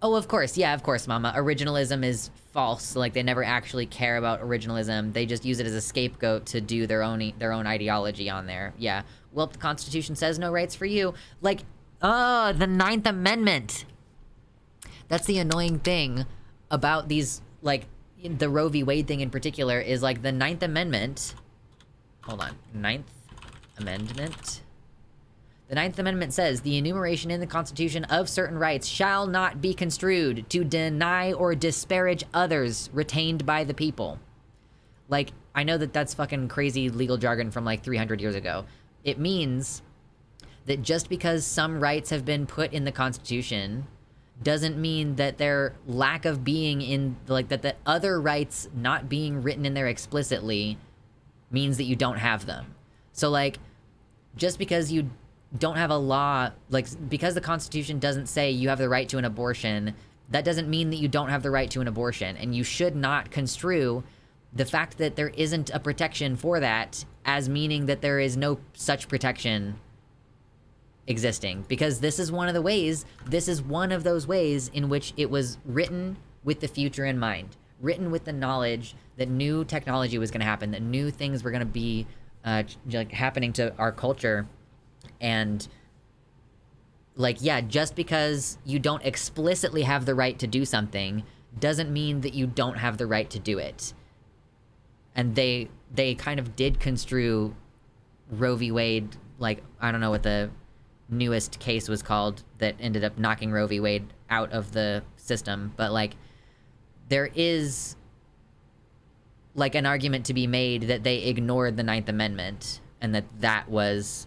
Oh, of course. Yeah, of course, Mama. Originalism is false. Like, they never actually care about originalism. They just use it as a scapegoat to do their own ideology on there. Yeah. Well, the Constitution says no rights for you. Like, oh, the 9th Amendment. That's the annoying thing about these, like, the Roe v. Wade thing in particular is, like, the 9th Amendment. Hold on. 9th Amendment. The 9th Amendment says, the enumeration in the Constitution of certain rights shall not be construed to deny or disparage others retained by the people. Like, I know that that's fucking crazy legal jargon from, like, 300 years ago. It means that just because some rights have been put in the Constitution doesn't mean that their lack of being in, like, that the other rights not being written in there explicitly means that you don't have them. So, like, just because you don't have a law, like, because the Constitution doesn't say you have the right to an abortion, that doesn't mean that you don't have the right to an abortion. And you should not construe the fact that there isn't a protection for that as meaning that there is no such protection existing. Because this is one of those ways in which it was written with the future in mind. Written with the knowledge that new technology was going to happen, that new things were going to be like happening to our culture. And, like, yeah, just because you don't explicitly have the right to do something doesn't mean that you don't have the right to do it. And they kind of did construe Roe v. Wade, like, I don't know what the newest case was called that ended up knocking Roe v. Wade out of the system, but, like, there is, like, an argument to be made that they ignored the 9th Amendment and that was,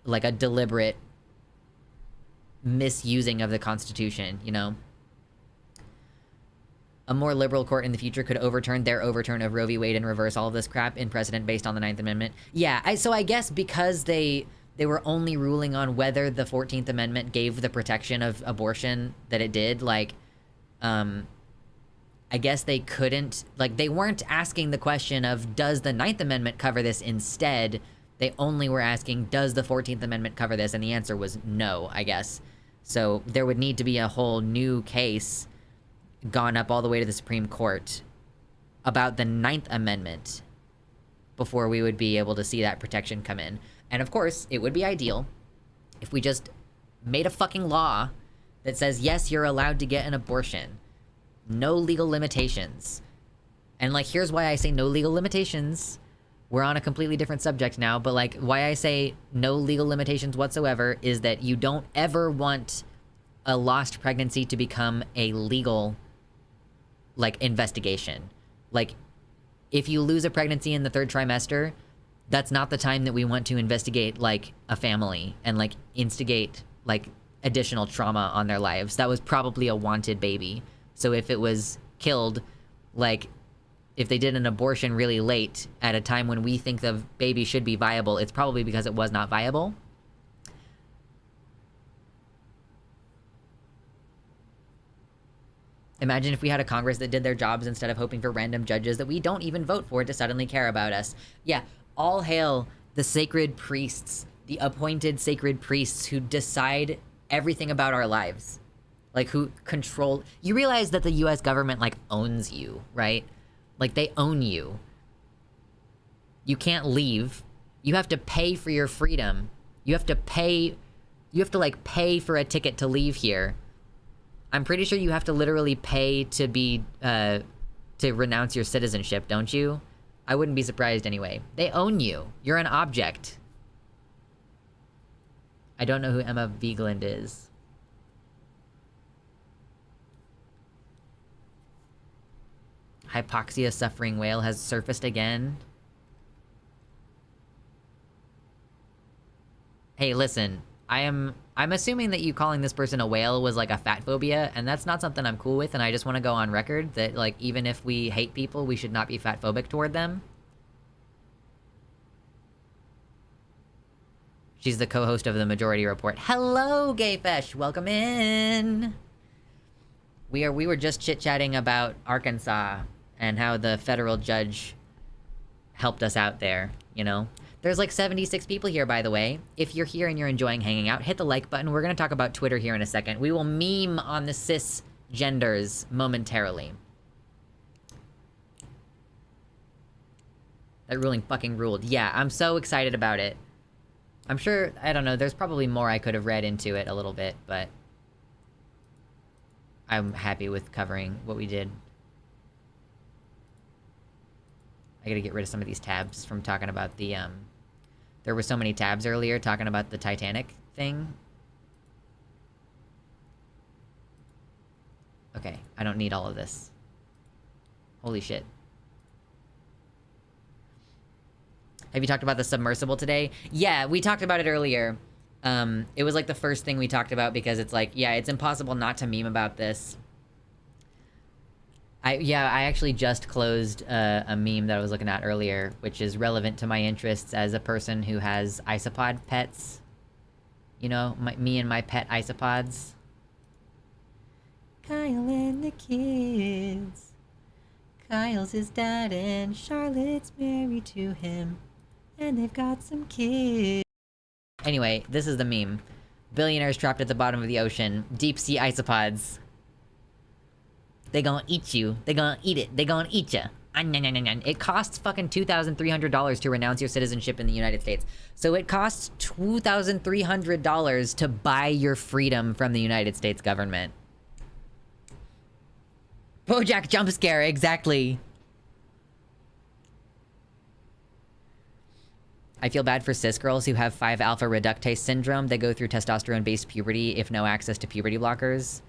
like, a deliberate misusing of the Constitution, you know? A more liberal court in the future could overturn their overturn of Roe v. Wade and reverse all of this crap in precedent based on the 9th Amendment. Yeah, so I guess because they were only ruling on whether the 14th Amendment gave the protection of abortion that it did, like, I guess they couldn't, like, they weren't asking the question of, does the 9th Amendment cover this instead? They only were asking, does the 14th Amendment cover this? And the answer was no, I guess. So there would need to be a whole new case gone up all the way to the Supreme Court about the 9th Amendment before we would be able to see that protection come in. And of course, it would be ideal if we just made a fucking law that says, yes, you're allowed to get an abortion. No legal limitations. And, like, here's why I say no legal limitations. We're on a completely different subject now, but, like, why I say no legal limitations whatsoever is that you don't ever want a lost pregnancy to become a legal, like, investigation. Like, if you lose a pregnancy in the 3rd trimester, that's not the time that we want to investigate, like, a family and, like, instigate, like, additional trauma on their lives. That was probably a wanted baby. So if it was killed, like, if they did an abortion really late at a time when we think the baby should be viable, it's probably because it was not viable. Imagine if we had a Congress that did their jobs instead of hoping for random judges that we don't even vote for to suddenly care about us. Yeah, all hail the sacred priests, the appointed sacred priests who decide everything about our lives. Like, who control... You realize that the U.S. government, like, owns you, right? Like, they own you. You can't leave. You have to pay for your freedom. You have to pay... You have to, like, pay for a ticket to leave here. I'm pretty sure you have to literally pay to be, to renounce your citizenship, don't you? I wouldn't be surprised anyway. They own you. You're an object. I don't know who Emma Vigeland is. Hypoxia suffering whale has surfaced again. Hey, listen, I'm assuming that you calling this person a whale was like a fat phobia, and that's not something I'm cool with, and I just want to go on record that, like, even if we hate people, we should not be fat phobic toward them. She's the co-host of the Majority Report. Hello, Gayfesh! Welcome in! We were just chit-chatting about Arkansas and how the federal judge helped us out there, you know? There's like 76 people here, by the way. If you're here and you're enjoying hanging out, hit the like button. We're gonna talk about Twitter here in a second. We will meme on the cisgenders momentarily. That ruling fucking ruled. Yeah, I'm so excited about it. I'm sure, I don't know, there's probably more I could have read into it a little bit, but I'm happy with covering what we did. I gotta get rid of some of these tabs from talking about the, there were so many tabs earlier talking about the Titanic thing. Okay, I don't need all of this. Holy shit. Have you talked about the submersible today? Yeah, we talked about it earlier. It was like the first thing we talked about because it's like, yeah, it's impossible not to meme about this. I actually just closed a meme that I was looking at earlier, which is relevant to my interests as a person who has isopod pets. You know, me and my pet isopods. Kyle and the kids. Kyle's his dad and Charlotte's married to him. And they've got some kids. Anyway, this is the meme. Billionaires trapped at the bottom of the ocean. Deep sea isopods. They gonna eat you. They gonna eat it. They gonna eat ya. It costs fucking $2,300 to renounce your citizenship in the United States. So it costs $2,300 to buy your freedom from the United States government. BoJack jump scare, exactly. I feel bad for cis girls who have 5-alpha reductase syndrome. They go through testosterone-based puberty if no access to puberty blockers.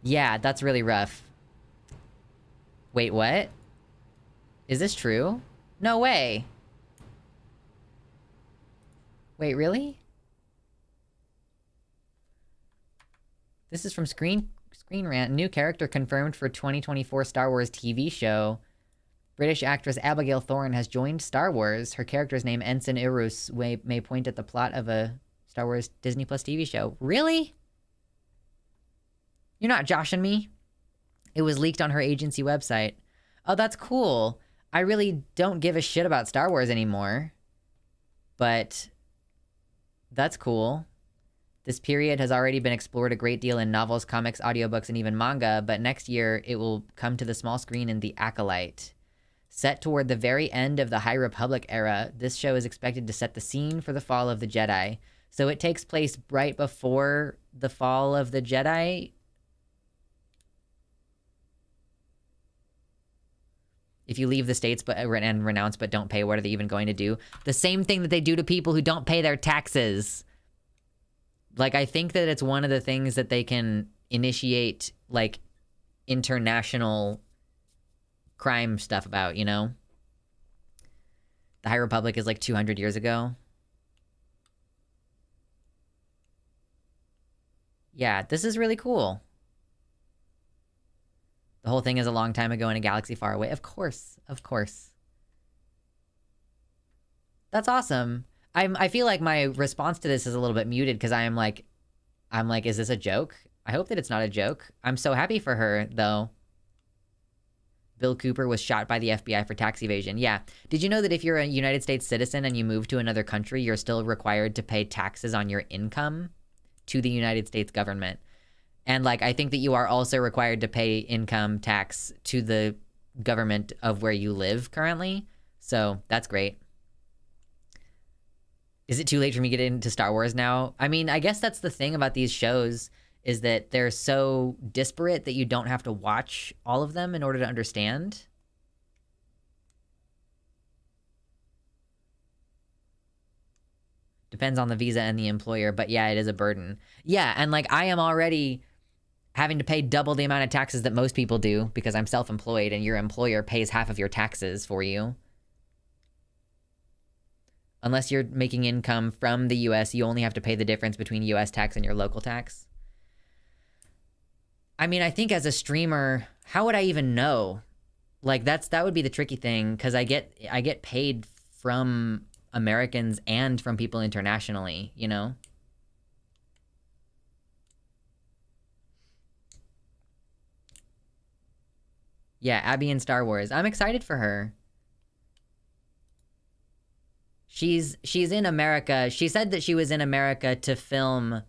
Yeah, that's really rough. Wait, what? Is this true? No way! Wait, really? This is from Screen Rant. New character confirmed for 2024 Star Wars TV show. British actress Abigail Thorne has joined Star Wars. Her character's name, Ensign Irus, may point at the plot of a Star Wars Disney Plus TV show. Really? You're not joshing me? It was leaked on her agency website. Oh, that's cool. I really don't give a shit about Star Wars anymore. But that's cool. This period has already been explored a great deal in novels, comics, audiobooks, and even manga, but next year it will come to the small screen in The Acolyte. Set toward the very end of the High Republic era, this show is expected to set the scene for the fall of the Jedi. So it takes place right before the fall of the Jedi. If you leave the states and renounce but don't pay, what are they even going to do? The same thing that they do to people who don't pay their taxes. Like, I think that it's one of the things that they can initiate, like, international crime stuff about, you know? The High Republic is like 200 years ago. Yeah, this is really cool. The whole thing is a long time ago in a galaxy far away. Of course, of course. That's awesome. I feel like my response to this is a little bit muted because I'm like, is this a joke? I hope that it's not a joke. I'm so happy for her, though. Bill Cooper was shot by the FBI for tax evasion. Yeah. Did you know that if you're a United States citizen and you move to another country, you're still required to pay taxes on your income to the United States government? And, like, I think that you are also required to pay income tax to the government of where you live currently. So, that's great. Is it too late for me to get into Star Wars now? I mean, I guess that's the thing about these shows, is that they're so disparate that you don't have to watch all of them in order to understand. Depends on the visa and the employer, but yeah, it is a burden. Yeah, and like I am already having to pay double the amount of taxes that most people do because I'm self-employed and your employer pays half of your taxes for you. Unless you're making income from the US, you only have to pay the difference between US tax and your local tax. I mean, I think as a streamer, how would I even know? Like that would be the tricky thing, because I get paid from Americans and from people internationally, you know? Yeah, Abby in Star Wars. I'm excited for her. She's in America. She said that she was in America to film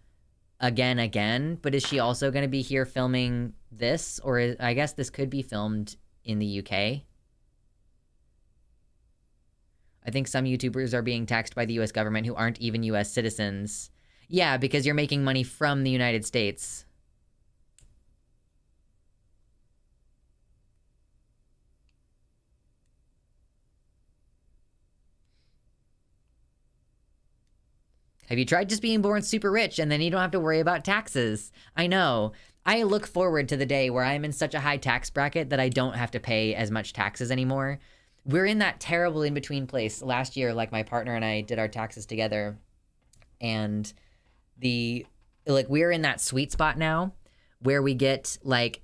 again, but is she also going to be here filming this? Or I guess this could be filmed in the UK. I think some YouTubers are being taxed by the US government who aren't even US citizens. Yeah, because you're making money from the United States. Have you tried just being born super rich and then you don't have to worry about taxes? I know. I look forward to the day where I'm in such a high tax bracket that I don't have to pay as much taxes anymore. We're in that terrible in-between place. Last year, like, my partner and I did our taxes together, and we're in that sweet spot now where we get, like,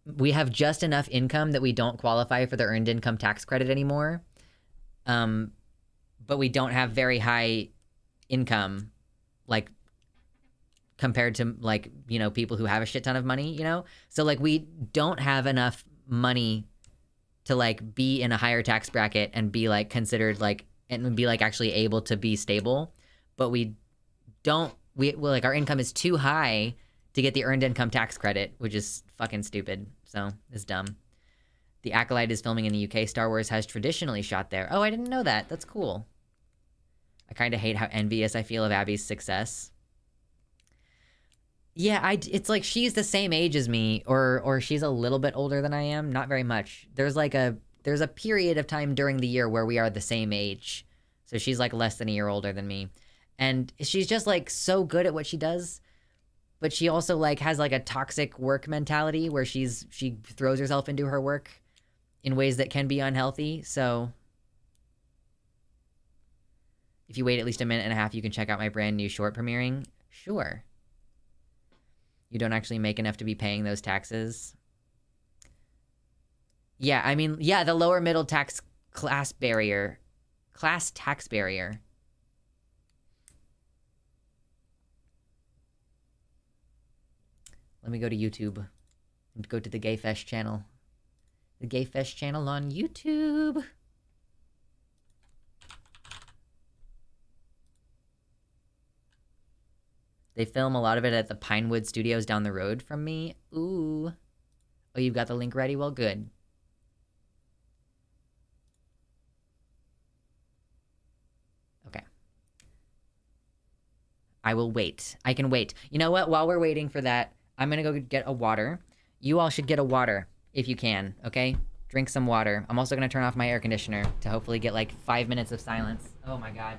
we have just enough income that we don't qualify for the earned income tax credit anymore. But we don't have very high income, like, compared to, like, you know, people who have a shit ton of money, you know? So, like, we don't have enough money to, like, be in a higher tax bracket and be, like, considered, like, and be, like, actually able to be stable. But our income is too high to get the earned income tax credit, which is fucking stupid. So it's dumb. The Acolyte is filming in the UK. Star Wars has traditionally shot there. Oh, I didn't know that. That's cool. I kind of hate how envious I feel of Abby's success. Yeah, it's like she's the same age as me, or she's a little bit older than I am. Not very much. There's a period of time during the year where we are the same age. So she's like less than a year older than me. And she's just like so good at what she does. But she also like has like a toxic work mentality where she throws herself into her work in ways that can be unhealthy. So if you wait at least a minute and a half, you can check out my brand new short premiering. Sure. You don't actually make enough to be paying those taxes. Yeah, I mean, yeah, the lower middle tax class tax barrier. Let me go to YouTube and go to the Gay Fest channel. The Gay Fest channel on YouTube. They film a lot of it at the Pinewood Studios down the road from me. Ooh. Oh, you've got the link ready? Well, good. Okay. I will wait. I can wait. You know what? While we're waiting for that, I'm gonna go get a water. You all should get a water if you can, okay? Drink some water. I'm also gonna turn off my air conditioner to hopefully get like 5 minutes of silence. Oh my god.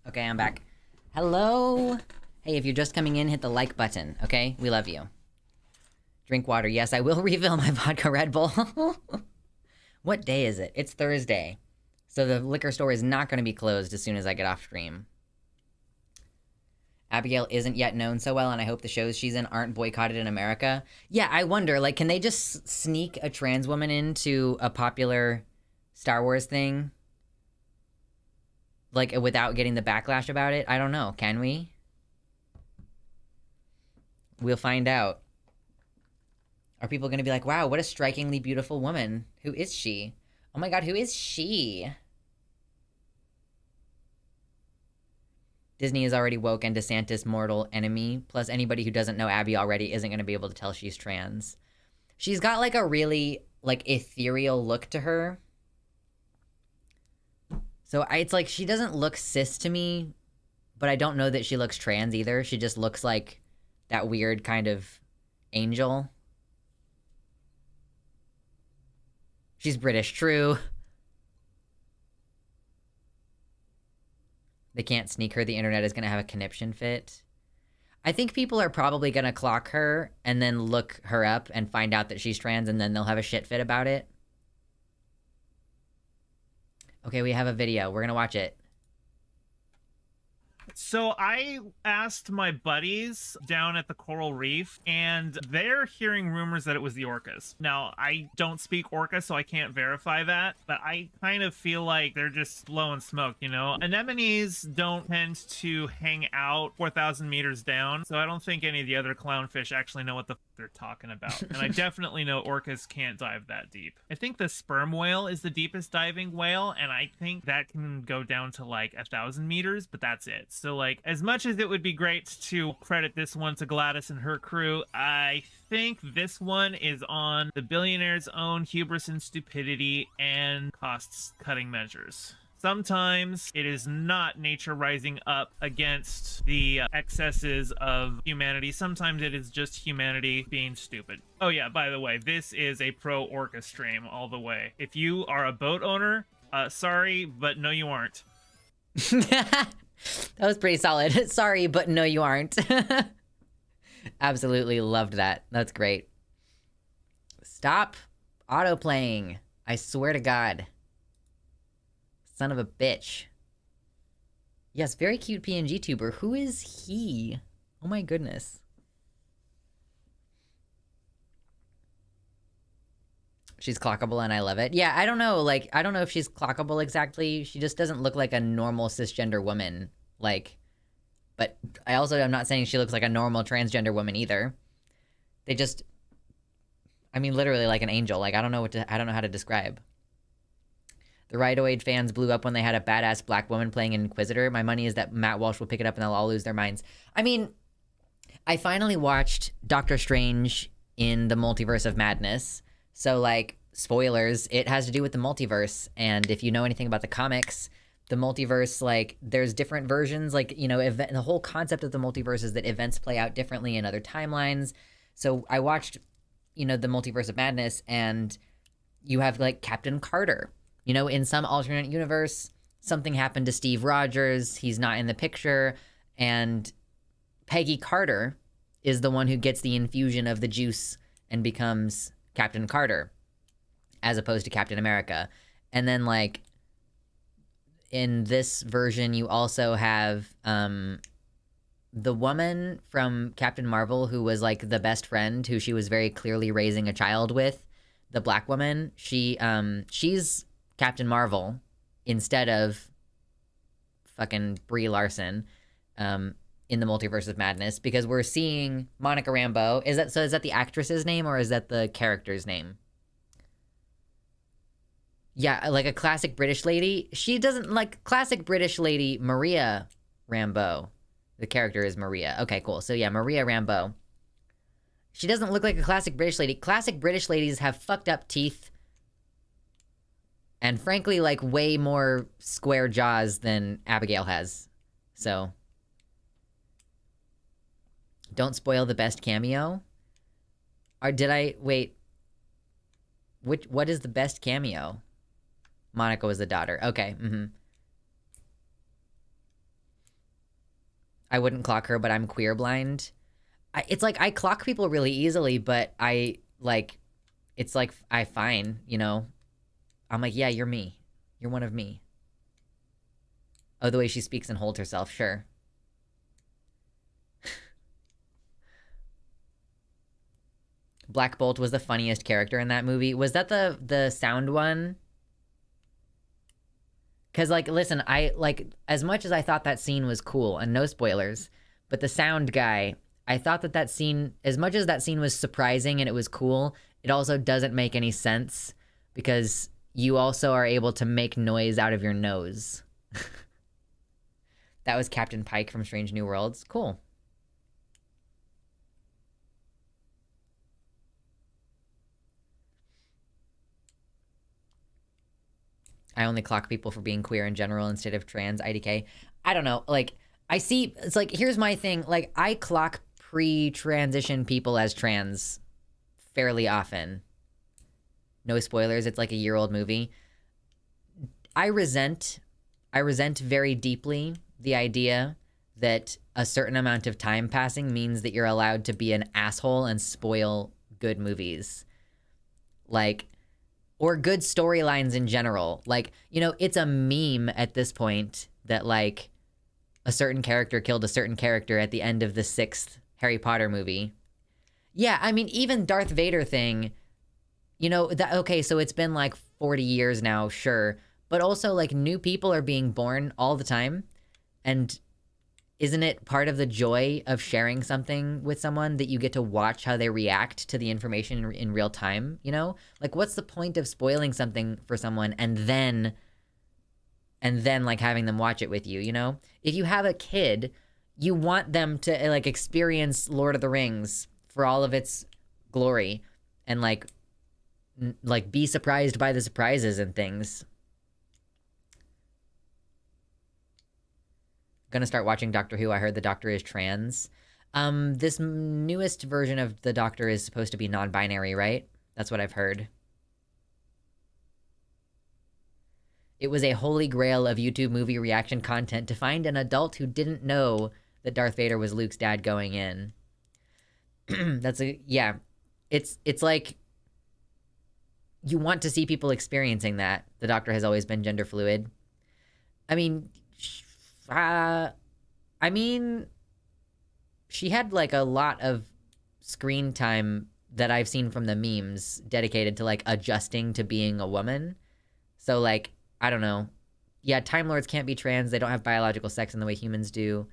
Okay, I'm back. Hello? Hey, if you're just coming in, hit the like button, okay? We love you. Drink water. Yes, I will refill my vodka Red Bull. What day is it? It's Thursday. So the liquor store is not going to be closed as soon as I get off stream. Abigail isn't yet known so well, and I hope the shows she's in aren't boycotted in America. Yeah, I wonder, like, can they just sneak a trans woman into a popular Star Wars thing? Like, without getting the backlash about it? I don't know. Can we? We'll find out. Are people going to be like, wow, what a strikingly beautiful woman. Who is she? Oh my god, who is she? Disney is already woke and DeSantis mortal enemy. Plus, anybody who doesn't know Abby already isn't going to be able to tell she's trans. She's got like a really like ethereal look to her. So it's like she doesn't look cis to me, but I don't know that she looks trans either. She just looks like that weird kind of angel. She's British, true. They can't sneak her. The internet is going to have a conniption fit. I think people are probably going to clock her and then look her up and find out that she's trans, and then they'll have a shit fit about it. Okay, we have a video. We're going to watch it. So I asked my buddies down at the Coral Reef, and they're hearing rumors that it was the orcas. Now, I don't speak orca, so I can't verify that, but I kind of feel like they're just blowing smoke, you know? Anemones don't tend to hang out 4,000 meters down, so I don't think any of the other clownfish actually know what the they're talking about. And I definitely know orcas can't dive that deep. I think the sperm whale is the deepest diving whale, and I think that can go down to like 1,000 meters, but that's it. So like, as much as it would be great to credit this one to Gladys and her crew, I think this one is on the billionaire's own hubris and stupidity and cost-cutting measures. Sometimes it is not nature rising up against the excesses of humanity. Sometimes it is just humanity being stupid. Oh yeah, by the way, this is a pro-orca stream all the way. If you are a boat owner, sorry, but no you aren't. That was pretty solid. Sorry, but no you aren't. Absolutely loved that. That's great. Stop autoplaying. I swear to God. Son of a bitch. Yes, very cute PNG tuber. Who is he? Oh my goodness. She's clockable and I love it. Yeah, I don't know. Like, I don't know if she's clockable exactly. She just doesn't look like a normal cisgender woman. Like, but I also am not saying she looks like a normal transgender woman either. They just, I mean, literally like an angel. Like, I don't know how to describe. The Ridoid fans blew up when they had a badass black woman playing an Inquisitor. My money is that Matt Walsh will pick it up and they'll all lose their minds. I mean, I finally watched Doctor Strange in the Multiverse of Madness. So, like, spoilers, it has to do with the multiverse. And if you know anything about the comics, the multiverse, like, there's different versions. Like, you know, the whole concept of the multiverse is that events play out differently in other timelines. So I watched, you know, the Multiverse of Madness, and you have, like, Captain Carter. You know, in some alternate universe, something happened to Steve Rogers. He's not in the picture. And Peggy Carter is the one who gets the infusion of the juice and becomes Captain Carter, as opposed to Captain America. And then, like, in this version, you also have the woman from Captain Marvel who was, like, the best friend, who she was very clearly raising a child with. The black woman, she's Captain Marvel instead of fucking Brie Larson in the Multiverse of Madness, because we're seeing Monica Rambeau. Is that the actress's name or is that the character's name? Yeah, like a classic British lady. She doesn't like classic British lady Maria Rambeau. The character is Maria. Okay, cool. So yeah, Maria Rambeau. She doesn't look like a classic British lady. Classic British ladies have fucked up teeth. And frankly, like, way more square jaws than Abigail has. So, don't spoil the best cameo. Or did I... Wait. What is the best cameo? Monica was the daughter. Okay, I wouldn't clock her, but I'm queer blind. It's like, I clock people really easily, but it's like, I fine, you know? I'm like, yeah, you're me. You're one of me. Oh, the way she speaks and holds herself, sure. Black Bolt was the funniest character in that movie. Was that the sound one? Because, like, listen, as much as I thought that scene was cool, and no spoilers, but the sound guy, I thought that scene, as much as that scene was surprising and it was cool, it also doesn't make any sense, because you also are able to make noise out of your nose. That was Captain Pike from Strange New Worlds. Cool. I only clock people for being queer in general instead of trans IDK. I don't know. Like, I see, it's like, here's my thing. Like, I clock pre-transition people as trans fairly often. No spoilers, it's like a year-old movie. I resent very deeply the idea that a certain amount of time passing means that you're allowed to be an asshole and spoil good movies. Like, or good storylines in general. Like, you know, it's a meme at this point that, like, a certain character killed a certain character at the end of the 6th Harry Potter movie. Yeah, I mean, even Darth Vader thing, you know, okay, so it's been like 40 years now, sure. But also, like, new people are being born all the time. And isn't it part of the joy of sharing something with someone that you get to watch how they react to the information in real time, you know? Like, what's the point of spoiling something for someone and then like having them watch it with you, you know? If you have a kid, you want them to like experience Lord of the Rings for all of its glory and like be surprised by the surprises and things. Gonna start watching Doctor Who. I heard the Doctor is trans. This newest version of the Doctor is supposed to be non-binary, right? That's what I've heard. It was a holy grail of YouTube movie reaction content to find an adult who didn't know that Darth Vader was Luke's dad going in. Yeah. It's like, you want to see people experiencing that. The Doctor has always been gender fluid. I mean, she had like a lot of screen time that I've seen from the memes dedicated to like adjusting to being a woman. So like, I don't know. Yeah, Time Lords can't be trans. They don't have biological sex in the way humans do.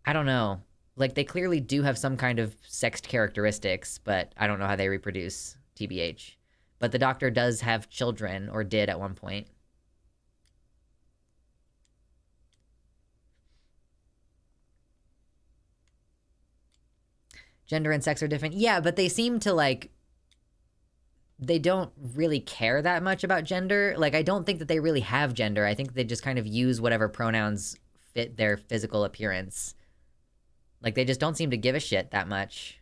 I don't know. Like, they clearly do have some kind of sexed characteristics, but I don't know how they reproduce, TBH. But the Doctor does have children, or did at one point. Gender and sex are different. Yeah, but they seem to, like, they don't really care that much about gender. Like, I don't think that they really have gender. I think they just kind of use whatever pronouns fit their physical appearance. Like, they just don't seem to give a shit that much.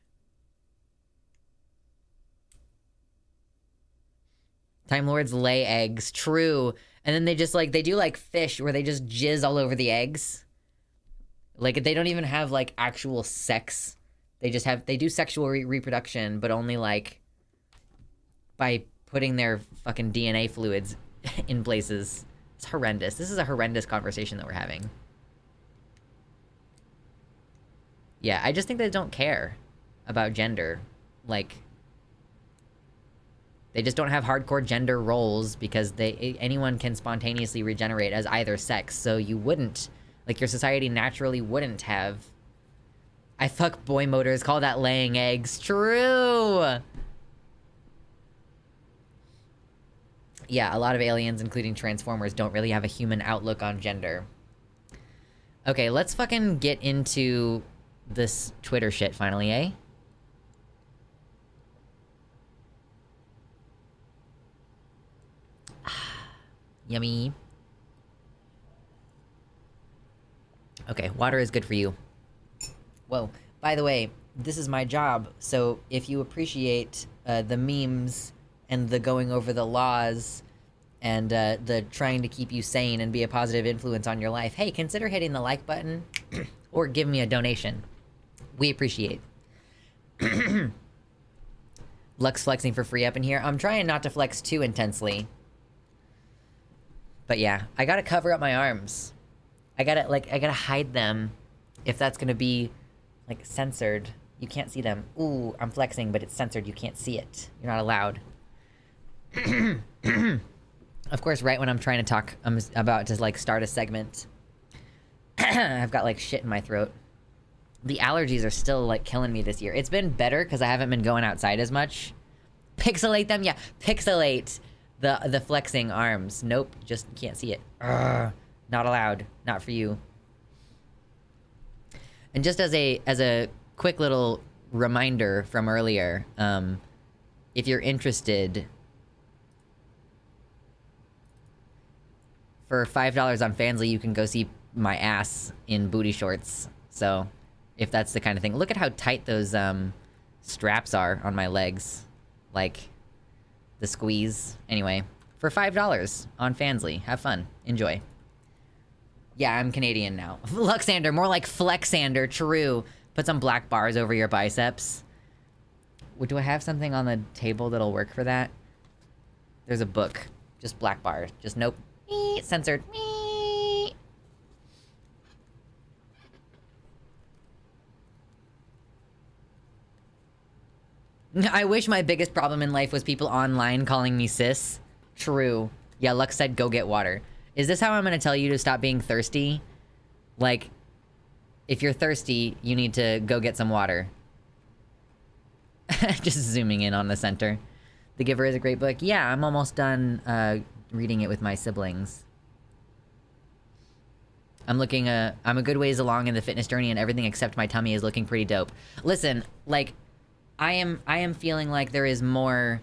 Time Lords lay eggs. True. And then they just, like, they do, like, fish where they just jizz all over the eggs. Like, they don't even have, like, actual sex. They just have, they do sexual reproduction, but only, like, by putting their fucking DNA fluids in places. It's horrendous. This is a horrendous conversation that we're having. Yeah, I just think they don't care about gender. Like, they just don't have hardcore gender roles because anyone can spontaneously regenerate as either sex, so you wouldn't, like, your society naturally wouldn't have. I fuck boy motors, call that laying eggs. True! Yeah, a lot of aliens, including Transformers, don't really have a human outlook on gender. Okay, let's fucking get into this Twitter shit finally, eh? Yummy. Okay, water is good for you. Whoa, by the way, this is my job, so if you appreciate the memes and the going over the laws and the trying to keep you sane and be a positive influence on your life, hey, consider hitting the like button or give me a donation. We appreciate. Lux flexing for free up in here. I'm trying not to flex too intensely. But yeah, I gotta cover up my arms. I gotta hide them if that's gonna be, like, censored. You can't see them. Ooh, I'm flexing, but it's censored. You can't see it. You're not allowed. Of course, right when I'm trying to talk, I'm about to, like, start a segment. I've got, like, shit in my throat. The allergies are still, like, killing me this year. It's been better because I haven't been going outside as much. Pixelate them? Yeah, pixelate the flexing arms. Nope, just can't see it. Urgh, not allowed. Not for you. And just as a quick little reminder from earlier, if you're interested For $5 on Fansly, you can go see my ass in booty shorts. So, if that's the kind of thing. Look at how tight those straps are on my legs. Like, the squeeze. Anyway, for $5 on Fansly. Have fun. Enjoy. Yeah, I'm Canadian now. Luxander, more like Flexander, true. Put some black bars over your biceps. Do I have something on the table that'll work for that? There's a book. Just black bars. Just nope. Censored. I wish my biggest problem in life was people online calling me sis. True. Yeah, Lux said go get water. Is this how I'm gonna tell you to stop being thirsty? Like, if you're thirsty, you need to go get some water. Just zooming in on the center. The Giver is a great book. Yeah, I'm almost done reading it with my siblings. I'm a good ways along in the fitness journey and everything except my tummy is looking pretty dope. Listen, like, I am feeling like there's more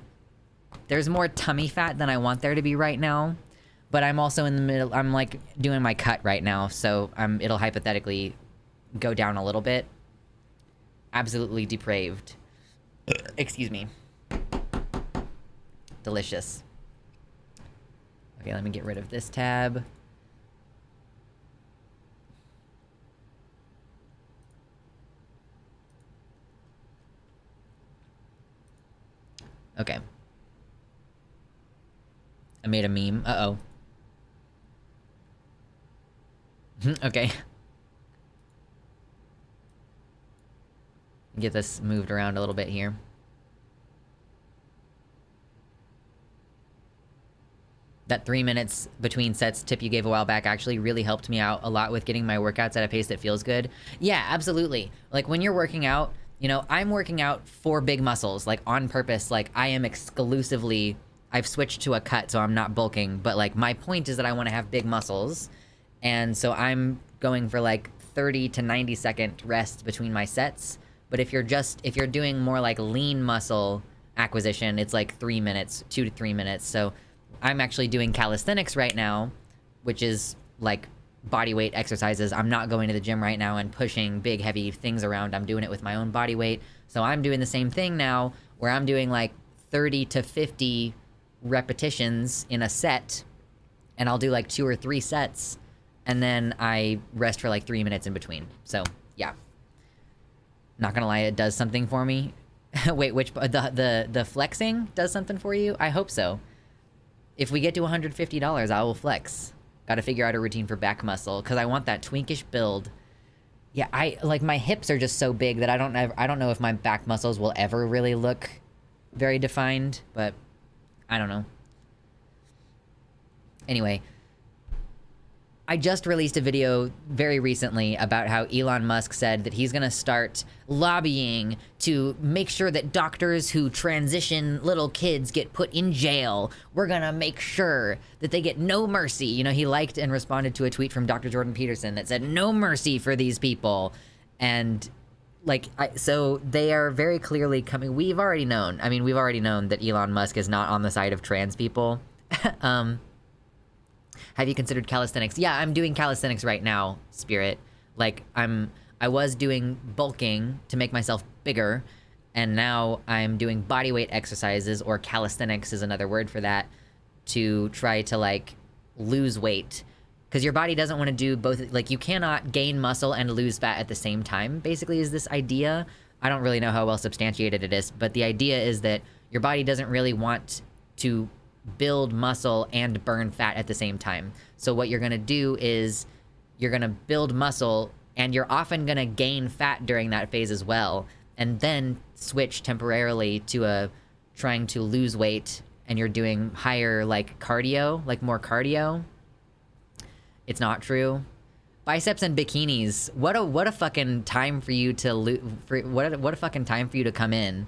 tummy fat than I want there to be right now. But I'm also in the middle, I'm like doing my cut right now, so it'll hypothetically go down a little bit. Absolutely depraved. Excuse me. Delicious. Okay, let me get rid of this tab. Okay. I made a meme. Uh-oh. Okay. Get this moved around a little bit here. That 3 minutes between sets tip you gave a while back actually really helped me out a lot with getting my workouts at a pace that feels good. Yeah, absolutely. Like, when you're working out, you know, I'm working out for big muscles, like, on purpose. Like, I am exclusively... I've switched to a cut, so I'm not bulking. But, like, my point is that I want to have big muscles. And so I'm going for, like, 30 to 90 second rests between my sets. But if you're doing more, like, lean muscle acquisition, it's, like, 3 minutes, 2 to 3 minutes. So I'm actually doing calisthenics right now, which is, like, body weight exercises. I'm not going to the gym right now and pushing big, heavy things around. I'm doing it with my own body weight. So I'm doing the same thing now, where I'm doing, like, 30 to 50 repetitions in a set, and I'll do, like, 2 or 3 sets, and then I rest for, like, 3 minutes in between. So, yeah. Not gonna lie, it does something for me. Wait, the flexing does something for you? I hope so. If we get to $150, I will flex. Gotta figure out a routine for back muscle, because I want that twinkish build. Yeah, like, my hips are just so big that I don't know if my back muscles will ever really look very defined, but I don't know. Anyway, I just released a video very recently about how Elon Musk said that he's gonna start lobbying to make sure that doctors who transition little kids get put in jail. We're gonna make sure that they get no mercy. You know, he liked and responded to a tweet from Dr. Jordan Peterson that said, no mercy for these people. And, like, so they are very clearly coming. We've already known that Elon Musk is not on the side of trans people. Have you considered calisthenics? Yeah, I'm doing calisthenics right now, Spirit. Like, I was doing bulking to make myself bigger, and now I'm doing bodyweight exercises, or calisthenics is another word for that, to try to, like, lose weight. Because your body doesn't want to do both. Like, you cannot gain muscle and lose fat at the same time, basically, is this idea. I don't really know how well substantiated it is, but the idea is that your body doesn't really want to build muscle and burn fat at the same time. So what you're gonna do is you're gonna build muscle, and you're often gonna gain fat during that phase as well, and then switch temporarily to trying to lose weight, and you're doing higher, like, cardio, like more cardio. It's not true. Biceps and bikinis. What a fucking time for you to what a fucking time for you to come in.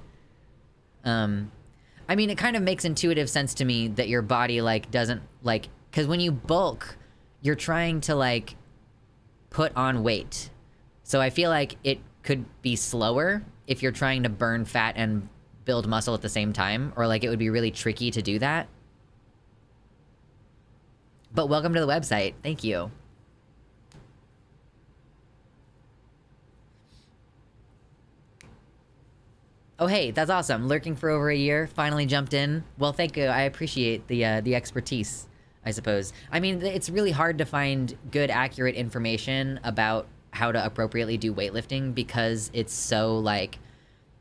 I mean, it kind of makes intuitive sense to me that your body, like, doesn't, like, because when you bulk, you're trying to, like, put on weight. So I feel like it could be slower if you're trying to burn fat and build muscle at the same time, or, like, it would be really tricky to do that. But welcome to the website. Thank you. Oh, hey, that's awesome. Lurking for over a year, finally jumped in. Well, thank you. I appreciate the expertise, I suppose. I mean, it's really hard to find good, accurate information about how to appropriately do weightlifting because it's so, like...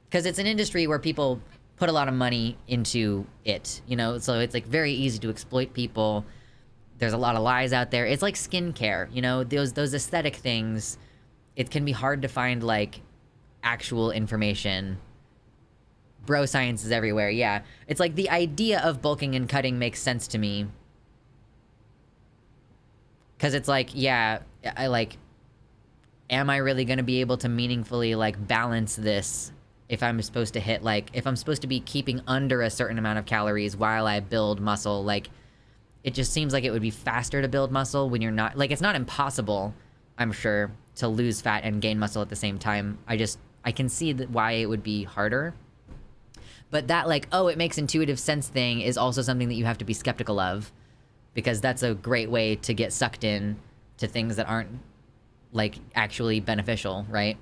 Because it's an industry where people put a lot of money into it, you know? So it's, like, very easy to exploit people. There's a lot of lies out there. It's like skincare, you know? Those aesthetic things, it can be hard to find, like, actual information. Bro science is everywhere, yeah. It's like the idea of bulking and cutting makes sense to me. Because it's like, yeah, I like... Am I really going to be able to meaningfully, like, balance this if I'm supposed to hit, like... If I'm supposed to be keeping under a certain amount of calories while I build muscle, like... It just seems like it would be faster to build muscle when you're not... Like, it's not impossible, I'm sure, to lose fat and gain muscle at the same time. I can see why it would be harder. But that, like, oh, it makes intuitive sense thing is also something that you have to be skeptical of. Because that's a great way to get sucked in to things that aren't, like, actually beneficial, right?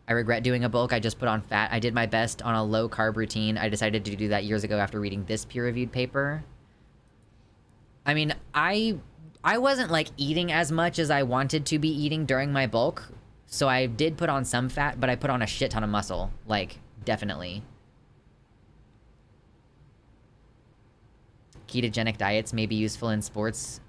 I regret doing a bulk. I just put on fat. I did my best on a low-carb routine. I decided to do that years ago after reading this peer-reviewed paper. I mean, I wasn't, like, eating as much as I wanted to be eating during my bulk. So I did put on some fat, but I put on a shit ton of muscle. Like, definitely. Ketogenic diets may be useful in sports.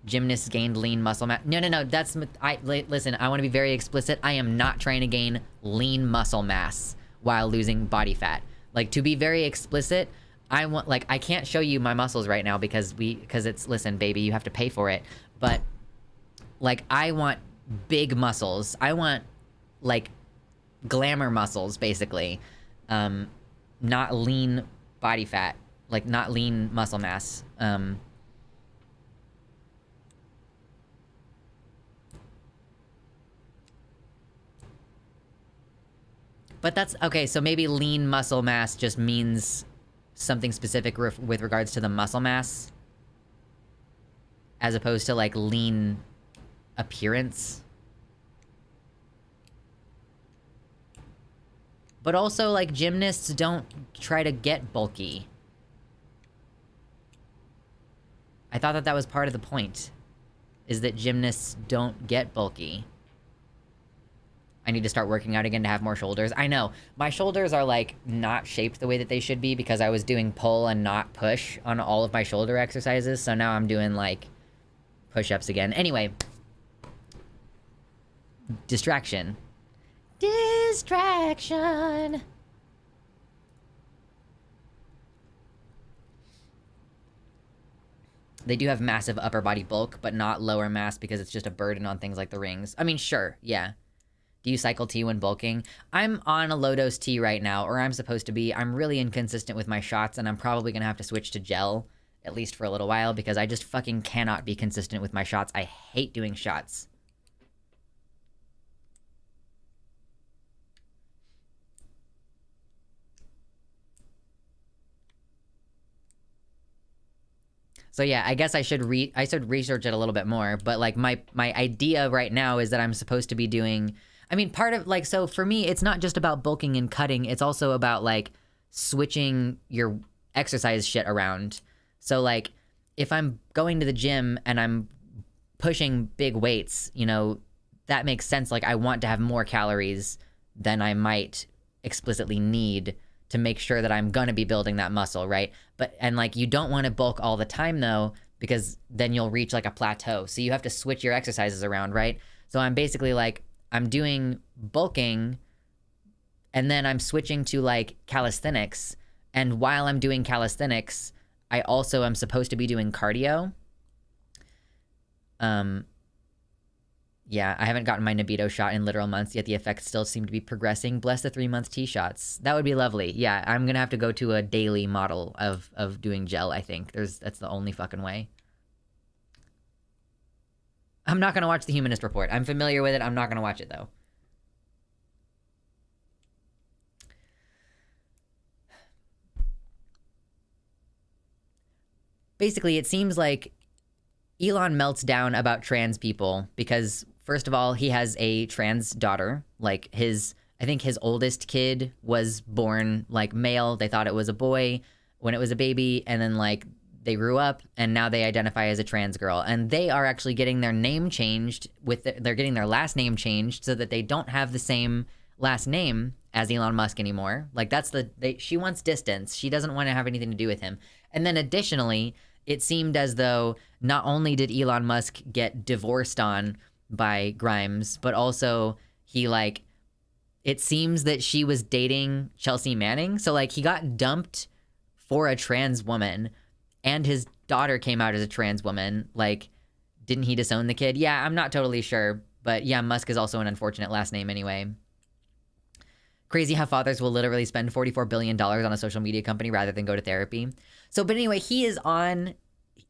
Gymnasts gained lean muscle mass. No, that's... Listen, I want to be very explicit. I am not trying to gain lean muscle mass while losing body fat. Like, to be very explicit, I want... Like, I can't show you my muscles right now because it's... Listen, baby, you have to pay for it. But... Like, I want big muscles. I want, like, glamour muscles, basically. Not lean body fat. Like, not lean muscle mass. But that's... Okay, so maybe lean muscle mass just means something specific with regards to the muscle mass. As opposed to, like, lean... appearance. But also, like, gymnasts don't try to get bulky. I thought that was part of the point. Is that gymnasts don't get bulky. I need to start working out again to have more shoulders. I know. My shoulders are, like, not shaped the way that they should be because I was doing pull and not push on all of my shoulder exercises. So now I'm doing, like, push-ups again. Anyway... Distraction. Distraction. They do have massive upper body bulk, but not lower mass because it's just a burden on things like the rings. I mean, sure, yeah. Do you cycle T when bulking? I'm on a low-dose T right now, or I'm supposed to be. I'm really inconsistent with my shots, and I'm probably gonna have to switch to gel, at least for a little while, because I just fucking cannot be consistent with my shots. I hate doing shots. So yeah, I guess I should research it a little bit more, but like my idea right now is that I'm supposed to be doing... I mean, part of, like, so for me, it's not just about bulking and cutting, it's also about, like, switching your exercise shit around. So, like, if I'm going to the gym and I'm pushing big weights, you know, that makes sense. Like, I want to have more calories than I might explicitly need to make sure that I'm gonna be building that muscle, right? But, and like, you don't want to bulk all the time though, because then you'll reach like a plateau. So you have to switch your exercises around, right? So I'm basically like, I'm doing bulking and then I'm switching to like calisthenics. And while I'm doing calisthenics, I also am supposed to be doing cardio. Yeah, I haven't gotten my Nabito shot in literal months, yet the effects still seem to be progressing. Bless the 3-month T-shots. That would be lovely. Yeah, I'm gonna have to go to a daily model of doing gel, I think. That's the only fucking way. I'm not gonna watch the Humanist Report. I'm familiar with it. I'm not gonna watch it, though. basically it seems like Elon melts down about trans people because, first of all, he has a trans daughter. Like I think his oldest kid was born like male. They thought it was a boy when it was a baby, and then like they grew up and now they identify as a trans girl, and they are actually getting their name changed they're getting their last name changed so that they don't have the same last name as Elon Musk anymore. Like she wants distance. She doesn't want to have anything to do with him. And then additionally, it seemed as though not only did Elon Musk get divorced on by Grimes, but also it seems that she was dating Chelsea Manning. So like he got dumped for a trans woman, and his daughter came out as a trans woman. Like, didn't he disown the kid? Yeah, I'm not totally sure. But yeah, Musk is also an unfortunate last name anyway. Crazy how fathers will literally spend $44 billion on a social media company rather than go to therapy. So, but anyway, he is on,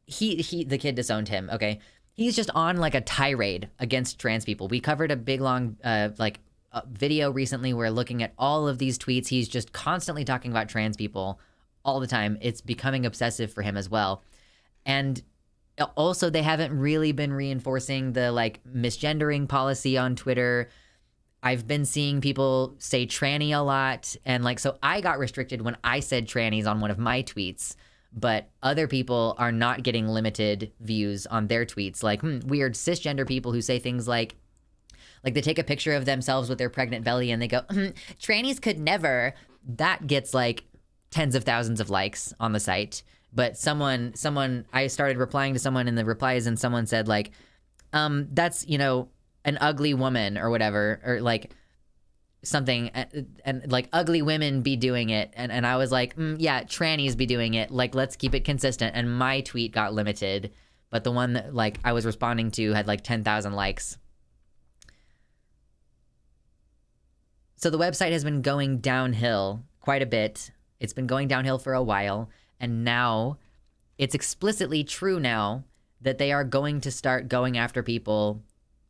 the kid disowned him, okay? He's just on like a tirade against trans people. We covered a big, long, video recently where looking at all of these tweets, he's just constantly talking about trans people all the time. It's becoming obsessive for him as well. And also, they haven't really been reinforcing the like misgendering policy on Twitter. I've been seeing people say tranny a lot. And like, so I got restricted when I said trannies on one of my tweets, but other people are not getting limited views on their tweets. Like weird cisgender people who say things like they take a picture of themselves with their pregnant belly and they go, trannies could never. That gets like tens of thousands of likes on the site. But I started replying to someone in the replies and someone said like, that's, an ugly woman or whatever, or like something, and like ugly women be doing it. And I was like, yeah, trannies be doing it. Like, let's keep it consistent. And my tweet got limited, but the one that like I was responding to had like 10,000 likes. So the website has been going downhill quite a bit. It's been going downhill for a while. And now it's explicitly true now that they are going to start going after people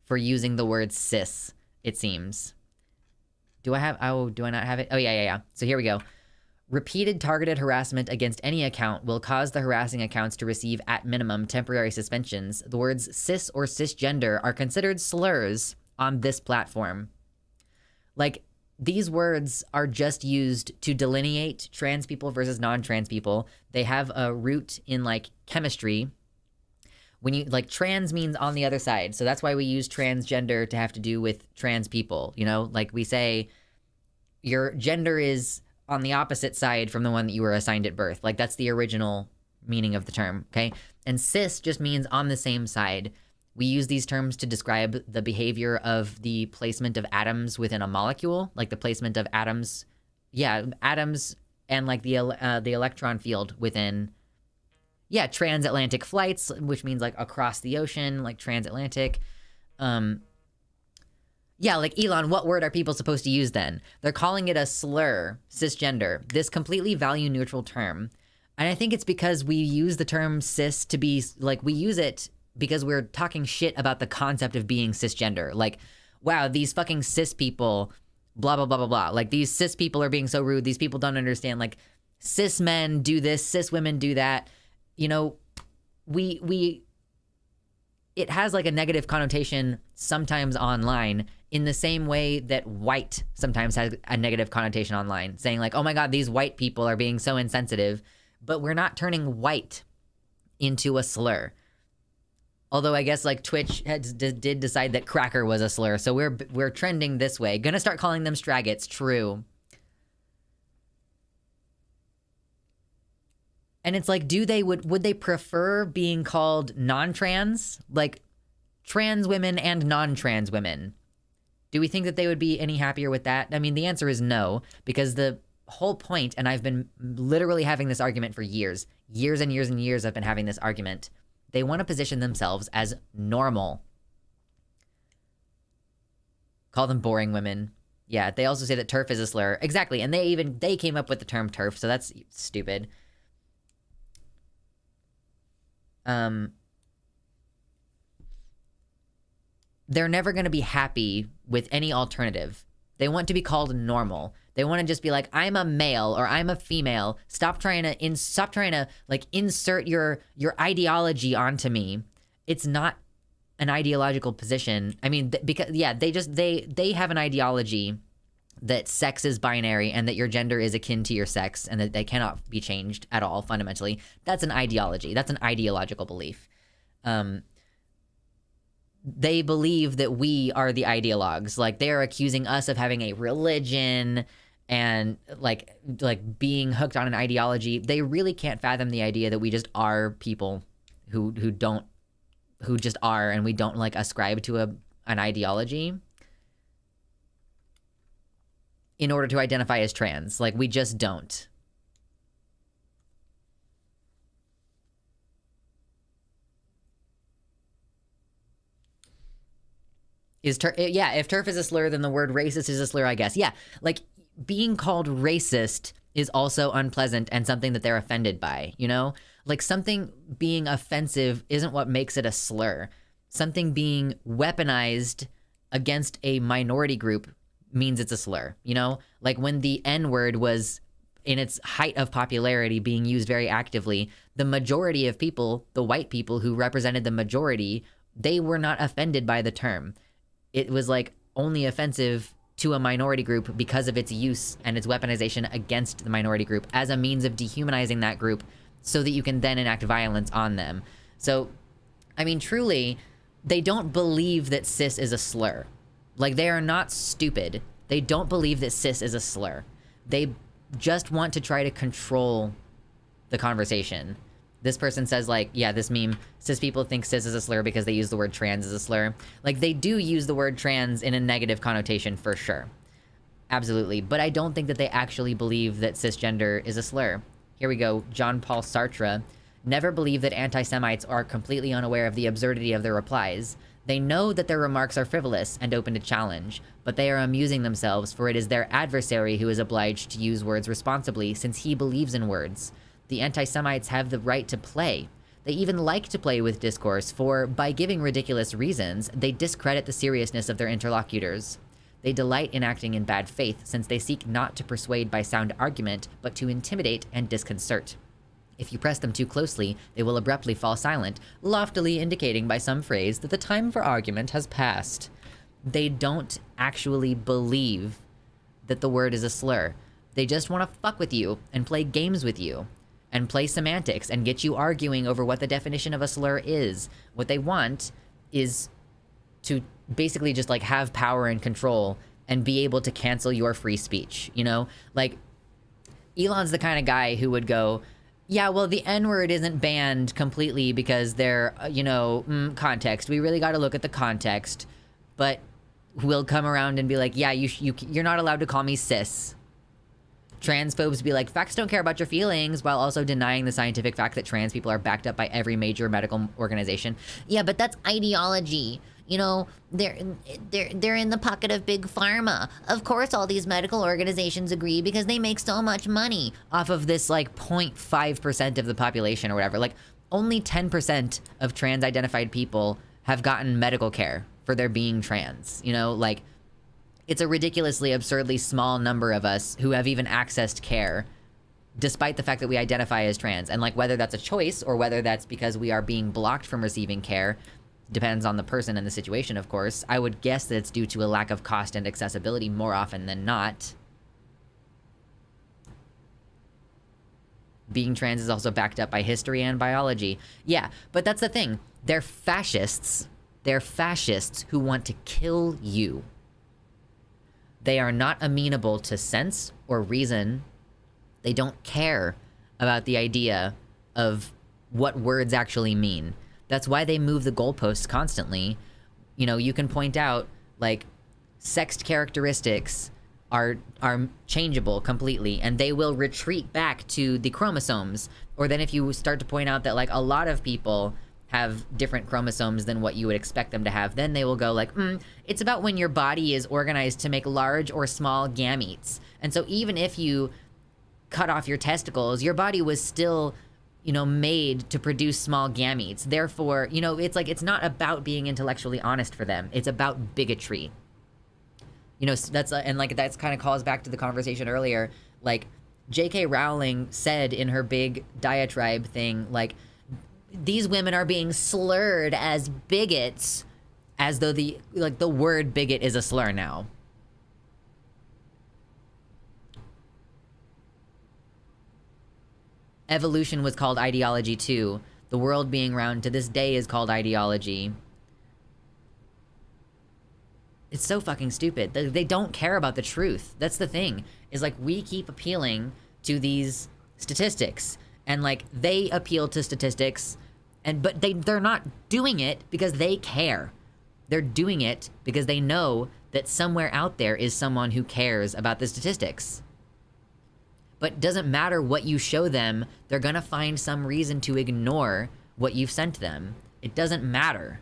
for using the word cis, it seems. Do I not have it? Oh, yeah. So here we go. Repeated targeted harassment against any account will cause the harassing accounts to receive, at minimum, temporary suspensions. The words cis or cisgender are considered slurs on this platform. Like, these words are just used to delineate trans people versus non-trans people. They have a root in, like, chemistry. When you, like, trans means on the other side. So that's why we use transgender to have to do with trans people. Like we say, your gender is on the opposite side from the one that you were assigned at birth. Like, that's the original meaning of the term, okay? And cis just means on the same side. We use these terms to describe the behavior of the placement of atoms within a molecule, like the placement of atoms. Yeah, atoms and like the electron field within, transatlantic flights, which means like across the ocean, like transatlantic. Like Elon, what word are people supposed to use then? They're calling it a slur, cisgender, this completely value neutral term. And I think it's because we use the term cis to be like, we use it because we're talking shit about the concept of being cisgender. Like, wow, these fucking cis people, blah, blah, blah, blah, blah. Like, these cis people are being so rude. These people don't understand. Like, cis men do this, cis women do that. It has like a negative connotation sometimes online, in the same way that white sometimes has a negative connotation online, saying like, oh my God, these white people are being so insensitive. But we're not turning white into a slur. Although I guess like Twitch did decide that cracker was a slur, so we're trending this way. Gonna start calling them straggots. True. And it's like, would they prefer being called non-trans, like trans women and non-trans women? Do we think that they would be any happier with that? I mean, the answer is no, because the whole point, and I've been literally having this argument for years and years and years. I've been having this argument. They want to position themselves as normal. Call them boring women. Yeah, they also say that TERF is a slur. Exactly, and they came up with the term TERF, so that's stupid. They're never going to be happy with any alternative. They want to be called normal. They want to just be like, I'm a male or I'm a female. Stop trying to like insert your ideology onto me. It's not an ideological position. I mean, because they have an ideology that sex is binary and that your gender is akin to your sex and that they cannot be changed at all fundamentally. That's an ideology. That's an ideological belief. They believe that we are the ideologues. Like, they are accusing us of having a religion and like being hooked on an ideology. They really can't fathom the idea that we just are people who just are, and we don't like ascribe to an ideology in order to identify as trans. Like, we just don't. If TERF is a slur, then the word racist is a slur, I guess. Yeah, like, being called racist is also unpleasant and something that they're offended by, you know? Like, something being offensive isn't what makes it a slur. Something being weaponized against a minority group means it's a slur, you know? Like, when the N-word was in its height of popularity being used very actively, the majority of people, the white people who represented the majority, they were not offended by the term. It was like only offensive to a minority group because of its use and its weaponization against the minority group as a means of dehumanizing that group so that you can then enact violence on them. So, I mean, truly, they don't believe that cis is a slur. Like, they are not stupid. They don't believe that cis is a slur. They just want to try to control the conversation. This person says, like, yeah, this meme, cis people think cis is a slur because they use the word trans as a slur. Like, they do use the word trans in a negative connotation for sure. Absolutely. But I don't think that they actually believe that cisgender is a slur. Here we go. Jean-Paul Sartre. Never believe that anti-Semites are completely unaware of the absurdity of their replies. They know that their remarks are frivolous and open to challenge, but they are amusing themselves, for it is their adversary who is obliged to use words responsibly, since he believes in words. The anti-Semites have the right to play. They even like to play with discourse, for by giving ridiculous reasons, they discredit the seriousness of their interlocutors. They delight in acting in bad faith, since they seek not to persuade by sound argument, but to intimidate and disconcert. If you press them too closely, they will abruptly fall silent, loftily indicating by some phrase that the time for argument has passed. They don't actually believe that the word is a slur. They just want to fuck with you and play games with you and play semantics and get you arguing over what the definition of a slur is. What they want is to basically just like have power and control and be able to cancel your free speech, you know? Like, Elon's the kind of guy who would go, yeah, well, the N-word isn't banned completely because they're, context. We really got to look at the context. But we'll come around and be like, yeah, you're not allowed to call me cis. Transphobes be like, facts don't care about your feelings, while also denying the scientific fact that trans people are backed up by every major medical organization. Yeah, but that's ideology. You know, they're in the pocket of big pharma. Of course all these medical organizations agree because they make so much money off of this, like, 0.5% of the population or whatever. Like, only 10% of trans-identified people have gotten medical care for their being trans. You know, like, it's a ridiculously, absurdly small number of us who have even accessed care, despite the fact that we identify as trans. And, like, whether that's a choice or whether that's because we are being blocked from receiving care depends on the person and the situation, of course. I would guess that it's due to a lack of cost and accessibility more often than not. Being trans is also backed up by history and biology. Yeah, but that's the thing. They're fascists. They're fascists who want to kill you. They are not amenable to sense or reason. They don't care about the idea of what words actually mean. That's why they move the goalposts constantly. You know, you can point out, like, sexed characteristics are changeable completely, and they will retreat back to the chromosomes. Or then if you start to point out that, like, a lot of people have different chromosomes than what you would expect them to have, then they will go like, it's about when your body is organized to make large or small gametes. And so even if you cut off your testicles, your body was still, you know, made to produce small gametes. Therefore, you know, it's like, it's not about being intellectually honest for them. It's about bigotry. You You know, that's and like that's kind of calls back to the conversation earlier. Like J.K. Rowling said in her big diatribe thing, like these women are being slurred as bigots, as though the word bigot is a slur now. Evolution was called ideology too. The world being round to this day is called ideology. It's so fucking stupid. They don't care about the truth. That's the thing. Is like we keep appealing to these statistics, and like they appeal to statistics, but they're not doing it because they care. They're doing it because they know that somewhere out there is someone who cares about the statistics. But it doesn't matter what you show them, they're gonna find some reason to ignore what you've sent them. It doesn't matter.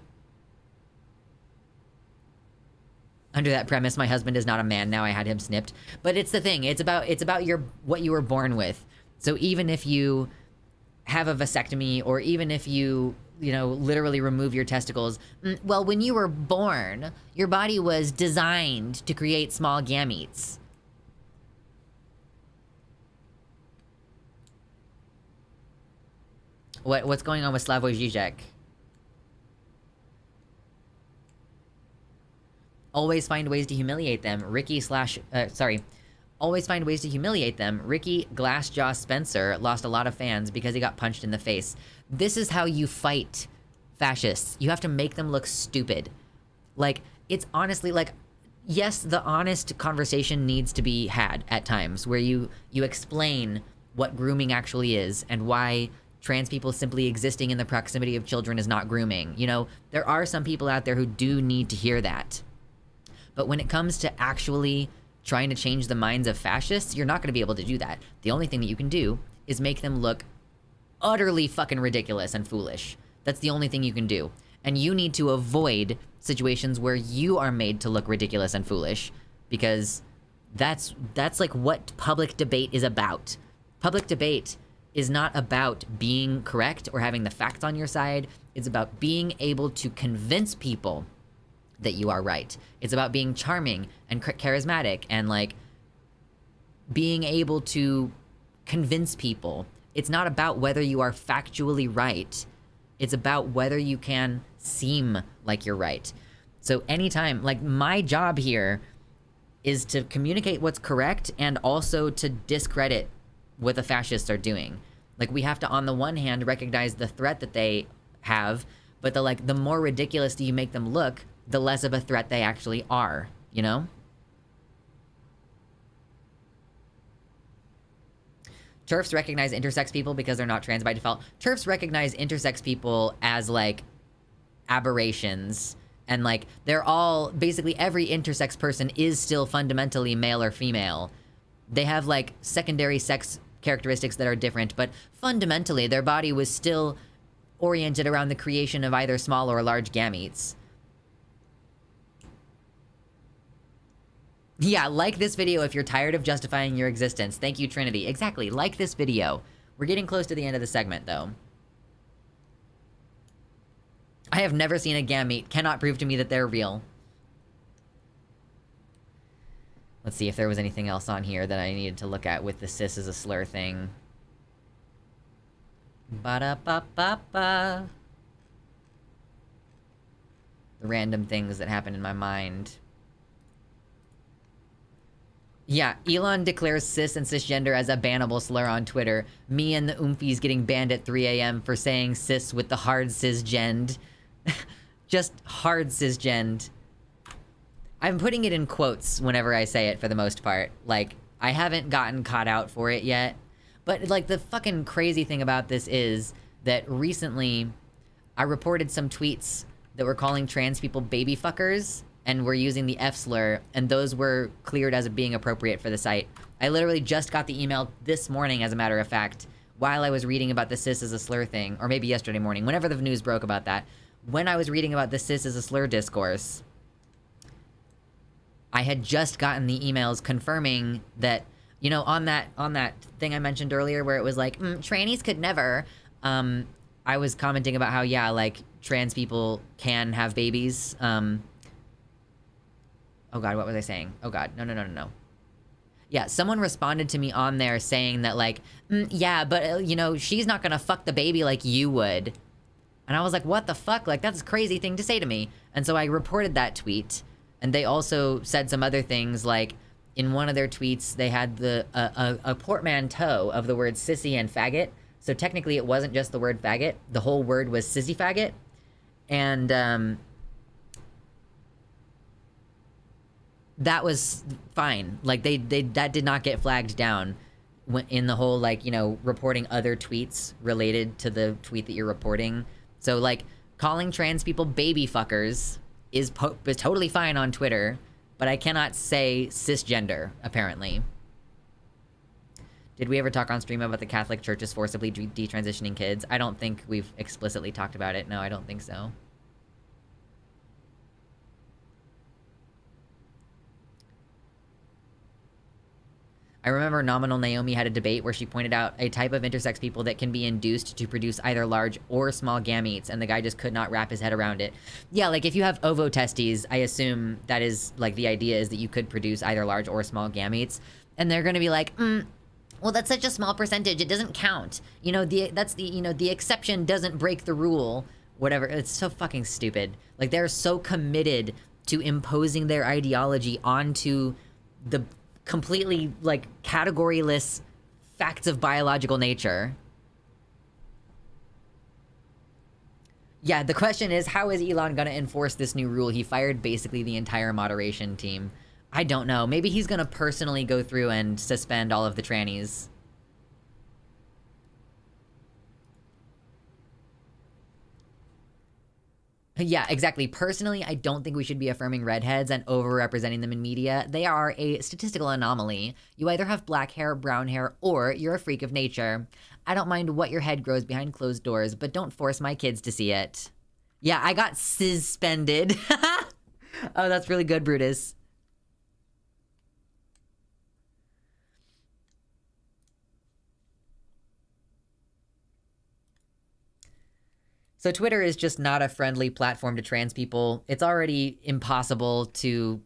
Under that premise, my husband is not a man. Now I had him snipped. But it's the thing. It's about what you were born with. So even if you have a vasectomy, or even if you literally remove your testicles, well, when you were born, your body was designed to create small gametes. What's going on with Slavoj Žižek? Always find ways to humiliate them. Always find ways to humiliate them. Ricky Glassjaw Spencer lost a lot of fans because he got punched in the face. This is how you fight fascists. You have to make them look stupid. Like, it's honestly like, yes, the honest conversation needs to be had at times where you explain what grooming actually is and why trans people simply existing in the proximity of children is not grooming. You know, there are some people out there who do need to hear that. But when it comes to actually trying to change the minds of fascists, you're not going to be able to do that. The only thing that you can do is make them look utterly fucking ridiculous and foolish. That's the only thing you can do. And you need to avoid situations where you are made to look ridiculous and foolish, because that's like what public debate is about. Public debate is not about being correct or having the facts on your side. It's about being able to convince people that you are right. It's about being charming and charismatic and like being able to convince people. It's not about whether you are factually right. It's about whether you can seem like you're right. So anytime, like my job here is to communicate what's correct and also to discredit what the fascists are doing. Like we have to, on the one hand, recognize the threat that they have, but the more ridiculous you make them look, the less of a threat they actually are, you know? TERFs recognize intersex people because they're not trans by default. TERFs recognize intersex people as, like, aberrations. And, like, they're all... Basically, every intersex person is still fundamentally male or female. They have, like, secondary sex characteristics that are different, but fundamentally, their body was still oriented around the creation of either small or large gametes. Yeah, like this video if you're tired of justifying your existence. Thank you, Trinity. Exactly, like this video. We're getting close to the end of the segment, though. I have never seen a gamete. Cannot prove to me that they're real. Let's see if there was anything else on here that I needed to look at with the cis is a slur thing. Ba-da-ba-ba-ba. The random things that happen in my mind. Yeah, Elon declares cis and cisgender as a bannable slur on Twitter. Me and the oomfies getting banned at 3 a.m. for saying cis with the hard cisgend. Just hard cisgend. I'm putting it in quotes whenever I say it for the most part. Like, I haven't gotten caught out for it yet. But, like, the fucking crazy thing about this is that recently I reported some tweets that were calling trans people baby fuckers and were using the F slur, and those were cleared as being appropriate for the site. I literally just got the email this morning, as a matter of fact, while I was reading about the cis is a slur thing, or maybe yesterday morning, whenever the news broke about that. When I was reading about the cis is a slur discourse, I had just gotten the emails confirming that, you know, on that thing I mentioned earlier where it was like, trannies could never, I was commenting about how, yeah, like, trans people can have babies, Oh God, what was I saying? Oh God, no. Yeah, someone responded to me on there saying that like, yeah, but you know, she's not gonna fuck the baby like you would. And I was like, what the fuck? Like, that's a crazy thing to say to me. And so I reported that tweet. And they also said some other things, like in one of their tweets, they had a portmanteau of the words sissy and faggot. So technically it wasn't just the word faggot. The whole word was sissy faggot. And that was fine. Like that did not get flagged down in the whole, like, you know, reporting other tweets related to the tweet that you're reporting. So like calling trans people baby fuckers is totally fine on Twitter, but I cannot say cisgender, apparently. Did we ever talk on stream about the Catholic Church's forcibly detransitioning kids? I don't think we've explicitly talked about it. No, I don't think so. I remember Nominal Naomi had a debate where she pointed out a type of intersex people that can be induced to produce either large or small gametes, and the guy just could not wrap his head around it. Yeah, like if you have ovotestes, I assume that is, like, the idea is that you could produce either large or small gametes, and they're gonna be like, well, that's such a small percentage, it doesn't count. You know, the exception doesn't break the rule. Whatever, it's so fucking stupid. Like, they're so committed to imposing their ideology onto the completely, like, categoryless facts of biological nature. Yeah, the question is, how is Elon gonna enforce this new rule? He fired basically the entire moderation team. I don't know. Maybe he's gonna personally go through and suspend all of the trannies. Yeah, exactly. Personally, I don't think we should be affirming redheads and overrepresenting them in media. They are a statistical anomaly. You either have black hair, brown hair, or you're a freak of nature. I don't mind what your head grows behind closed doors, but don't force my kids to see it. Yeah, I got suspended. Oh, that's really good, Brutus. So Twitter is just not a friendly platform to trans people. It's already impossible to...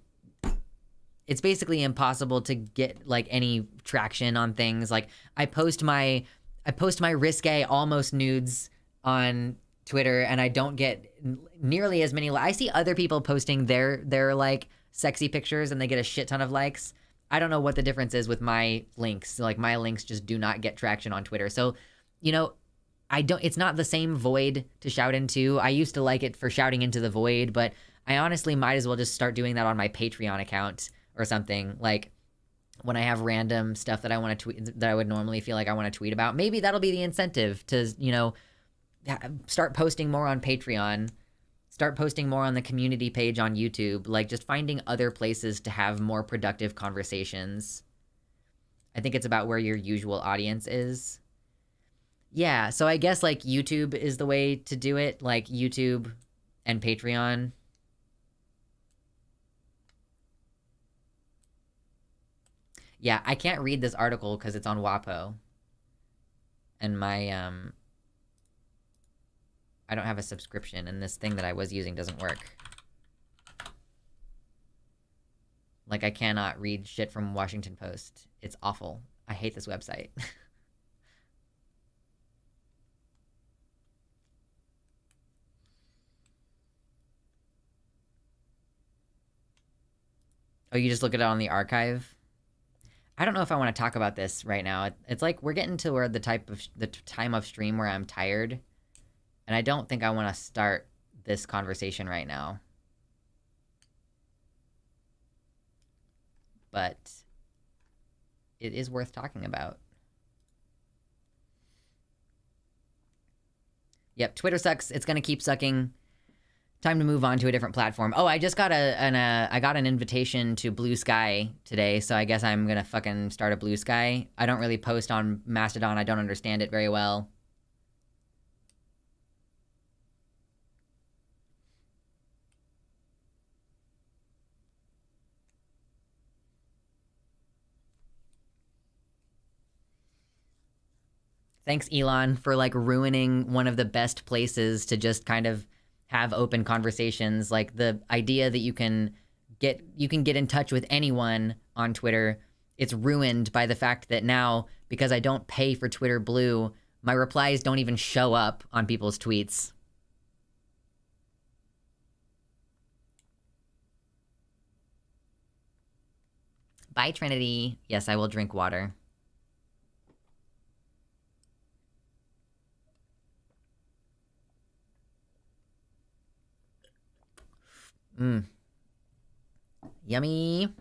It's basically impossible to get, like, any traction on things. Like, I post my risque almost nudes on Twitter, and I don't get nearly as many... I see other people posting their like, sexy pictures, and they get a shit ton of likes. I don't know what the difference is with my links. Like, my links just do not get traction on Twitter. So, you know... it's not the same void to shout into. I used to like it for shouting into the void, but I honestly might as well just start doing that on my Patreon account or something. Like, when I have random stuff that I want to tweet, that I would normally feel like I want to tweet about, maybe that'll be the incentive to, you know, start posting more on Patreon, start posting more on the community page on YouTube, like just finding other places to have more productive conversations. I think it's about where your usual audience is. Yeah, so I guess, like, YouTube is the way to do it, like, YouTube and Patreon. Yeah, I can't read this article because it's on WAPO. And my, I don't have a subscription, and this thing that I was using doesn't work. Like, I cannot read shit from Washington Post. It's awful. I hate this website. Oh, you just look at it on the archive? I don't know if I want to talk about this right now. It's like we're getting to where the time of stream where I'm tired. And I don't think I want to start this conversation right now. But it is worth talking about. Yep, Twitter sucks. It's going to keep sucking. Time to move on to a different platform. Oh, I just got I got an invitation to Blue Sky today, so I guess I'm gonna fucking start a Blue Sky. I don't really post on Mastodon. I don't understand it very well. Thanks, Elon, for, like, ruining one of the best places to just kind of have open conversations. Like, the idea that you can get in touch with anyone on Twitter. It's ruined by the fact that now, because I don't pay for Twitter Blue, my replies don't even show up on people's tweets. Bye, Trinity. Yes, I will drink water. Yummy.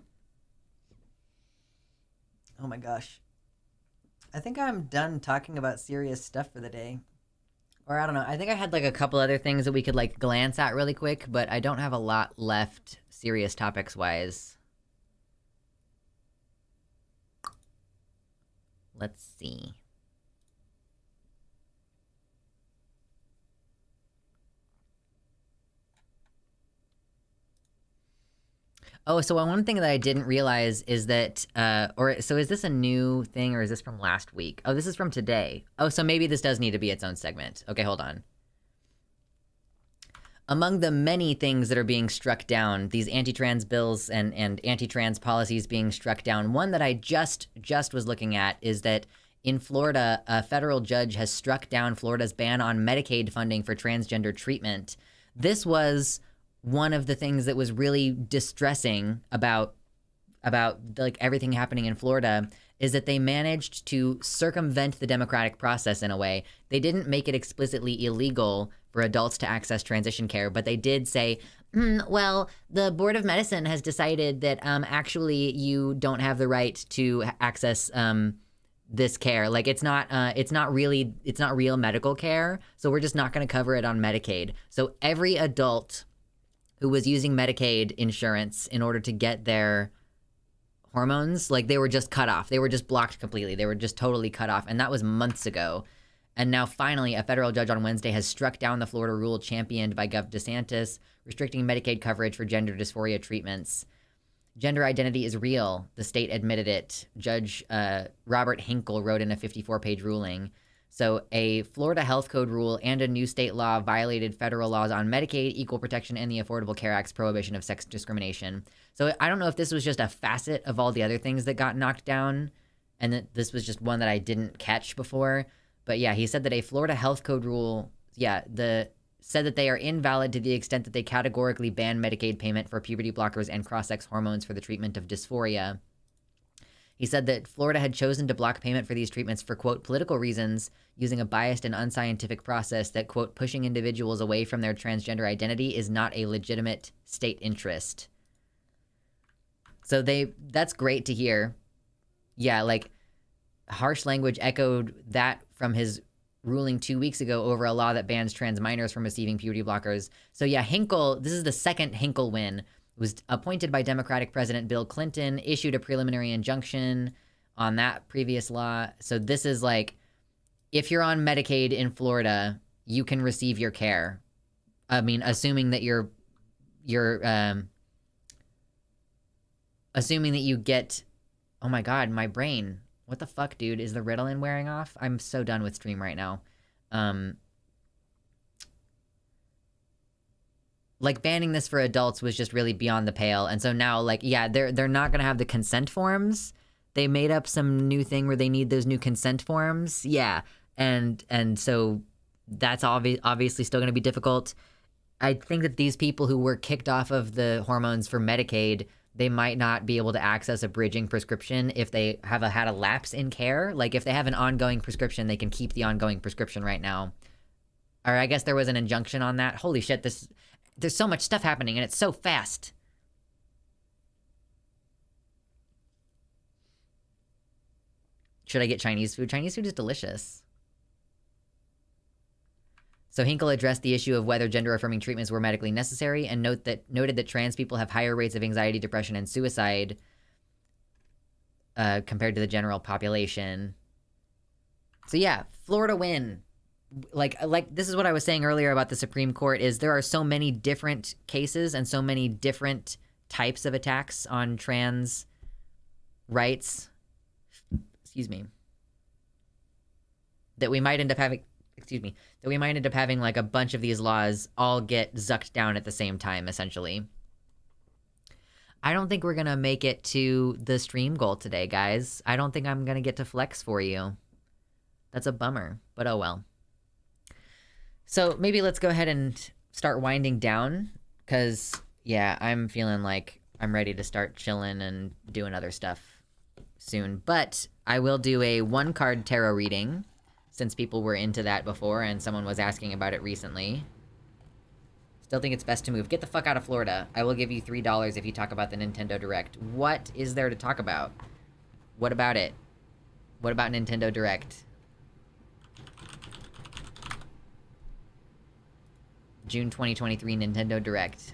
Oh my gosh. I think I'm done talking about serious stuff for the day. Or I don't know. I think I had like a couple other things that we could like glance at really quick, but I don't have a lot left serious topics wise. Let's see. Oh, so one thing that I didn't realize is that, so is this a new thing or is this from last week? Oh, this is from today. Oh, so maybe this does need to be its own segment. Okay, hold on. Among the many things that are being struck down, these anti-trans bills and anti-trans policies being struck down, one that I just was looking at is that in Florida, a federal judge has struck down Florida's ban on Medicaid funding for transgender treatment. This was one of the things that was really distressing about like everything happening in Florida is that they managed to circumvent the democratic process in a way. They didn't make it explicitly illegal for adults to access transition care, but they did say, well, the Board of Medicine has decided that actually you don't have the right to access this care. Like it's not real medical care, so we're just not going to cover it on Medicaid. So every adult who was using Medicaid insurance in order to get their hormones, like they were just cut off. They were just blocked completely. They were just totally cut off. And that was months ago. And now finally, a federal judge on Wednesday has struck down the Florida rule championed by Gov. DeSantis, restricting Medicaid coverage for gender dysphoria treatments. Gender identity is real. The state admitted it. Judge Robert Hinkle wrote in a 54-page ruling. So a Florida health code rule and a new state law violated federal laws on Medicaid, equal protection, and the Affordable Care Act's prohibition of sex discrimination. So I don't know if this was just a facet of all the other things that got knocked down and that this was just one that I didn't catch before. But yeah, he said that a Florida health code rule, said that they are invalid to the extent that they categorically ban Medicaid payment for puberty blockers and cross-sex hormones for the treatment of dysphoria. He said that Florida had chosen to block payment for these treatments for, quote, political reasons, using a biased and unscientific process that, quote, pushing individuals away from their transgender identity is not a legitimate state interest. So that's great to hear. Yeah, like, harsh language echoed that from his ruling 2 weeks ago over a law that bans trans minors from receiving puberty blockers. So yeah, Hinkle, this is the second Hinkle win. Was appointed by Democratic President Bill Clinton, issued a preliminary injunction on that previous law. So this is like, if you're on Medicaid in Florida, you can receive your care. I mean, assuming that assuming that you get, oh my God, my brain. What the fuck, dude? Is the Ritalin wearing off? I'm so done with stream right now. Like banning this for adults was just really beyond the pale. And so now, like, yeah, they're not going to have the consent forms. They made up some new thing where they need those new consent forms. Yeah. And so that's obviously still going to be difficult. I think that these people who were kicked off of the hormones for Medicaid, they might not be able to access a bridging prescription if they have had a lapse in care. Like if they have an ongoing prescription, they can keep the ongoing prescription right now. Or I guess there was an injunction on that. Holy shit, there's so much stuff happening and it's so fast. Should I get Chinese food? Chinese food is delicious. So Hinkle addressed the issue of whether gender-affirming treatments were medically necessary and noted that trans people have higher rates of anxiety, depression, and suicide compared to the general population. So yeah, Florida win. Like this is what I was saying earlier about the Supreme Court is there are so many different cases and so many different types of attacks on trans rights. Excuse me. That we might end up having like a bunch of these laws all get zucked down at the same time, essentially. I don't think we're gonna make it to the stream goal today, guys. I don't think I'm gonna get to flex for you. That's a bummer, but oh well. So maybe let's go ahead and start winding down, because, yeah, I'm feeling like I'm ready to start chilling and doing other stuff soon. But I will do a one-card tarot reading, since people were into that before and someone was asking about it recently. Still think it's best to move. Get the fuck out of Florida. I will give you $3 if you talk about the Nintendo Direct. What is there to talk about? What about it? What about Nintendo Direct? June 2023 Nintendo Direct.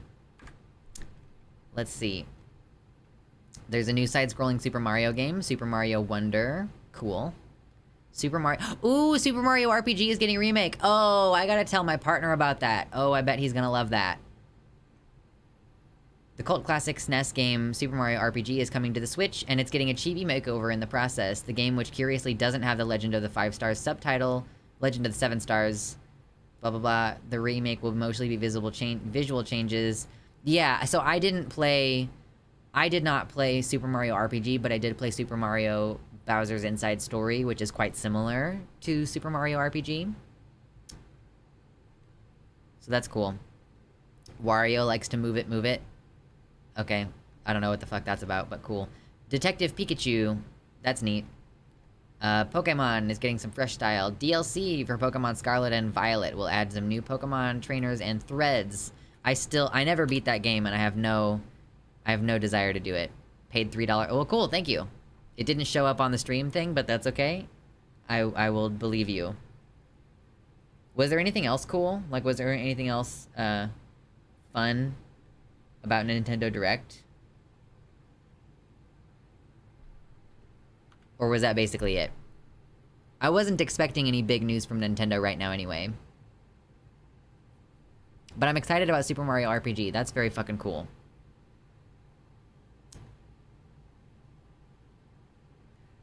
Let's see. There's a new side-scrolling Super Mario game, Super Mario Wonder. Cool. Super Mario... Ooh, Super Mario RPG is getting a remake. Oh, I gotta tell my partner about that. Oh, I bet he's gonna love that. The cult classic SNES game, Super Mario RPG, is coming to the Switch, and it's getting a chibi makeover in the process. The game, which curiously doesn't have the Legend of the 5 Stars subtitle, Legend of the 7 Stars... blah blah blah. The remake will mostly be visual changes. Yeah, so I did not play Super Mario RPG, but I did play Super Mario Bowser's Inside Story, which is quite similar to Super Mario RPG. So that's cool. Wario likes to move it. Okay, I don't know what the fuck that's about, but cool. Detective Pikachu, that's neat. Pokemon is getting some fresh style. DLC for Pokemon Scarlet and Violet will add some new Pokemon trainers and threads. I never beat that game, and I have no desire to do it. Paid $3. Oh, cool, thank you. It didn't show up on the stream thing, but that's okay. I will believe you. Was there anything else cool? Like, was there anything else, fun about Nintendo Direct? Or was that basically it? I wasn't expecting any big news from Nintendo right now anyway. But I'm excited about Super Mario RPG. That's very fucking cool.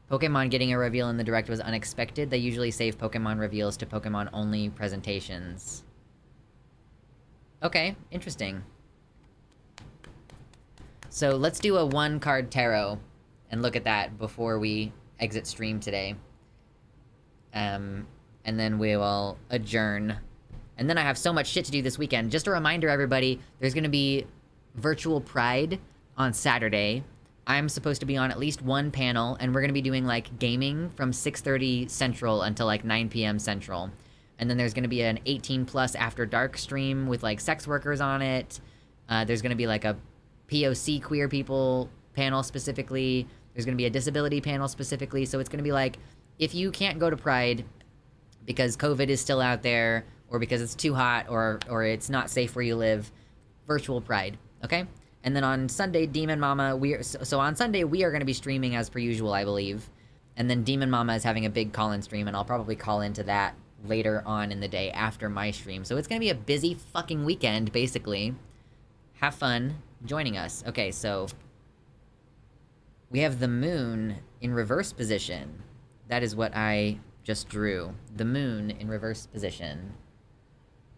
Pokemon getting a reveal in the Direct was unexpected. They usually save Pokemon reveals to Pokemon-only presentations. Okay, interesting. So let's do a one-card tarot and look at that before we exit stream today. And then we will adjourn. And then I have so much shit to do this weekend. Just a reminder, everybody, there's gonna be Virtual Pride on Saturday. I'm supposed to be on at least one panel, and we're gonna be doing, like, gaming from 6:30 Central until, like, 9 p.m. Central. And then there's gonna be an 18+ After Dark stream with, like, sex workers on it. There's gonna be, like, a POC queer people panel specifically. There's gonna be a disability panel specifically. So it's gonna be like, if you can't go to Pride because COVID is still out there, or because it's too hot, or it's not safe where you live, Virtual Pride, okay? And then on Sunday, Demon Mama, so on Sunday, we are gonna be streaming as per usual, I believe. And then Demon Mama is having a big call-in stream, and I'll probably call into that later on in the day after my stream. So it's gonna be a busy fucking weekend, basically. Have fun joining us. Okay, so we have the moon in reverse position. That is what I just drew. The moon in reverse position.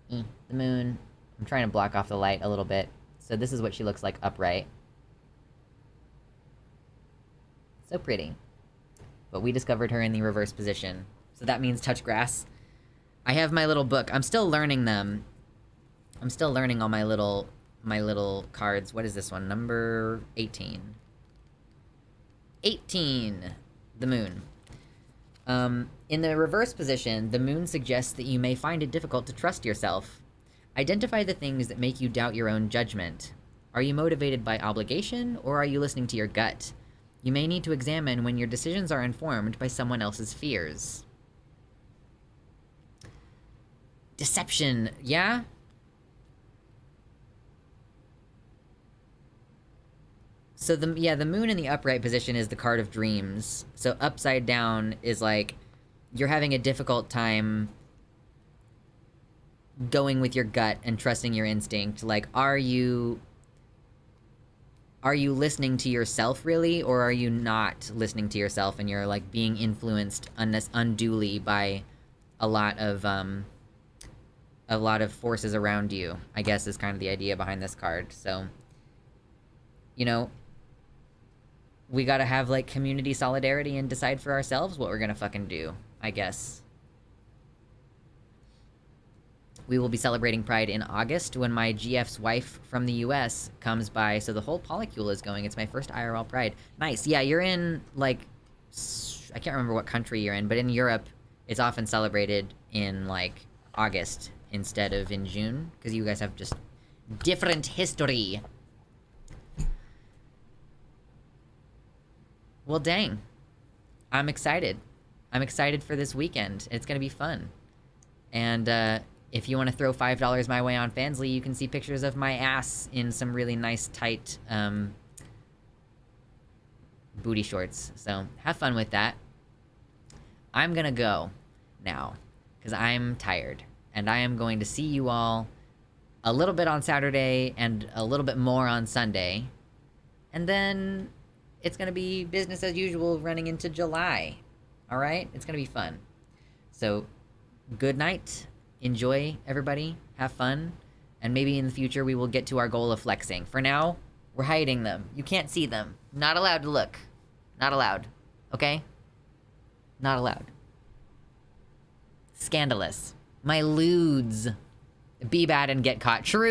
The moon. I'm trying to block off the light a little bit. So this is what she looks like upright. So pretty. But we discovered her in the reverse position. So that means touch grass. I have my little book. I'm still learning them. I'm still learning all my little cards. What is this one? Number 18. 18. The moon. In the reverse position, the moon suggests that you may find it difficult to trust yourself. Identify the things that make you doubt your own judgment. Are you motivated by obligation, or are you listening to your gut? You may need to examine when your decisions are informed by someone else's fears. Deception, yeah? So the moon in the upright position is the card of dreams. So upside down is like, you're having a difficult time going with your gut and trusting your instinct. Like, are you listening to yourself really, or are you not listening to yourself and you're like being influenced unduly by a lot of forces around you, I guess is kind of the idea behind this card. So, you know, we gotta have, like, community solidarity and decide for ourselves what we're gonna fucking do, I guess. We will be celebrating Pride in August when my GF's wife from the US comes by, so the whole polycule is going. It's my first IRL Pride. Nice. Yeah, you're in, like, I can't remember what country you're in, but in Europe, it's often celebrated in, like, August instead of in June, because you guys have just different history. Well, dang. I'm excited. I'm excited for this weekend. It's gonna be fun. And, if you want to throw $5 my way on Fansly, you can see pictures of my ass in some really nice, tight, booty shorts. So, have fun with that. I'm gonna go now, because I'm tired. And I am going to see you all a little bit on Saturday and a little bit more on Sunday. And then it's gonna be business as usual running into July. Alright? It's gonna be fun. So, good night. Enjoy, everybody. Have fun. And maybe in the future we will get to our goal of flexing. For now, we're hiding them. You can't see them. Not allowed to look. Not allowed. Okay? Not allowed. Scandalous. My lewds. Be bad and get caught. True.